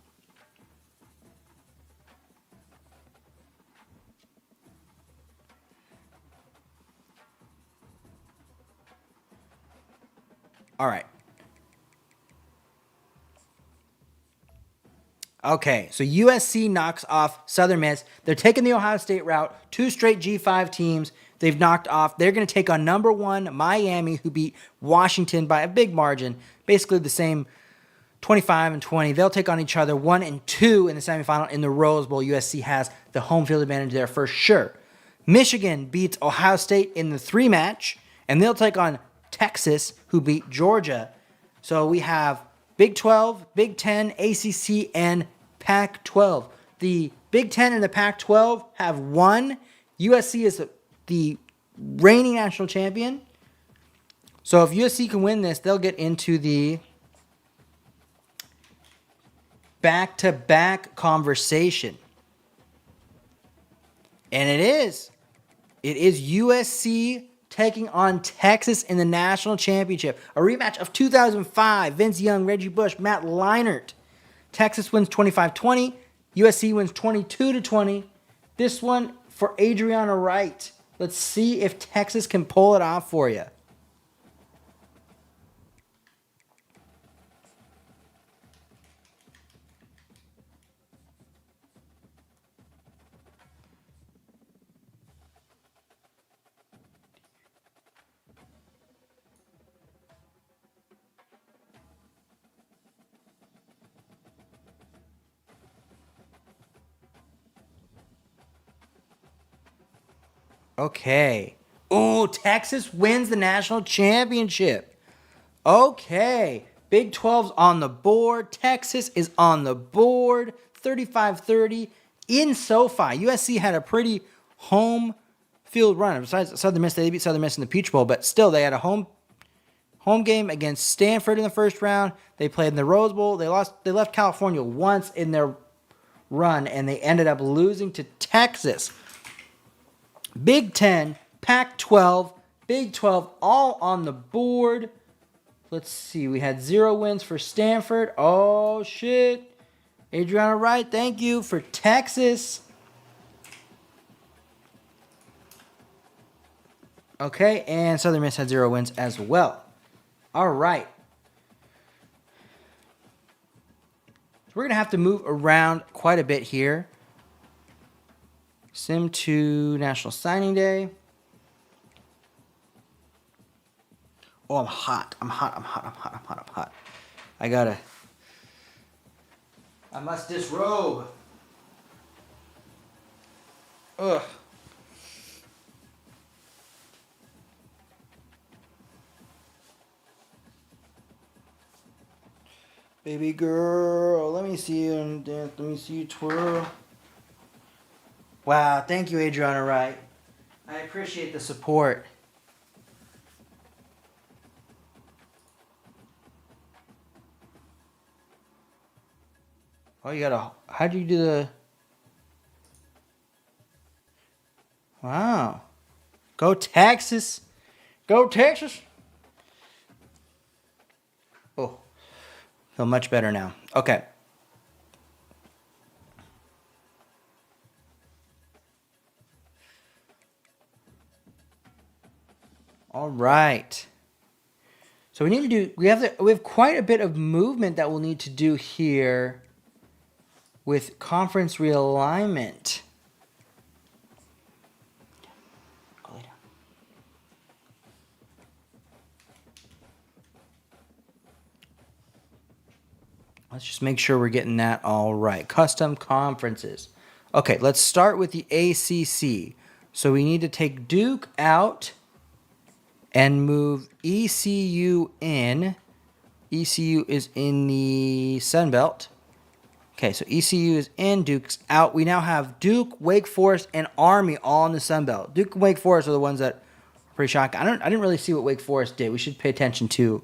All right. Okay, so USC knocks off Southern Miss. They're taking the Ohio State route. 2 straight G5 teams they've knocked off. They're going to take on number 1 Miami, who beat Washington by a big margin, basically the same 25-20. They'll take on each other 1 and 2 in the semifinal in the Rose Bowl. USC has the home field advantage there for sure. Michigan beats Ohio State in the 3 match, and they'll take on Texas, who beat Georgia. So we have Big 12, Big 10, ACC, and Pac-12. The Big 10 and the Pac-12 have won. USC is the reigning national champion. So if USC can win this, they'll get into the back-to-back conversation. And it is. It is USC taking on Texas in the national championship. A rematch of 2005. Vince Young, Reggie Bush, Matt Leinart. Texas wins 25-20. USC wins 22-20. This one for Adriana Wright. Let's see if Texas can pull it off for you. Okay. Oh, Texas wins the national championship. Okay. Big 12's on the board. Texas is on the board. 35-30 in SoFi. USC had a pretty home field run. Besides Southern Miss, they beat Southern Miss in the Peach Bowl, but still they had a home game against Stanford in the first round. They played in the Rose Bowl. They left California once in their run, and they ended up losing to Texas. Big 10, Pac-12, Big 12, all on the board. Let's see. We had 0 wins for Stanford. Oh, shit. Adriana Wright, thank you for Texas. Okay, and Southern Miss had 0 wins as well. All right. So we're going to have to move around quite a bit here. Sim 2 National Signing Day. Oh, I'm hot. I'm hot. I must disrobe. Ugh. Baby girl, let me see you dance. Let me see you twirl. Wow, thank you, Adriana Wright. I appreciate the support. Oh, how'd you do the... Wow. Go Texas. Go Texas. Oh, feel much better now. Okay. All right. So we have quite a bit of movement that we'll need to do here with conference realignment. Go lay down. Let's just make sure we're getting that all right. Custom conferences. Okay, let's start with the ACC. So we need to take Duke out and move ECU in. ECU is in the Sun Belt. Okay, so ECU is in, Duke's out. We now have Duke, Wake Forest, and Army all in the Sun Belt. Duke and Wake Forest are the ones that are pretty shocking. I didn't really see what Wake Forest did. We should pay attention to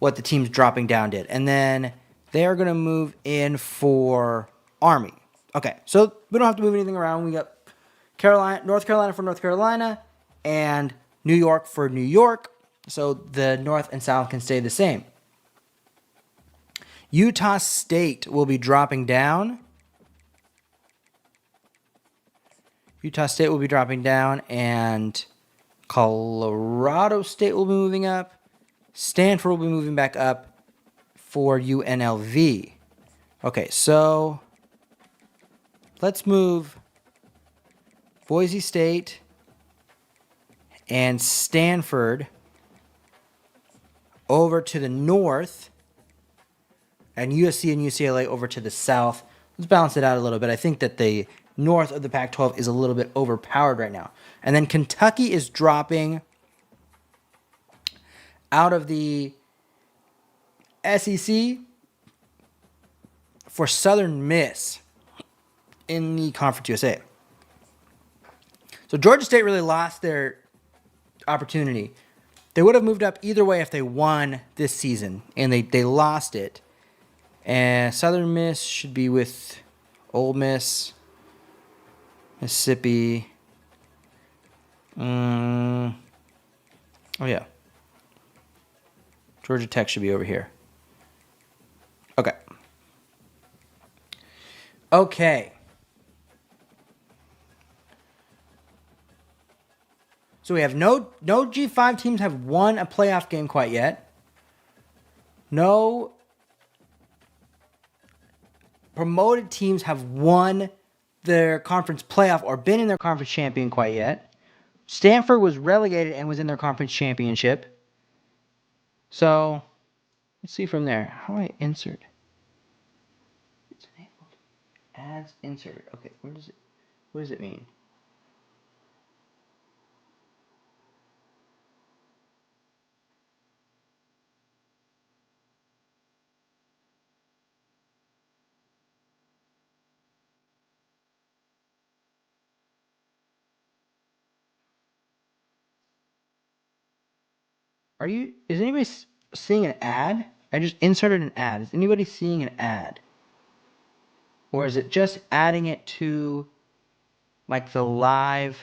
what the teams dropping down did. And then they are going to move in for Army. Okay, so we don't have to move anything around. We got North Carolina for North Carolina, and New York for New York. So the North and South can stay the same. Utah State will be dropping down. Utah State will be dropping down, and Colorado State will be moving up. Stanford will be moving back up for UNLV. Okay, so let's move Boise State and Stanford over to the north, and USC and UCLA over to the south. Let's balance it out a little bit. I think that the north of the Pac-12 is a little bit overpowered right now. And then Kentucky is dropping out of the SEC for Southern Miss in the Conference USA. So Georgia State really lost their opportunity. They would have moved up either way if they won this season, and they lost it. And Southern Miss should be with Ole Miss, Mississippi. Oh, yeah. Georgia Tech should be over here. Okay. Okay. So we have no G5 teams have won a playoff game quite yet. No promoted teams have won their conference playoff or been in their conference champion quite yet. Stanford was relegated and was in their conference championship. So, let's see from there. How do I insert? It's enabled. Ads inserted. Okay, what does it mean? Is anybody seeing an ad? I just inserted an ad. Is anybody seeing an ad? Or is it just adding it to like the live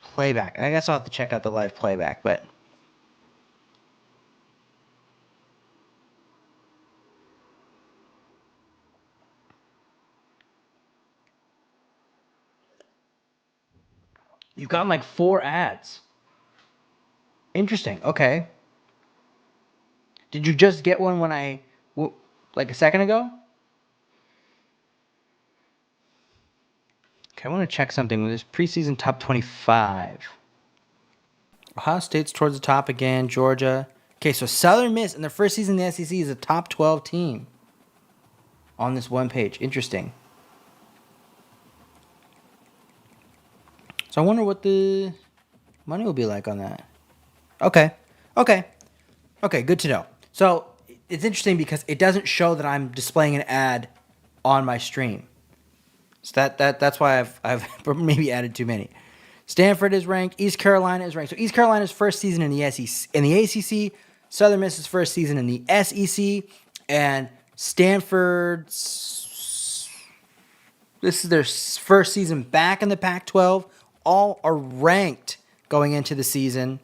playback? I guess I'll have to check out the live playback, but you've gotten like 4 ads. Interesting. Okay. Did you just get one like a second ago? Okay, I want to check something with this preseason top 25. Ohio State's towards the top again. Georgia. Okay, so Southern Miss in their first season in the SEC is a top 12 team on this one page. Interesting. So I wonder what the money will be like on that. Okay, good to know. So it's interesting because it doesn't show that I'm displaying an ad on my stream. So that's why I've maybe added too many. Stanford is ranked. East Carolina is ranked. So East Carolina's first season in the SEC, in the ACC. Southern Miss's first season in the SEC, and Stanford's this is their first season back in the Pac-12. All are ranked going into the season.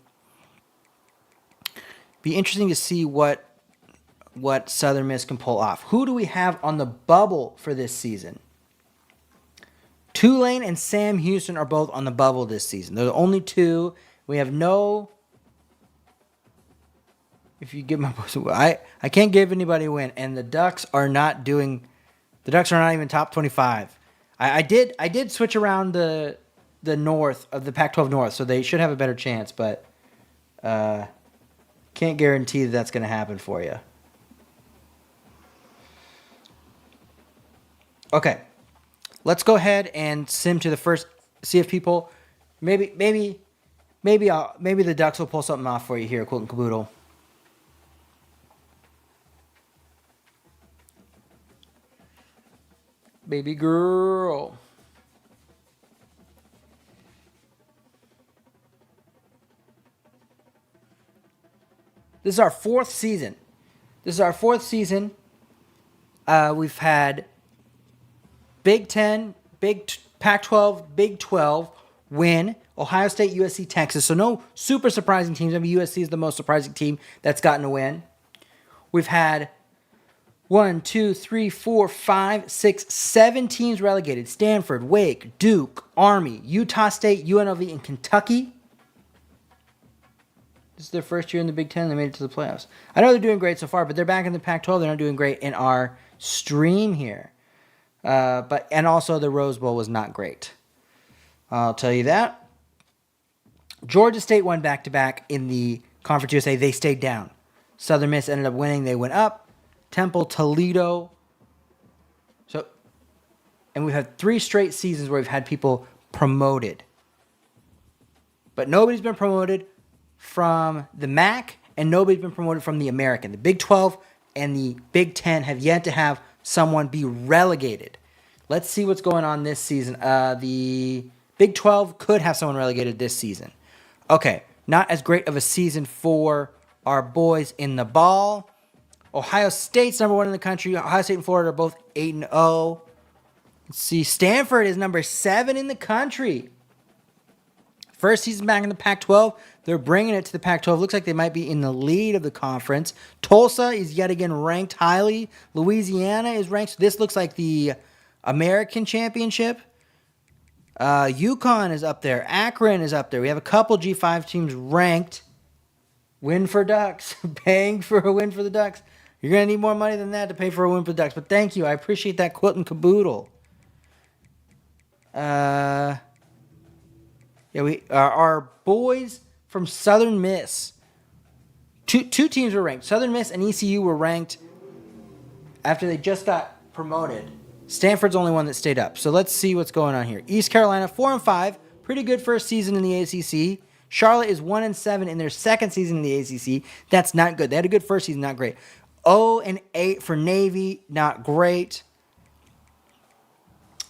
Be interesting to see what Southern Miss can pull off. Who do we have on the bubble for this season? Tulane and Sam Houston are both on the bubble this season. They're the only two. We have no. If you give my I can't give anybody a win, and the Ducks are not doing. The Ducks are not even top 25. I did switch around the north of the Pac-12 North, so they should have a better chance, but can't guarantee that's going to happen for you. Okay, let's go ahead and sim to the first. See if people, maybe the Ducks will pull something off for you here, Quilton Caboodle. Baby girl. This is our fourth season. We've had Big Ten, Pac-12, Big 12 win. Ohio State, USC, Texas. So no super surprising teams. I mean, USC is the most surprising team that's gotten a win. We've had 1, 2, 3, 4, 5, 6, 7 teams relegated. Stanford, Wake, Duke, Army, Utah State, UNLV, and Kentucky. This is their first year in the Big Ten. They made it to the playoffs. I know they're doing great so far, but they're back in the Pac-12. They're not doing great in our stream here. And also the Rose Bowl was not great. I'll tell you that. Georgia State won back-to-back in the Conference USA. They stayed down. Southern Miss ended up winning. They went up. Temple, Toledo. And we've had 3 straight seasons where we've had people promoted. But nobody's been promoted from the MAC, and nobody's been promoted from the American. The Big 12 and the Big 10 have yet to have someone be relegated. Let's see what's going on this season. The Big 12 could have someone relegated this season. Okay, not as great of a season for our boys in the ball. Ohio State's number 1 in the country. Ohio State and Florida are both 8-0. Let's see, Stanford is number 7 in the country. First season back in the Pac-12. They're bringing it to the Pac-12. Looks like they might be in the lead of the conference. Tulsa is yet again ranked highly. Louisiana is ranked. This looks like the American Championship. UConn is up there. Akron is up there. We have a couple G5 teams ranked. Win for Ducks. Paying for a win for the Ducks. You're going to need more money than that to pay for a win for the Ducks. But thank you. I appreciate that, Quilton Caboodle. Our boys from Southern Miss. Two teams were ranked. Southern Miss and ECU were ranked after they just got promoted. Stanford's the only one that stayed up. So let's see what's going on here. East Carolina, 4-5. Pretty good first season in the ACC. Charlotte is 1-7 in their second season in the ACC. That's not good. They had a good first season, not great. 0-8 for Navy, not great.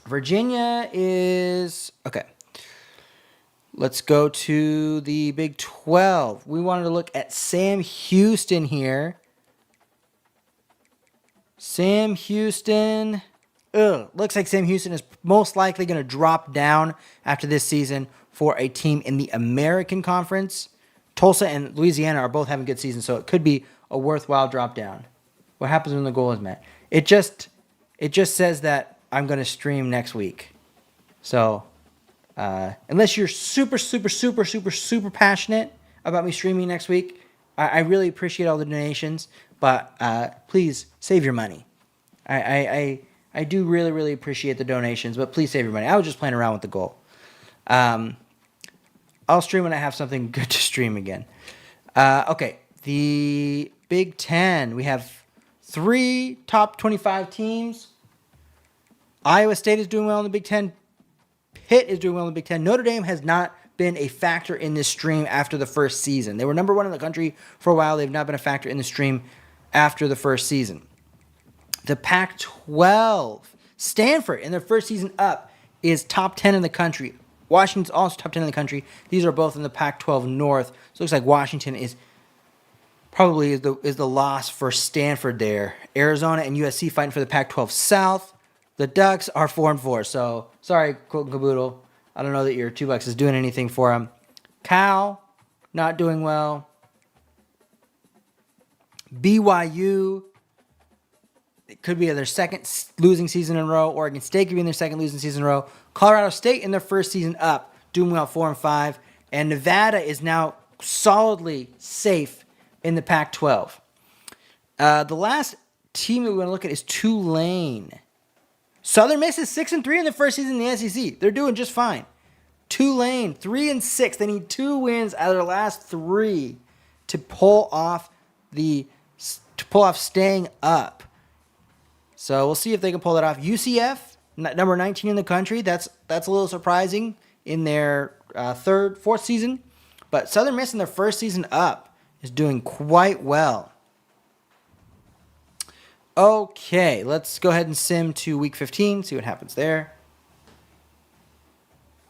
Virginia is... Okay. Let's go to the Big 12. We wanted to look at Sam Houston here. Sam Houston... looks like Sam Houston is most likely going to drop down after this season for a team in the American Conference. Tulsa and Louisiana are both having good seasons, so it could be a worthwhile drop down. What happens when the goal is met? It just says that I'm going to stream next week. So, unless you're super passionate about me streaming next week, I really appreciate all the donations, but please save your money. I do really appreciate the donations, but please save your money. I was just playing around with the goal. I'll stream when I have something good to stream again. Okay, the Big Ten. We have 3 top 25 teams. Iowa State is doing well in the Big Ten. Pitt is doing well in the Big Ten. Notre Dame has not been a factor in this stream after the first season. They were number 1 in the country for a while. They've not been a factor in the stream after the first season. The Pac-12, Stanford, in their first season up, is top 10 in the country. Washington's also top 10 in the country. These are both in the Pac-12 North. So it looks like Washington is probably the loss for Stanford there. Arizona and USC fighting for the Pac-12 South. The Ducks are 4-4. So sorry, Quilton Caboodle. I don't know that your $2 is doing anything for them. Cal, not doing well. BYU, it could be their second losing season in a row. Oregon State could be in their second losing season in a row. Colorado State in their first season up, doing well, 4-5. And Nevada is now solidly safe in the Pac-12. The last team that we want to look at is Tulane. Southern Miss is 6-3 in their first season in the SEC. They're doing just fine. Tulane, 3-6. They need 2 wins out of their last 3 to pull off staying up. So we'll see if they can pull that off. UCF number 19 in the country. That's a little surprising in their fourth season. But Southern Miss in their first season up is doing quite well. Okay, let's go ahead and sim to week 15, see what happens there.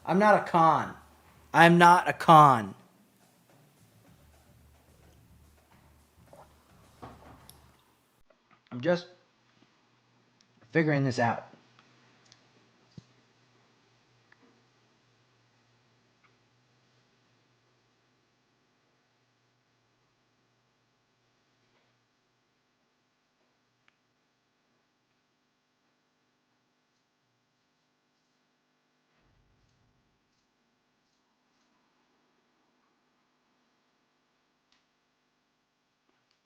I'm not a con. I'm not a con. I'm just figuring this out.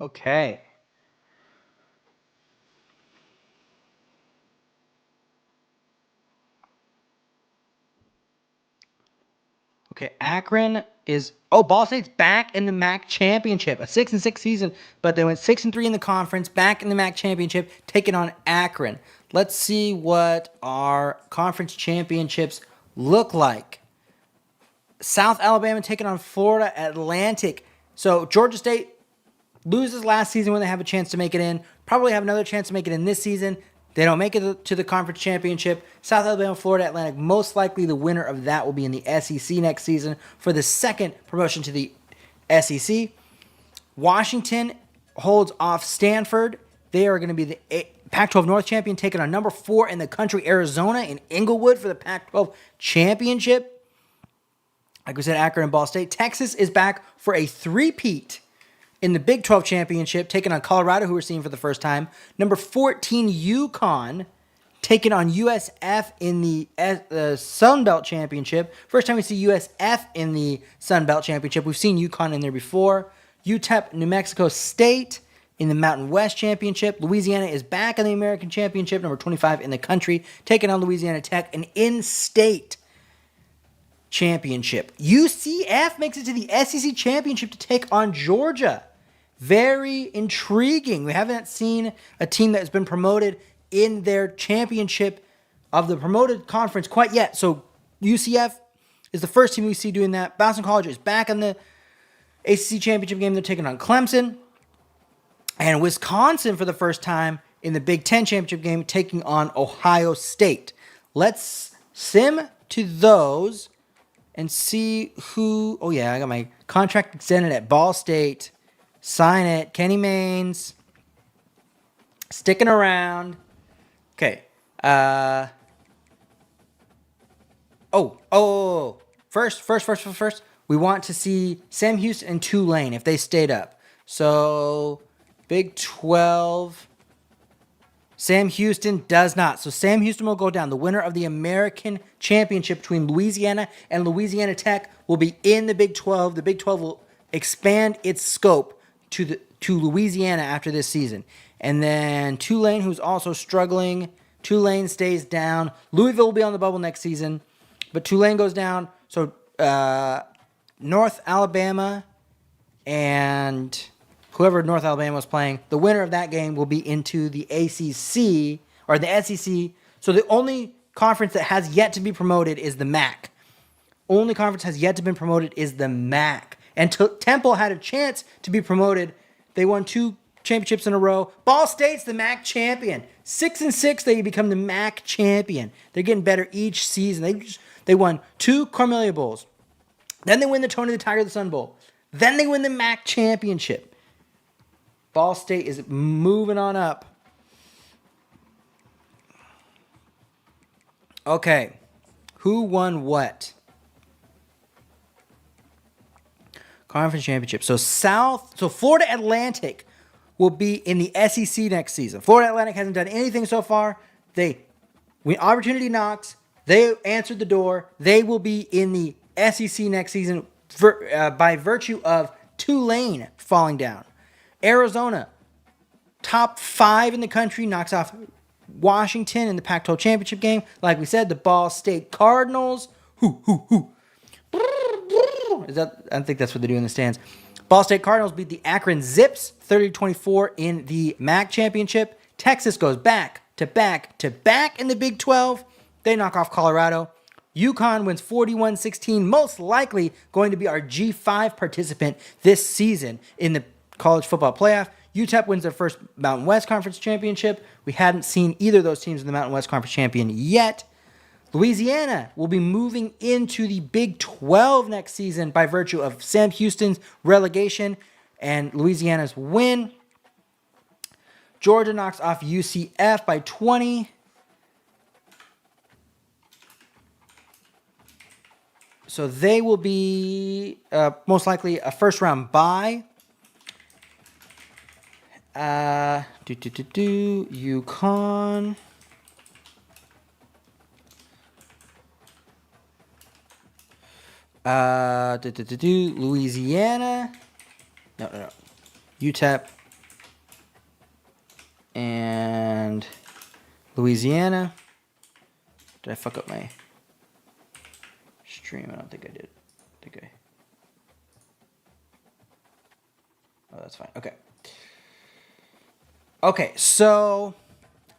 Okay. Okay, Akron is Ball State's back in the MAC championship. A 6-6 season, but they went 6-3 in the conference, back in the MAC championship, taking on Akron. Let's see what our conference championships look like. South Alabama taking on Florida Atlantic. So Georgia State loses last season when they have a chance to make it in. Probably have another chance to make it in this season. They don't make it to the conference championship. South Alabama, Florida Atlantic, most likely the winner of that will be in the SEC next season for the second promotion to the SEC. Washington holds off Stanford. They are going to be the Pac-12 North champion, taking on number 4 in the country, Arizona, in Inglewood for the Pac-12 championship. Like we said, Akron and Ball State. Texas is back for a three-peat in the Big 12 championship, taking on Colorado, who we're seeing for the first time. Number 14, UConn, taking on USF in the Sun Belt Championship. First time we see USF in the Sun Belt Championship. We've seen UConn in there before. UTEP, New Mexico State in the Mountain West Championship. Louisiana is back in the American Championship, number 25 in the country, taking on Louisiana Tech, an in-state championship. UCF makes it to the SEC Championship to take on Georgia. Very intriguing. We haven't seen a team that has been promoted in their championship of the promoted conference quite yet. So UCF is the first team we see doing that. Boston College is back in the ACC Championship game. They're taking on Clemson. And Wisconsin for the first time in the Big Ten Championship game, taking on Ohio State. Let's sim to those and see who... Oh, yeah, I got my contract extended at Ball State. Sign it. Kenny Maines. Sticking around. Okay. First. We want to see Sam Houston and Tulane if they stayed up. So, Big 12. Sam Houston does not. So, Sam Houston will go down. The winner of the American Championship between Louisiana and Louisiana Tech will be in the Big 12. The Big 12 will expand its scope to Louisiana after this season. And then Tulane, who's also struggling. Tulane stays down. Louisville will be on the bubble next season. But Tulane goes down. So North Alabama and whoever North Alabama was playing, the winner of that game will be into the ACC or the SEC. So the only conference that has yet to be promoted is the MAC. Only conference has yet to be promoted is the MAC. And Temple had a chance to be promoted. They won 2 championships in a row. Ball State's the MAC champion. 6-6, they become the MAC champion. They're getting better each season. They won 2 Cormelia Bowls. Then they win the Tony the Tiger the Sun Bowl. Then they win the MAC championship. Ball State is moving on up. Okay. Who won what? Conference championship. So Florida Atlantic will be in the SEC next season. Florida Atlantic hasn't done anything so far. When opportunity knocks, they answered the door. They will be in the SEC next season by virtue of Tulane falling down. Arizona, top 5 in the country, knocks off Washington in the Pac-12 championship game. Like we said, the Ball State Cardinals. I don't think that's what they do in the stands. Ball State Cardinals beat the Akron Zips 30-24 in the MAC championship. Texas goes back to back in the Big 12. They knock off Colorado. UConn wins 41-16, most likely going to be our G5 participant this season in the college football playoff. UTEP wins their first Mountain West Conference championship. We hadn't seen either of those teams in the Mountain West Conference champion yet. Louisiana will be moving into the Big 12 next season by virtue of Sam Houston's relegation and Louisiana's win. Georgia knocks off UCF by 20. So they will be most likely a first-round bye. UConn. Louisiana. No. UTEP. And Louisiana. Did I fuck up my stream? I don't think I did. Oh, that's fine. Okay, so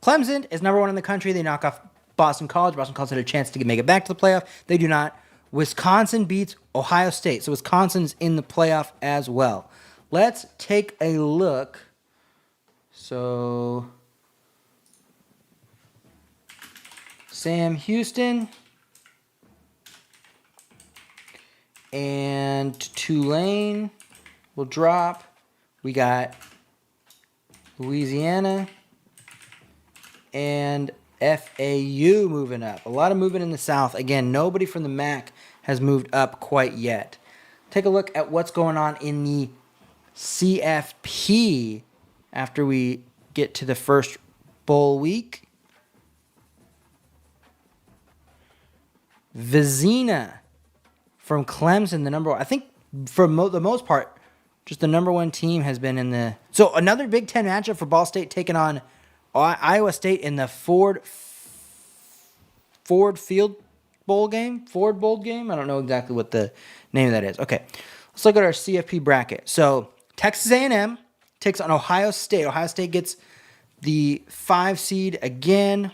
Clemson is number 1 in the country. They knock off Boston College. Boston College had a chance to make it back to the playoff. They do not. Wisconsin beats Ohio State. So Wisconsin's in the playoff as well. Let's take a look. So Sam Houston and Tulane will drop. We got Louisiana and FAU moving up. A lot of movement in the South. Again, nobody from the MAC has moved up quite yet. Take a look at what's going on in the CFP after we get to the first bowl week. Vizina from Clemson, the number one. I think for the most part, just the number 1 team has been in the... So another Big Ten matchup for Ball State taking on Iowa State in the Ford Field Bowl game? Ford Bowl game? I don't know exactly what the name of that is. Okay, let's look at our CFP bracket. So Texas A&M takes on Ohio State. Ohio State gets the 5 seed again.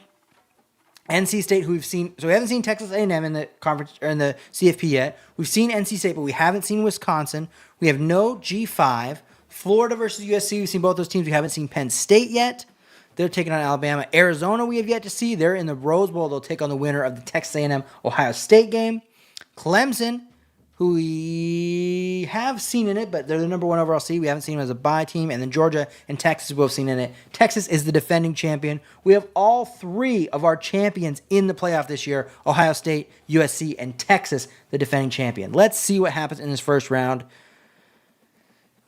NC State, who we've seen, so we haven't seen Texas A&M in the conference or in the CFP yet. We've seen NC State, but we haven't seen Wisconsin. We have no G5. Florida versus USC, we've seen both those teams. We haven't seen Penn State yet. They're taking on Alabama. Arizona, we have yet to see. They're in the Rose Bowl. They'll take on the winner of the Texas A&M Ohio State game. Clemson, who we have seen in it, but they're the number 1 overall seed. We haven't seen them as a bye team. And then Georgia and Texas, we've both seen in it. Texas is the defending champion. We have all 3 of our champions in the playoff this year. Ohio State, USC, and Texas, the defending champion. Let's see what happens in this first round.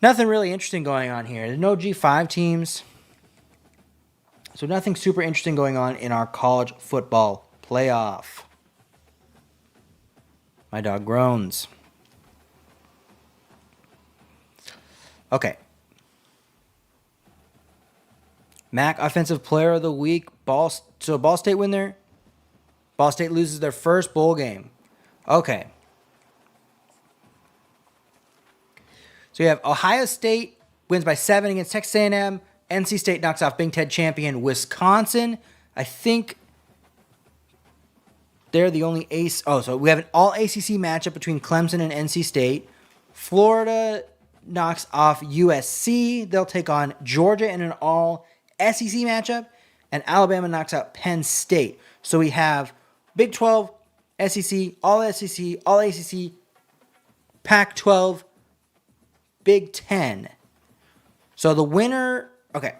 Nothing really interesting going on here. There's no G5 teams. So nothing super interesting going on in our college football playoff. My dog groans. Okay. MAC Offensive Player of the Week. Ball State win there. Ball State loses their first bowl game. Okay. So you have Ohio State wins by 7 against Texas A&M. NC State knocks off Big Ten champion Wisconsin. I think they're the only ace. Oh, so we have an all-ACC matchup between Clemson and NC State. Florida knocks off USC. They'll take on Georgia in an all-SEC matchup. And Alabama knocks out Penn State. So we have Big 12, SEC, all-SEC, all-ACC, Pac-12, Big 10. So the winner... Okay.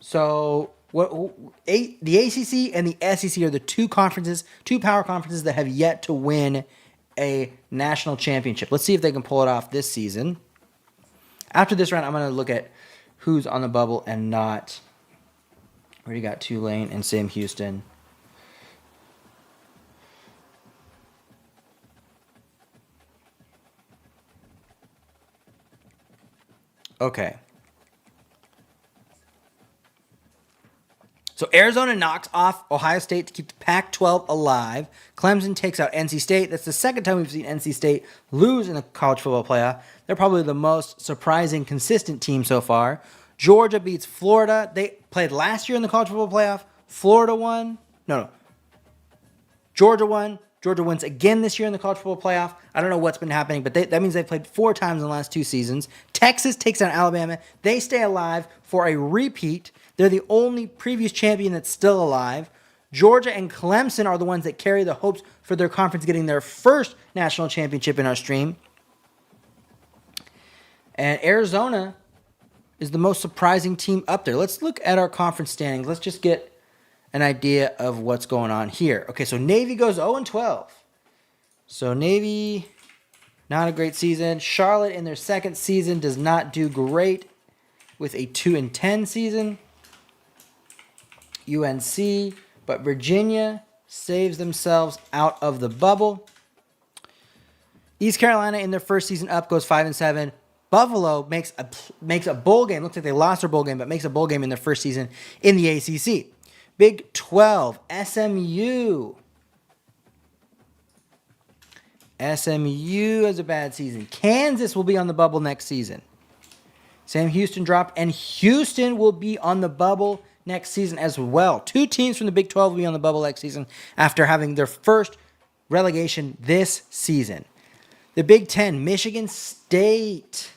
So the ACC and the SEC are the 2 conferences, 2 power conferences that have yet to win a national championship. Let's see if they can pull it off this season. After this round, I'm going to look at who's on the bubble and not. Already got Tulane and Sam Houston. Okay. So Arizona knocks off Ohio State to keep the Pac-12 alive. Clemson takes out NC State. That's the second time we've seen NC State lose in the college football playoff. They're probably the most surprising, consistent team so far. Georgia beats Florida. They played last year in the college football playoff. Florida won. No. Georgia won. Georgia wins again this year in the college football playoff. I don't know what's been happening, but that means they've played 4 times in the last 2 seasons. Texas takes on Alabama. They stay alive for a repeat. They're the only previous champion that's still alive. Georgia and Clemson are the ones that carry the hopes for their conference getting their first national championship in our stream. And Arizona is the most surprising team up there. Let's look at our conference standings. Let's just get an idea of what's going on here. Okay, so Navy goes 0-12. So Navy, not a great season. Charlotte in their second season does not do great with a 2-10 season. UNC, but Virginia saves themselves out of the bubble. East Carolina in their first season up goes 5-7. Buffalo makes a bowl game. Looks like they lost their bowl game, but makes a bowl game in their first season in the ACC. Big 12, SMU. SMU has a bad season. Kansas will be on the bubble next season. Sam Houston dropped, and Houston will be on the bubble next season as well. 2 teams from the Big 12 will be on the bubble next season after having their first relegation this season. The Big 10, Michigan State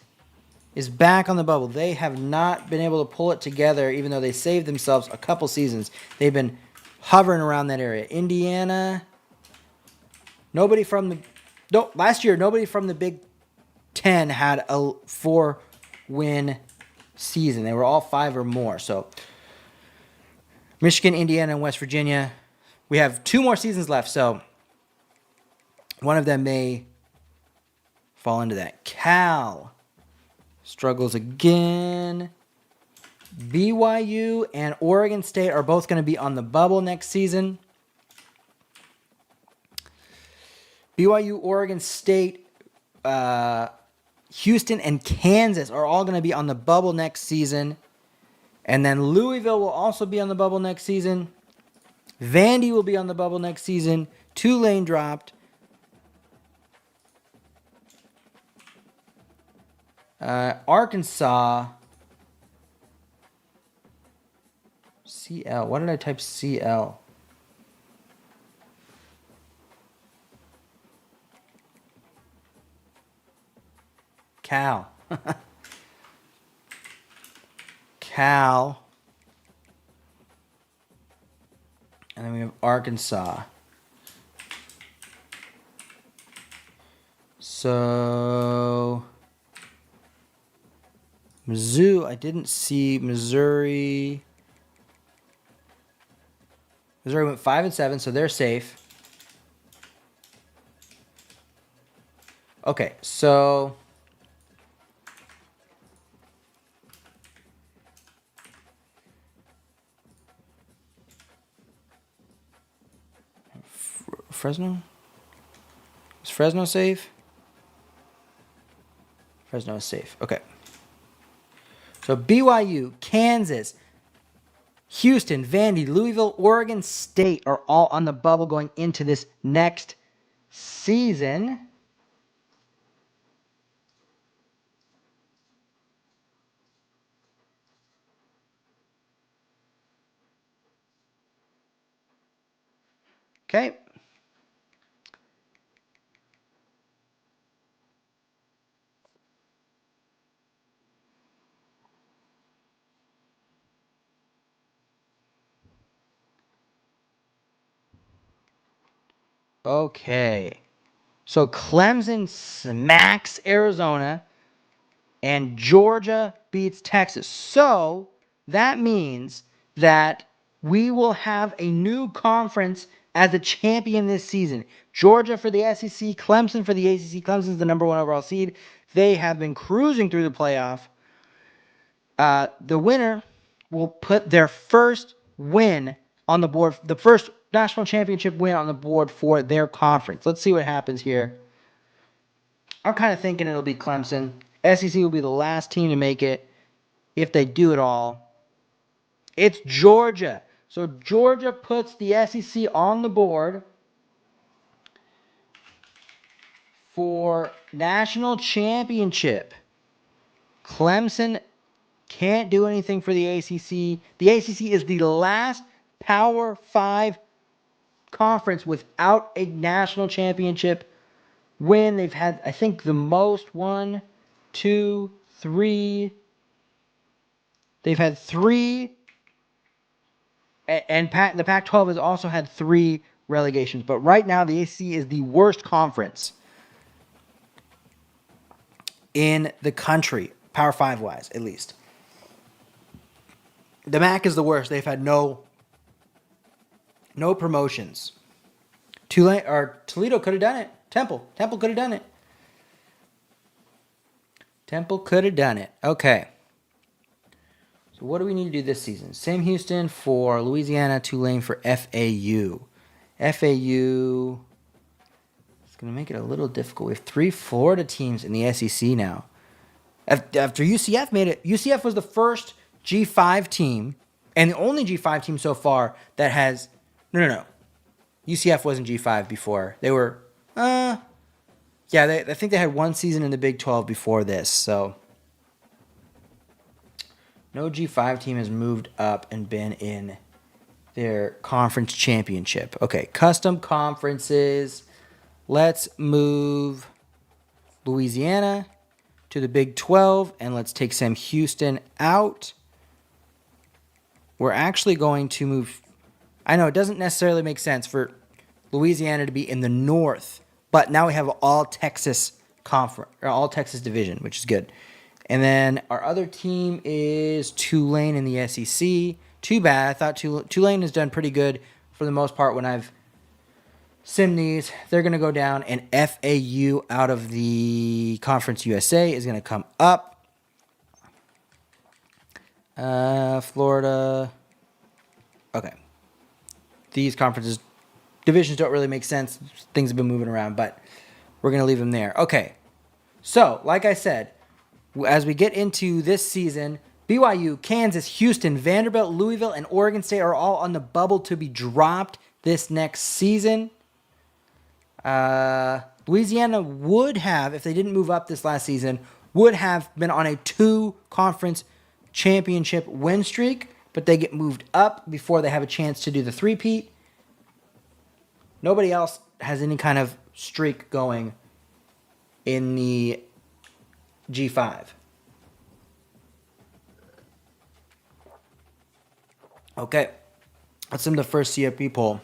is back on the bubble. They have not been able to pull it together, even though they saved themselves a couple seasons. They've been hovering around that area. Indiana, last year, nobody from the Big 10 had a 4-win season. They were all 5 or more. So Michigan, Indiana, and West Virginia, we have 2 more seasons left, so one of them may fall into that. Cal struggles again. BYU and Oregon State are both going to be on the bubble next season. BYU, Oregon State, Houston, and Kansas are all going to be on the bubble next season. And then Louisville will also be on the bubble next season. Vandy will be on the bubble next season. Tulane dropped. Arkansas. CL. Why did I type CL? Cal. Cal. And then we have Arkansas. So Mizzou, I didn't see Missouri. Missouri went 5-7, so they're safe. Okay, so Fresno? Is Fresno safe? Fresno is safe. Okay. So BYU, Kansas, Houston, Vandy, Louisville, Oregon State are all on the bubble going into this next season. Okay. Okay. So Clemson smacks Arizona and Georgia beats Texas. So that means that we will have a new conference as a champion this season. Georgia for the SEC, Clemson for the ACC. Clemson's the number 1 overall seed. They have been cruising through the playoff. The winner will put their first win on the board, the first national championship win on the board for their conference. Let's see what happens here. I'm kind of thinking it'll be Clemson. SEC will be the last team to make it if they do it all. It's Georgia. So Georgia puts the SEC on the board for national championship. Clemson can't do anything for the ACC. The ACC is the last Power 5 conference without a national championship win. They've had, I think, the most, 1, 2, 3. They've had 3, and the Pac-12 has also had 3 relegations. But right now, the ACC is the worst conference in the country, Power 5 wise, at least. The MAC is the worst. They've had no promotions. Toledo could have done it. Temple could have done it. Temple could have done it. Okay. So what do we need to do this season? Sam Houston for Louisiana, Tulane for FAU. FAU is going to make it a little difficult. We have 3 Florida teams in the SEC now. After UCF made it, UCF was the first G5 team and the only G5 team so far that has... No. UCF wasn't G5 before. They were... I think they had 1 season in the Big 12 before this, so... No G5 team has moved up and been in their conference championship. Okay, custom conferences. Let's move Louisiana to the Big 12, and let's take Sam Houston out. We're actually going to move... I know it doesn't necessarily make sense for Louisiana to be in the north, but now we have all Texas conference or all Texas division, which is good. And then our other team is Tulane in the SEC. Too bad. I thought Tulane has done pretty good for the most part when I've simmed these. They're going to go down, and FAU out of the Conference USA is going to come up. Florida. Okay. These divisions don't really make sense. Things have been moving around, but we're going to leave them there. Okay. So, like I said, as we get into this season, BYU, Kansas, Houston, Vanderbilt, Louisville, and Oregon State are all on the bubble to be dropped this next season. Louisiana would have, if they didn't move up this last season, would have been on a 2-conference championship win streak, but they get moved up before they have a chance to do the three-peat. Nobody else has any kind of streak going in the G5. Okay, let's send the first CFP poll.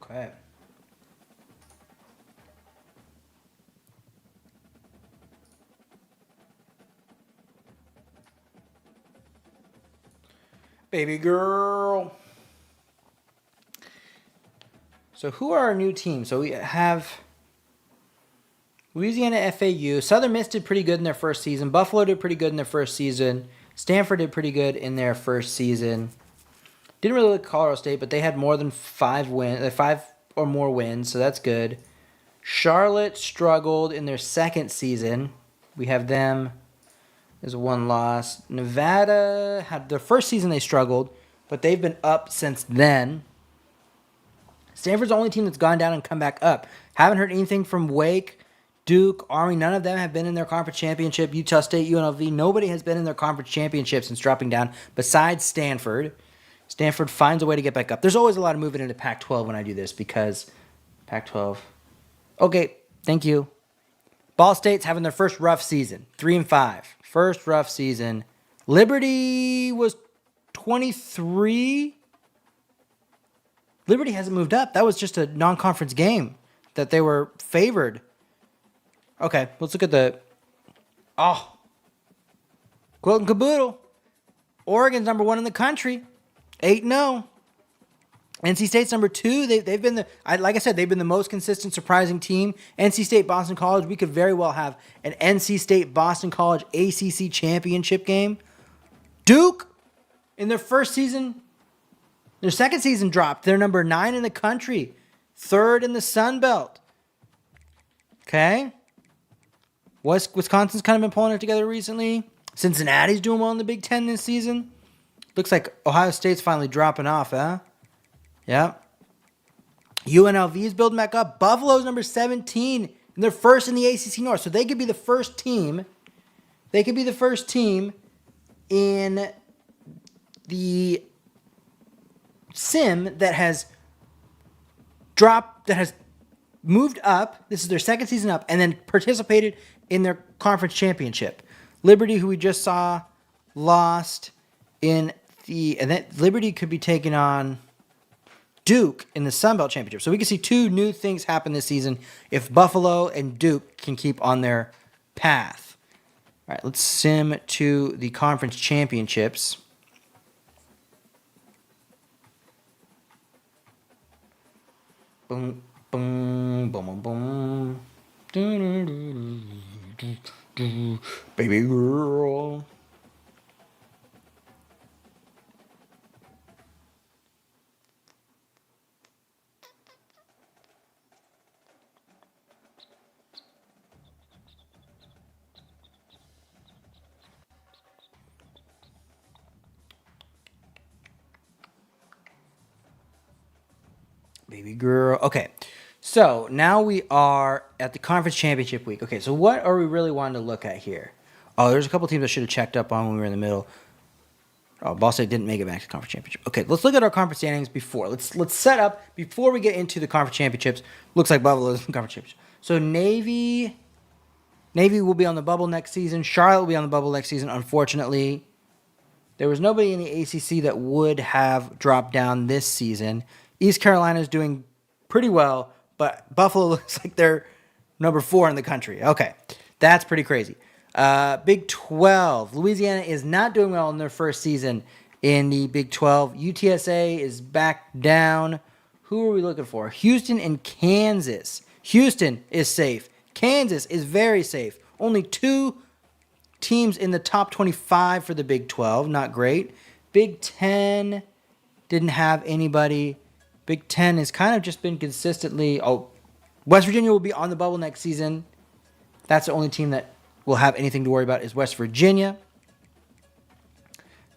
Okay. Baby girl. So who are our new teams? So we have Louisiana, FAU. Southern Miss did pretty good in their first season. Buffalo did pretty good in their first season. Stanford did pretty good in their first season. Didn't really look at Colorado State, but they had more than 5 or more wins, so that's good. Charlotte struggled in their second season. We have them as 1 loss. Nevada had their first season they struggled, but they've been up since then. Stanford's the only team that's gone down and come back up. Haven't heard anything from Wake, Duke, Army. None of them have been in their conference championship. Utah State, UNLV. Nobody has been in their conference championship since dropping down besides Stanford. Stanford finds a way to get back up. There's always a lot of movement into Pac-12 when I do this because Pac-12. Okay, thank you. Ball State's having their first rough season, 3-5. First rough season. Liberty was 23. Liberty hasn't moved up. That was just a non-conference game that they were favored. Okay, let's look at the... Oh. Quilt and Caboodle. Oregon's number 1 in the country. 8-0. NC State's number 2. They've been like I said, they've been the most consistent, surprising team. NC State, Boston College. We could very well have an NC State, Boston College ACC championship game. Duke, in their first season, their second season dropped. They're number 9 in the country, 3rd in the Sun Belt. Okay. Wisconsin's kind of been pulling it together recently. Cincinnati's doing well in the Big Ten this season. Looks like Ohio State's finally dropping off, huh? Yeah. UNLV is building back up. Buffalo's number 17, and they're first in the ACC North. So they could be the first team. They could be the first team in the sim that has moved up. This is their second season up, and then participated in their conference championship. Liberty, who we just saw, lost in and that Liberty could be taking on Duke in the Sun Belt Championship. So we can see two new things happen this season if Buffalo and Duke can keep on their path. All right, let's sim to the conference championships. Boom, boom, boom, boom, boom. Baby girl. Baby girl. Okay, so now we are at the conference championship week. Okay, so what are we really wanting to look at here? Oh, there's a couple teams I should have checked up on when we were in the middle. Oh, Ball State didn't make it back to the conference championship. Okay, let's look at our conference standings before. Let's set up before we get into the conference championships. Looks like Buffalo is in the conference championship. So Navy will be on the bubble next season. Charlotte will be on the bubble next season. Unfortunately, there was nobody in the ACC that would have dropped down this season. East Carolina is doing pretty well, but Buffalo looks like they're number 4 in the country. Okay, that's pretty crazy. Big 12. Louisiana is not doing well in their first season in the Big 12. UTSA is back down. Who are we looking for? Houston and Kansas. Houston is safe. Kansas is very safe. Only 2 teams in the top 25 for the Big 12. Not great. Big 10 didn't have anybody. Big 10 has kind of just been consistently... Oh, West Virginia will be on the bubble next season. That's the only team that will have anything to worry about is West Virginia.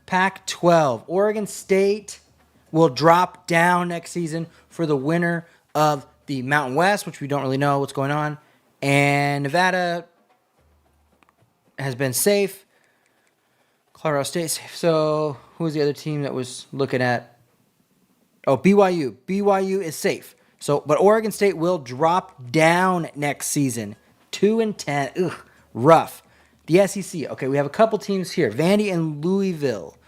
Pac-12. Oregon State will drop down next season for the winner of the Mountain West, which we don't really know what's going on. And Nevada has been safe. Colorado State safe. So who was the other team that was looking at? Oh, BYU. BYU is safe. So, but Oregon State will drop down next season. 2-10. Ugh, rough. The SEC. Okay, we have a couple teams here. Vandy and Louisville.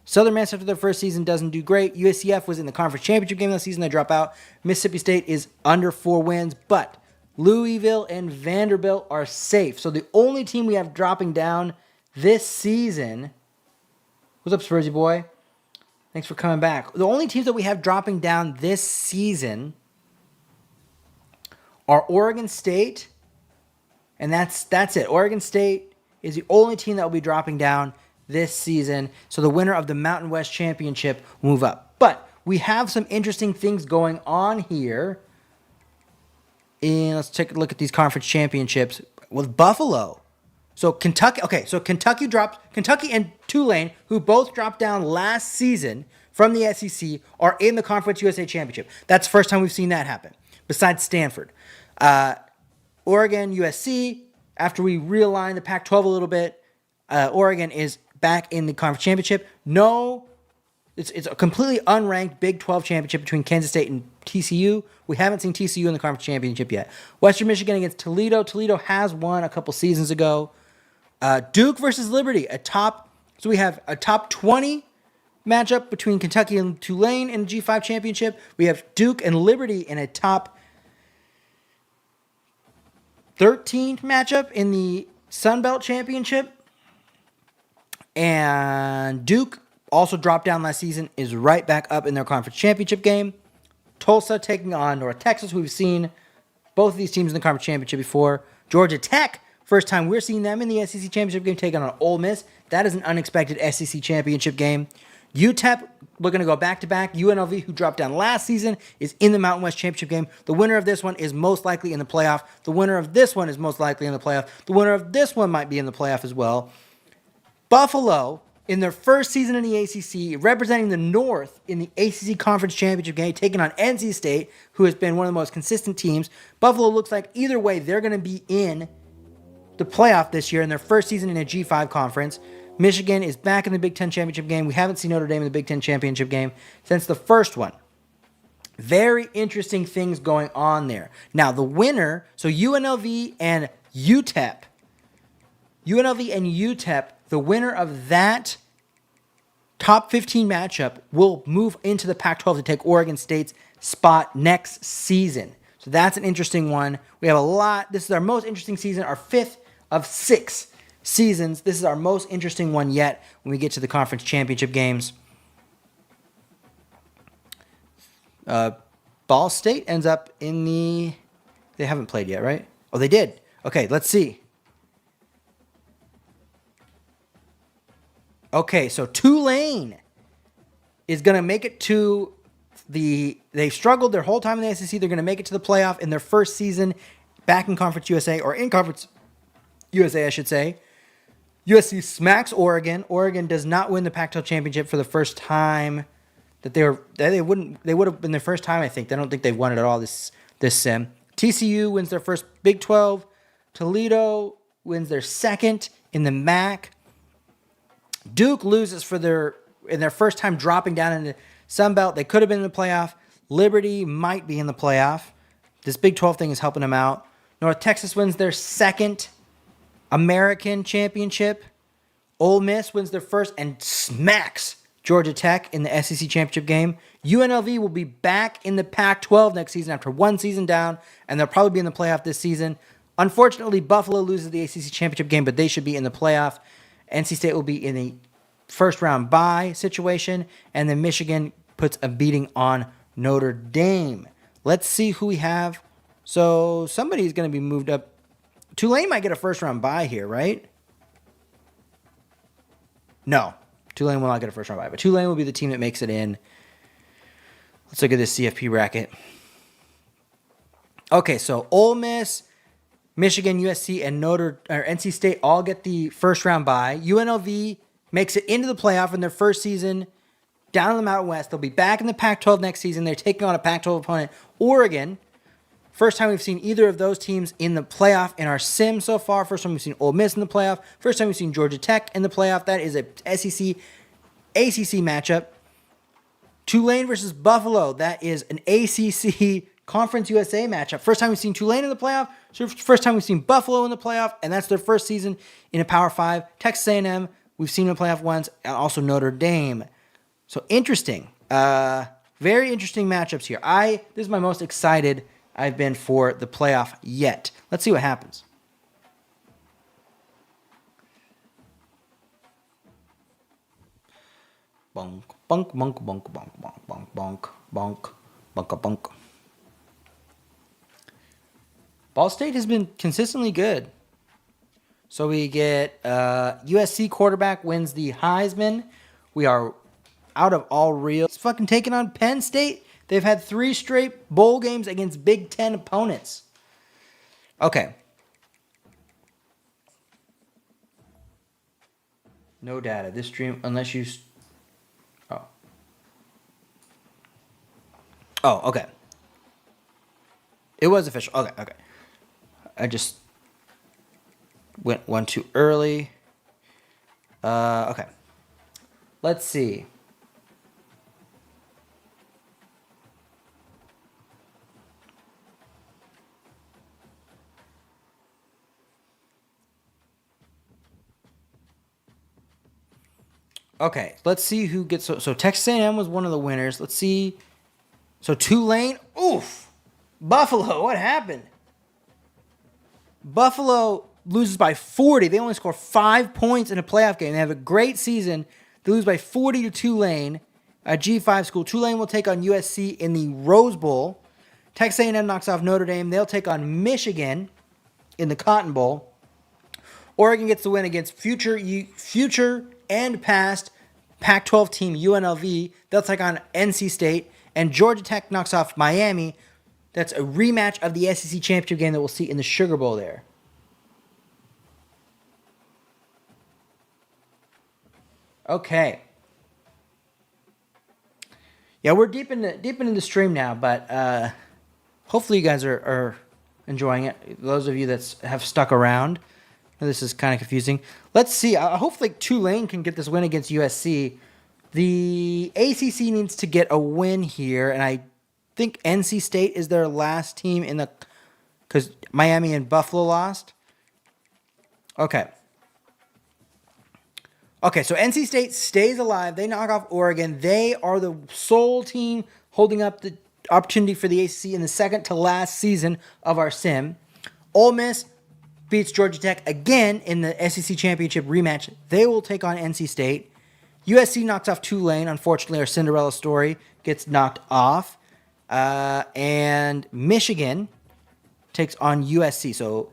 Southern Miss after their first season doesn't do great. USCF was in the conference championship game last season. They drop out. Mississippi State is under 4 wins, but Louisville and Vanderbilt are safe. So the only team we have dropping down this season. What's up, Spursy boy? Thanks for coming back. The only teams that we have dropping down this season are Oregon State, and that's it. Oregon State is the only team that will be dropping down this season. So the winner of the Mountain West Championship will move up. But we have some interesting things going on here. And let's take a look at these conference championships with Buffalo. So Kentucky and Tulane, who both dropped down last season from the SEC, are in the Conference USA Championship. That's the first time we've seen that happen, besides Stanford. Oregon, USC, after we realign the Pac-12 a little bit, Oregon is back in the Conference Championship. It's a completely unranked Big 12 championship between Kansas State and TCU. We haven't seen TCU in the Conference Championship yet. Western Michigan against Toledo. Toledo has won a couple seasons ago. Duke versus Liberty, so we have a top 20 matchup between Kentucky and Tulane in the G5 championship. We have Duke and Liberty in a top 13 matchup in the Sun Belt championship. And Duke also dropped down last season, is right back up in their conference championship game. Tulsa taking on North Texas. We've seen both of these teams in the conference championship before. Georgia Tech, first time we're seeing them in the SEC championship game, taking on Ole Miss. That is an unexpected SEC championship game. UTEP, we're going to go back-to-back. UNLV, who dropped down last season, is in the Mountain West Championship game. The winner of this one is most likely in the playoff. The winner of this one is most likely in the playoff. The winner of this one might be in the playoff as well. Buffalo in their first season in the ACC, representing the North in the ACC Conference Championship game, taking on NC State, who has been one of the most consistent teams. Buffalo looks like either way, they're going to be in the playoff this year in their first season in a G5 conference. Michigan is back in the Big Ten Championship game. We haven't seen Notre Dame in the Big Ten Championship game since the first one. Very interesting things going on there. Now, the winner, so UNLV and UTEP, the winner of that top 15 matchup will move into the Pac-12 to take Oregon State's spot next season. So that's an interesting one. We have a lot. This is our most interesting season, our 5th of 6 seasons. This is our most interesting one yet when we get to the conference championship games. Ball State ends up in the... They haven't played yet, right? Oh, they did. Okay, let's see. Okay, so Tulane is going to make it to the... They've struggled their whole time in the SEC. They're going to make it to the playoff in their first season back in Conference USA, or in Conference USA, I should say. USC smacks Oregon. Oregon does not win the Pac-12 championship for the first time that they would have been their first time, I think. I don't think they've won it at all this sim. TCU wins their first Big 12. Toledo wins their second in the MAC. Duke loses in their first time dropping down in the Sun Belt. They could have been in the playoff. Liberty might be in the playoff. This Big 12 thing is helping them out. North Texas wins their second American championship. Ole Miss wins their first and smacks Georgia Tech in the SEC championship game. UNLV will be back in the Pac-12 next season after one season down, and they'll probably be in the playoff this season. Unfortunately, Buffalo loses the ACC championship game, but they should be in the playoff. NC State will be in a first-round bye situation, and then Michigan puts a beating on Notre Dame. Let's see who we have. So somebody's going to be moved up. Tulane might get a first-round bye here, right? No. Tulane will not get a first-round bye, but Tulane will be the team that makes it in. Let's look at this CFP bracket. Okay, so Ole Miss, Michigan, USC, and NC State all get the first-round bye. UNLV makes it into the playoff in their first season down in the Mountain West. They'll be back in the Pac-12 next season. They're taking on a Pac-12 opponent, Oregon. First time we've seen either of those teams in the playoff in our sim so far. First time we've seen Ole Miss in the playoff. First time we've seen Georgia Tech in the playoff. That is a SEC ACC matchup. Tulane versus Buffalo. That is an ACC Conference USA matchup. First time we've seen Tulane in the playoff. First time we've seen Buffalo in the playoff, and that's their first season in a Power 5. Texas A&M, we've seen in the playoff once, and also Notre Dame. So interesting. Very interesting matchups here. This is my most excited I've been for the playoff yet. Let's see what happens. Bonk, bonk, bonk, bonk, bonk, bonk, bonk, bonk, bonk, bonk, bonk. Ball State has been consistently good. So we get USC quarterback wins the Heisman. We are out of all real. It's fucking taking on Penn State. They've had 3 straight bowl games against Big Ten opponents. Okay. No data. This stream, unless you... Oh, okay. It was official. Okay. I just went one too early. Okay. Let's see. Okay, let's see who gets... So Texas A&M was one of the winners. Let's see. So Tulane... Oof! Buffalo, what happened? Buffalo loses by 40. They only score 5 points in a playoff game. They have a great season. They lose by 40 to Tulane, a G5 school. Tulane will take on USC in the Rose Bowl. Texas A&M knocks off Notre Dame. They'll take on Michigan in the Cotton Bowl. Oregon gets the win against future and past Pac-12 team UNLV. They'll take on NC State. And Georgia Tech knocks off Miami. That's a rematch of the SEC championship game that we'll see in the Sugar Bowl there. Okay. Yeah, we're deep into the stream now, but hopefully you guys are enjoying it. Those of you that have stuck around, this is kind of confusing. Let's see. Hopefully Tulane can get this win against USC. The ACC needs to get a win here, and I think NC State is their last team in the, because Miami and Buffalo lost. Okay. Okay, so NC State stays alive. They knock off Oregon. They are the sole team holding up the opportunity for the ACC in the second to last season of our sim. Ole Miss beats Georgia Tech again in the SEC Championship rematch. They will take on NC State. USC knocks off Tulane. Unfortunately, our Cinderella story gets knocked off. And Michigan takes on USC. So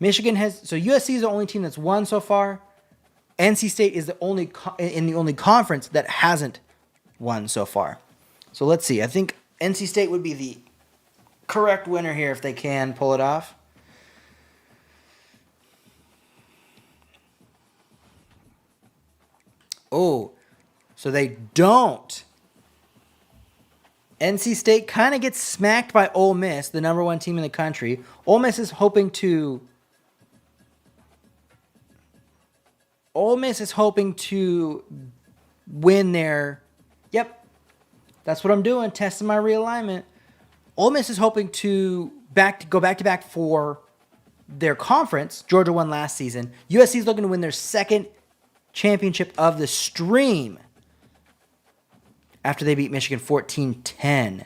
USC is the only team that's won so far. NC State is the only conference that hasn't won so far. So let's see. I think NC State would be the correct winner here if they can pull it off. Oh, so they don't. NC State kind of gets smacked by Ole Miss, the number one team in the country. Ole Miss is hoping to win their... Yep, that's what I'm doing, testing my realignment. Ole Miss is hoping to go back-to-back for their conference. Georgia won last season. USC is looking to win their second championship of the stream after they beat Michigan 14-10.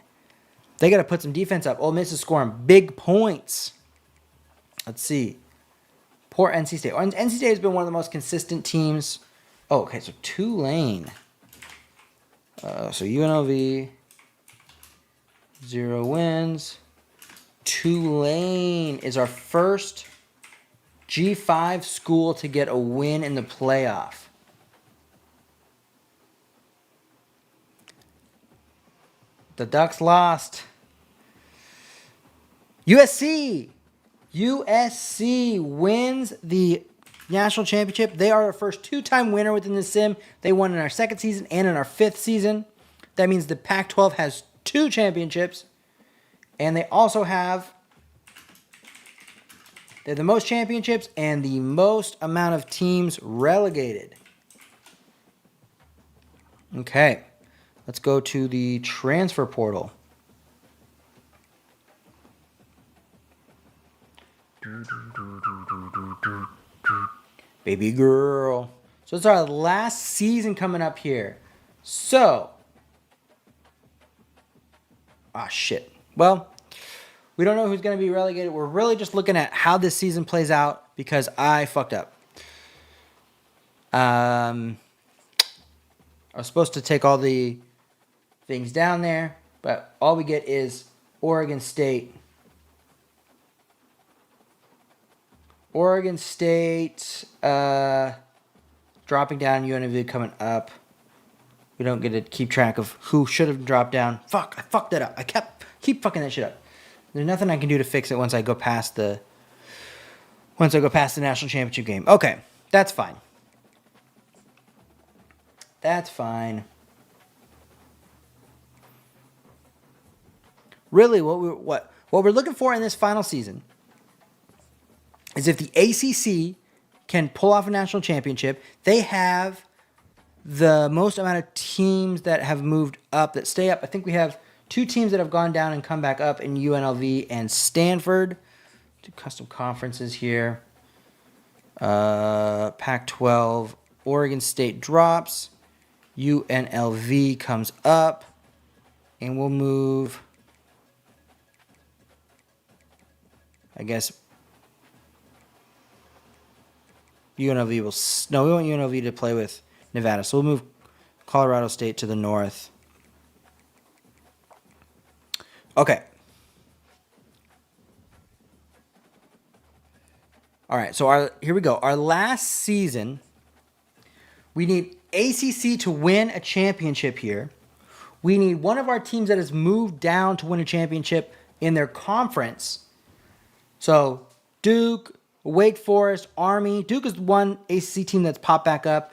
They got to put some defense up. Ole Miss is scoring big points. Let's see. Poor NC State. NC State has been one of the most consistent teams. Oh, okay, so Tulane. So UNLV, 0 wins. Tulane is our first G5 school to get a win in the playoff. The Ducks lost. USC wins the national championship. They are our first two-time winner within the sim. They won in our second season and in our fifth season. That means the Pac-12 has 2 championships. And they also have... They're the most championships and the most amount of teams relegated. Okay. Let's go to the transfer portal. Baby girl. So it's our last season coming up here. So. Ah, shit. Well, we don't know who's going to be relegated. We're really just looking at how this season plays out because I fucked up. I was supposed to take all the things down there, but all we get is Oregon State. Oregon State dropping down, UNLV coming up. We don't get to keep track of who should have dropped down. Fuck, I fucked that up. I keep fucking that shit up. There's nothing I can do to fix it once I go past the national championship game. Okay, that's fine. That's fine. Really, what we're looking for in this final season is if the ACC can pull off a national championship. They have the most amount of teams that have moved up, that stay up. I think we have 2 teams that have gone down and come back up in UNLV and Stanford. Do custom conferences here. Pac-12, Oregon State drops. UNLV comes up. And we'll move, I guess, UNLV will... No, we want UNLV to play with Nevada. So we'll move Colorado State to the north. Okay. All right, so here we go. Our last season, we need ACC to win a championship here. We need one of our teams that has moved down to win a championship in their conference. So Duke, Wake Forest, Army. Duke is one ACC team that's popped back up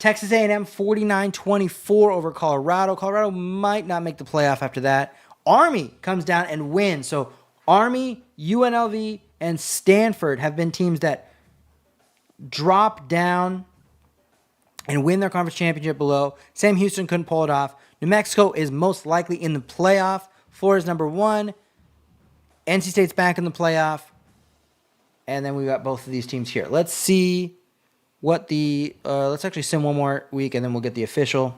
Texas A&M 49-24 over Colorado. Colorado might not make the playoff after that. Army comes down and wins. So Army, UNLV, and Stanford have been teams that drop down and win their conference championship below. Sam Houston couldn't pull it off. New Mexico is most likely in the playoff. Florida's number 1. NC State's back in the playoff. And then we got both of these teams here. Let's see what the... let's actually sim one more week, and then we'll get the official.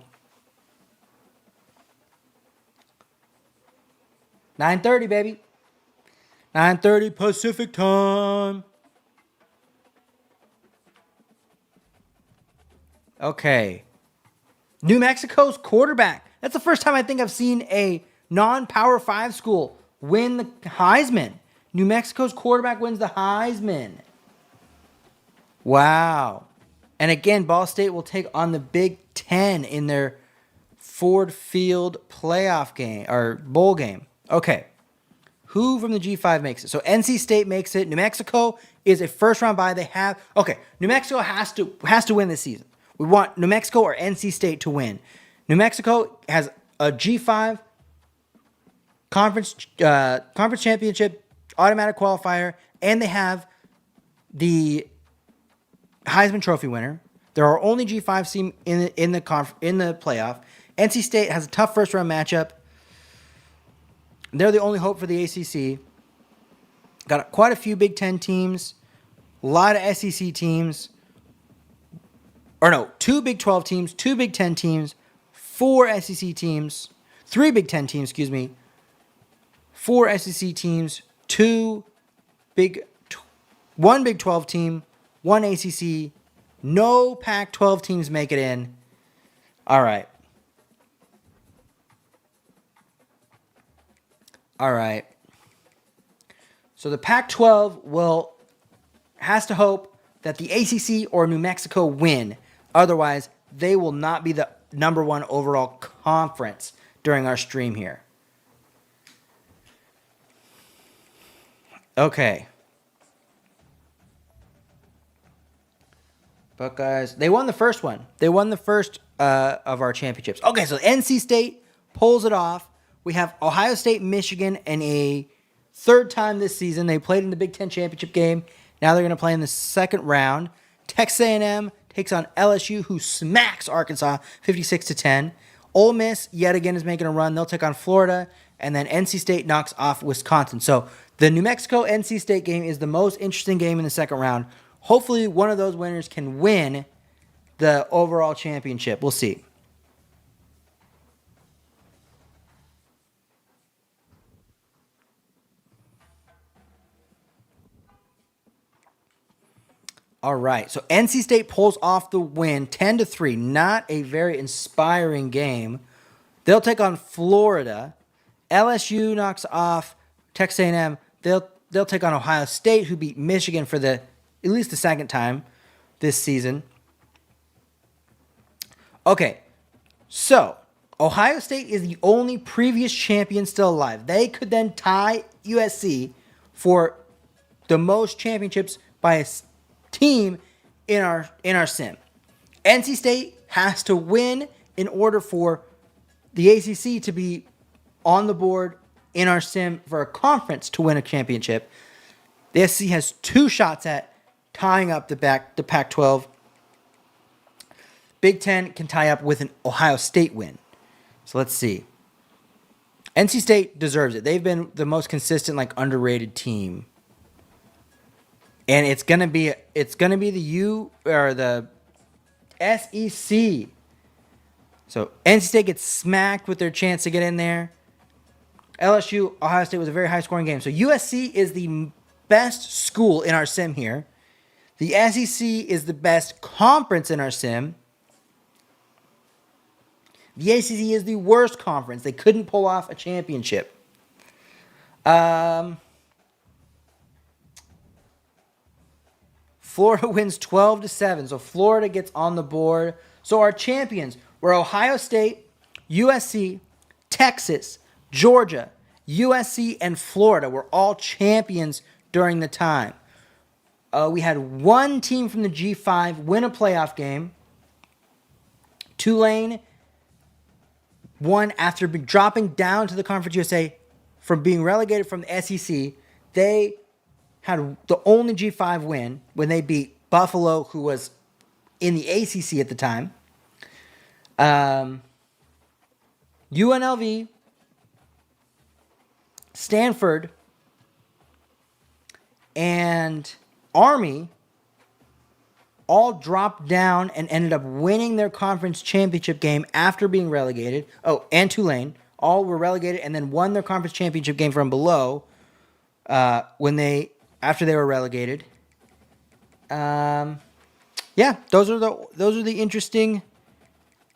9:30, baby. 9:30 Pacific time. Okay. New Mexico's quarterback. That's the first time I think I've seen a non-Power 5 school win the Heisman. New Mexico's quarterback wins the Heisman. Wow. And again, Ball State will take on the Big Ten in their Ford Field playoff game, or bowl game. Okay. Who from the G5 makes it? So NC State makes it. New Mexico is a first-round bye. New Mexico has to win this season. We want New Mexico or NC State to win. New Mexico has a G5 conference championship automatic qualifier, and they have the Heisman Trophy winner. There are only G5 teams in the playoff. NC State has a tough first round matchup. They're the only hope for the ACC. Got quite a few Big Ten teams, a lot of SEC teams. Or no, 2 Big 12 teams, 2 Big 10 teams, 4 SEC teams, 3 Big 10 teams, 4 SEC teams, 1 Big 12 team, 1 ACC. No Pac-12 teams make it in. All right. So the Pac-12 has to hope that the ACC or New Mexico win. Otherwise, they will not be the number 1 overall conference during our stream here. Okay. Buckeyes. They won the first one. They won the first of our championships. Okay, so NC State pulls it off. We have Ohio State, Michigan, and a third time this season. They played in the Big Ten championship game. Now they're going to play in the second round. Texas A&M takes on LSU, who smacks Arkansas 56-10. Ole Miss, yet again, is making a run. They'll take on Florida. And then NC State knocks off Wisconsin. So the New Mexico-NC State game is the most interesting game in the second round. Hopefully one of those winners can win the overall championship. We'll see. All right, so NC State pulls off the win, 10-3. Not a very inspiring game. They'll take on Florida. LSU knocks off Texas A&M. They'll take on Ohio State, who beat Michigan for at least the second time this season. Okay, so Ohio State is the only previous champion still alive. They could then tie USC for the most championships by a team in our sim. NC State has to win in order for the ACC to be on the board in our sim for a conference to win a championship. The SEC has 2 shots at tying up the Pac-12. Big Ten can tie up with an Ohio State win. So let's see. NC State deserves it. They've been the most consistent, underrated team. And it's gonna be the SEC. So NC State gets smacked with their chance to get in there. LSU, Ohio State was a very high-scoring game. So USC is the best school in our sim here. The SEC is the best conference in our sim. The ACC is the worst conference. They couldn't pull off a championship. Florida wins 12-7, so Florida gets on the board. So our champions were Ohio State, USC, Texas, Georgia, USC, and Florida were all champions during the time. We had one team from the G5 win a playoff game. Tulane won after dropping down to the Conference USA from being relegated from the SEC. They had the only G5 win when they beat Buffalo, who was in the ACC at the time. UNLV, Stanford, and Army all dropped down and ended up winning their conference championship game after being relegated. Oh, and Tulane all were relegated and then won their conference championship game from below after they were relegated. Yeah, those are the interesting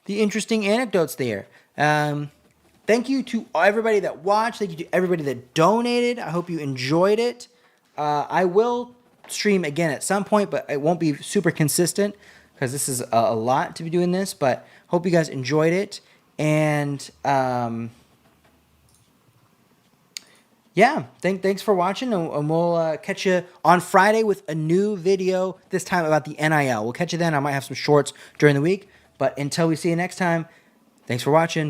anecdotes there. Thank you to everybody that watched. Thank you to everybody that donated. I hope you enjoyed it. I will stream again at some point, but it won't be super consistent because this is a lot to be doing this. But hope you guys enjoyed it. And yeah, thanks for watching. And we'll catch you on Friday with a new video, this time about the NIL. We'll catch you then. I might have some shorts during the week. But until we see you next time, thanks for watching.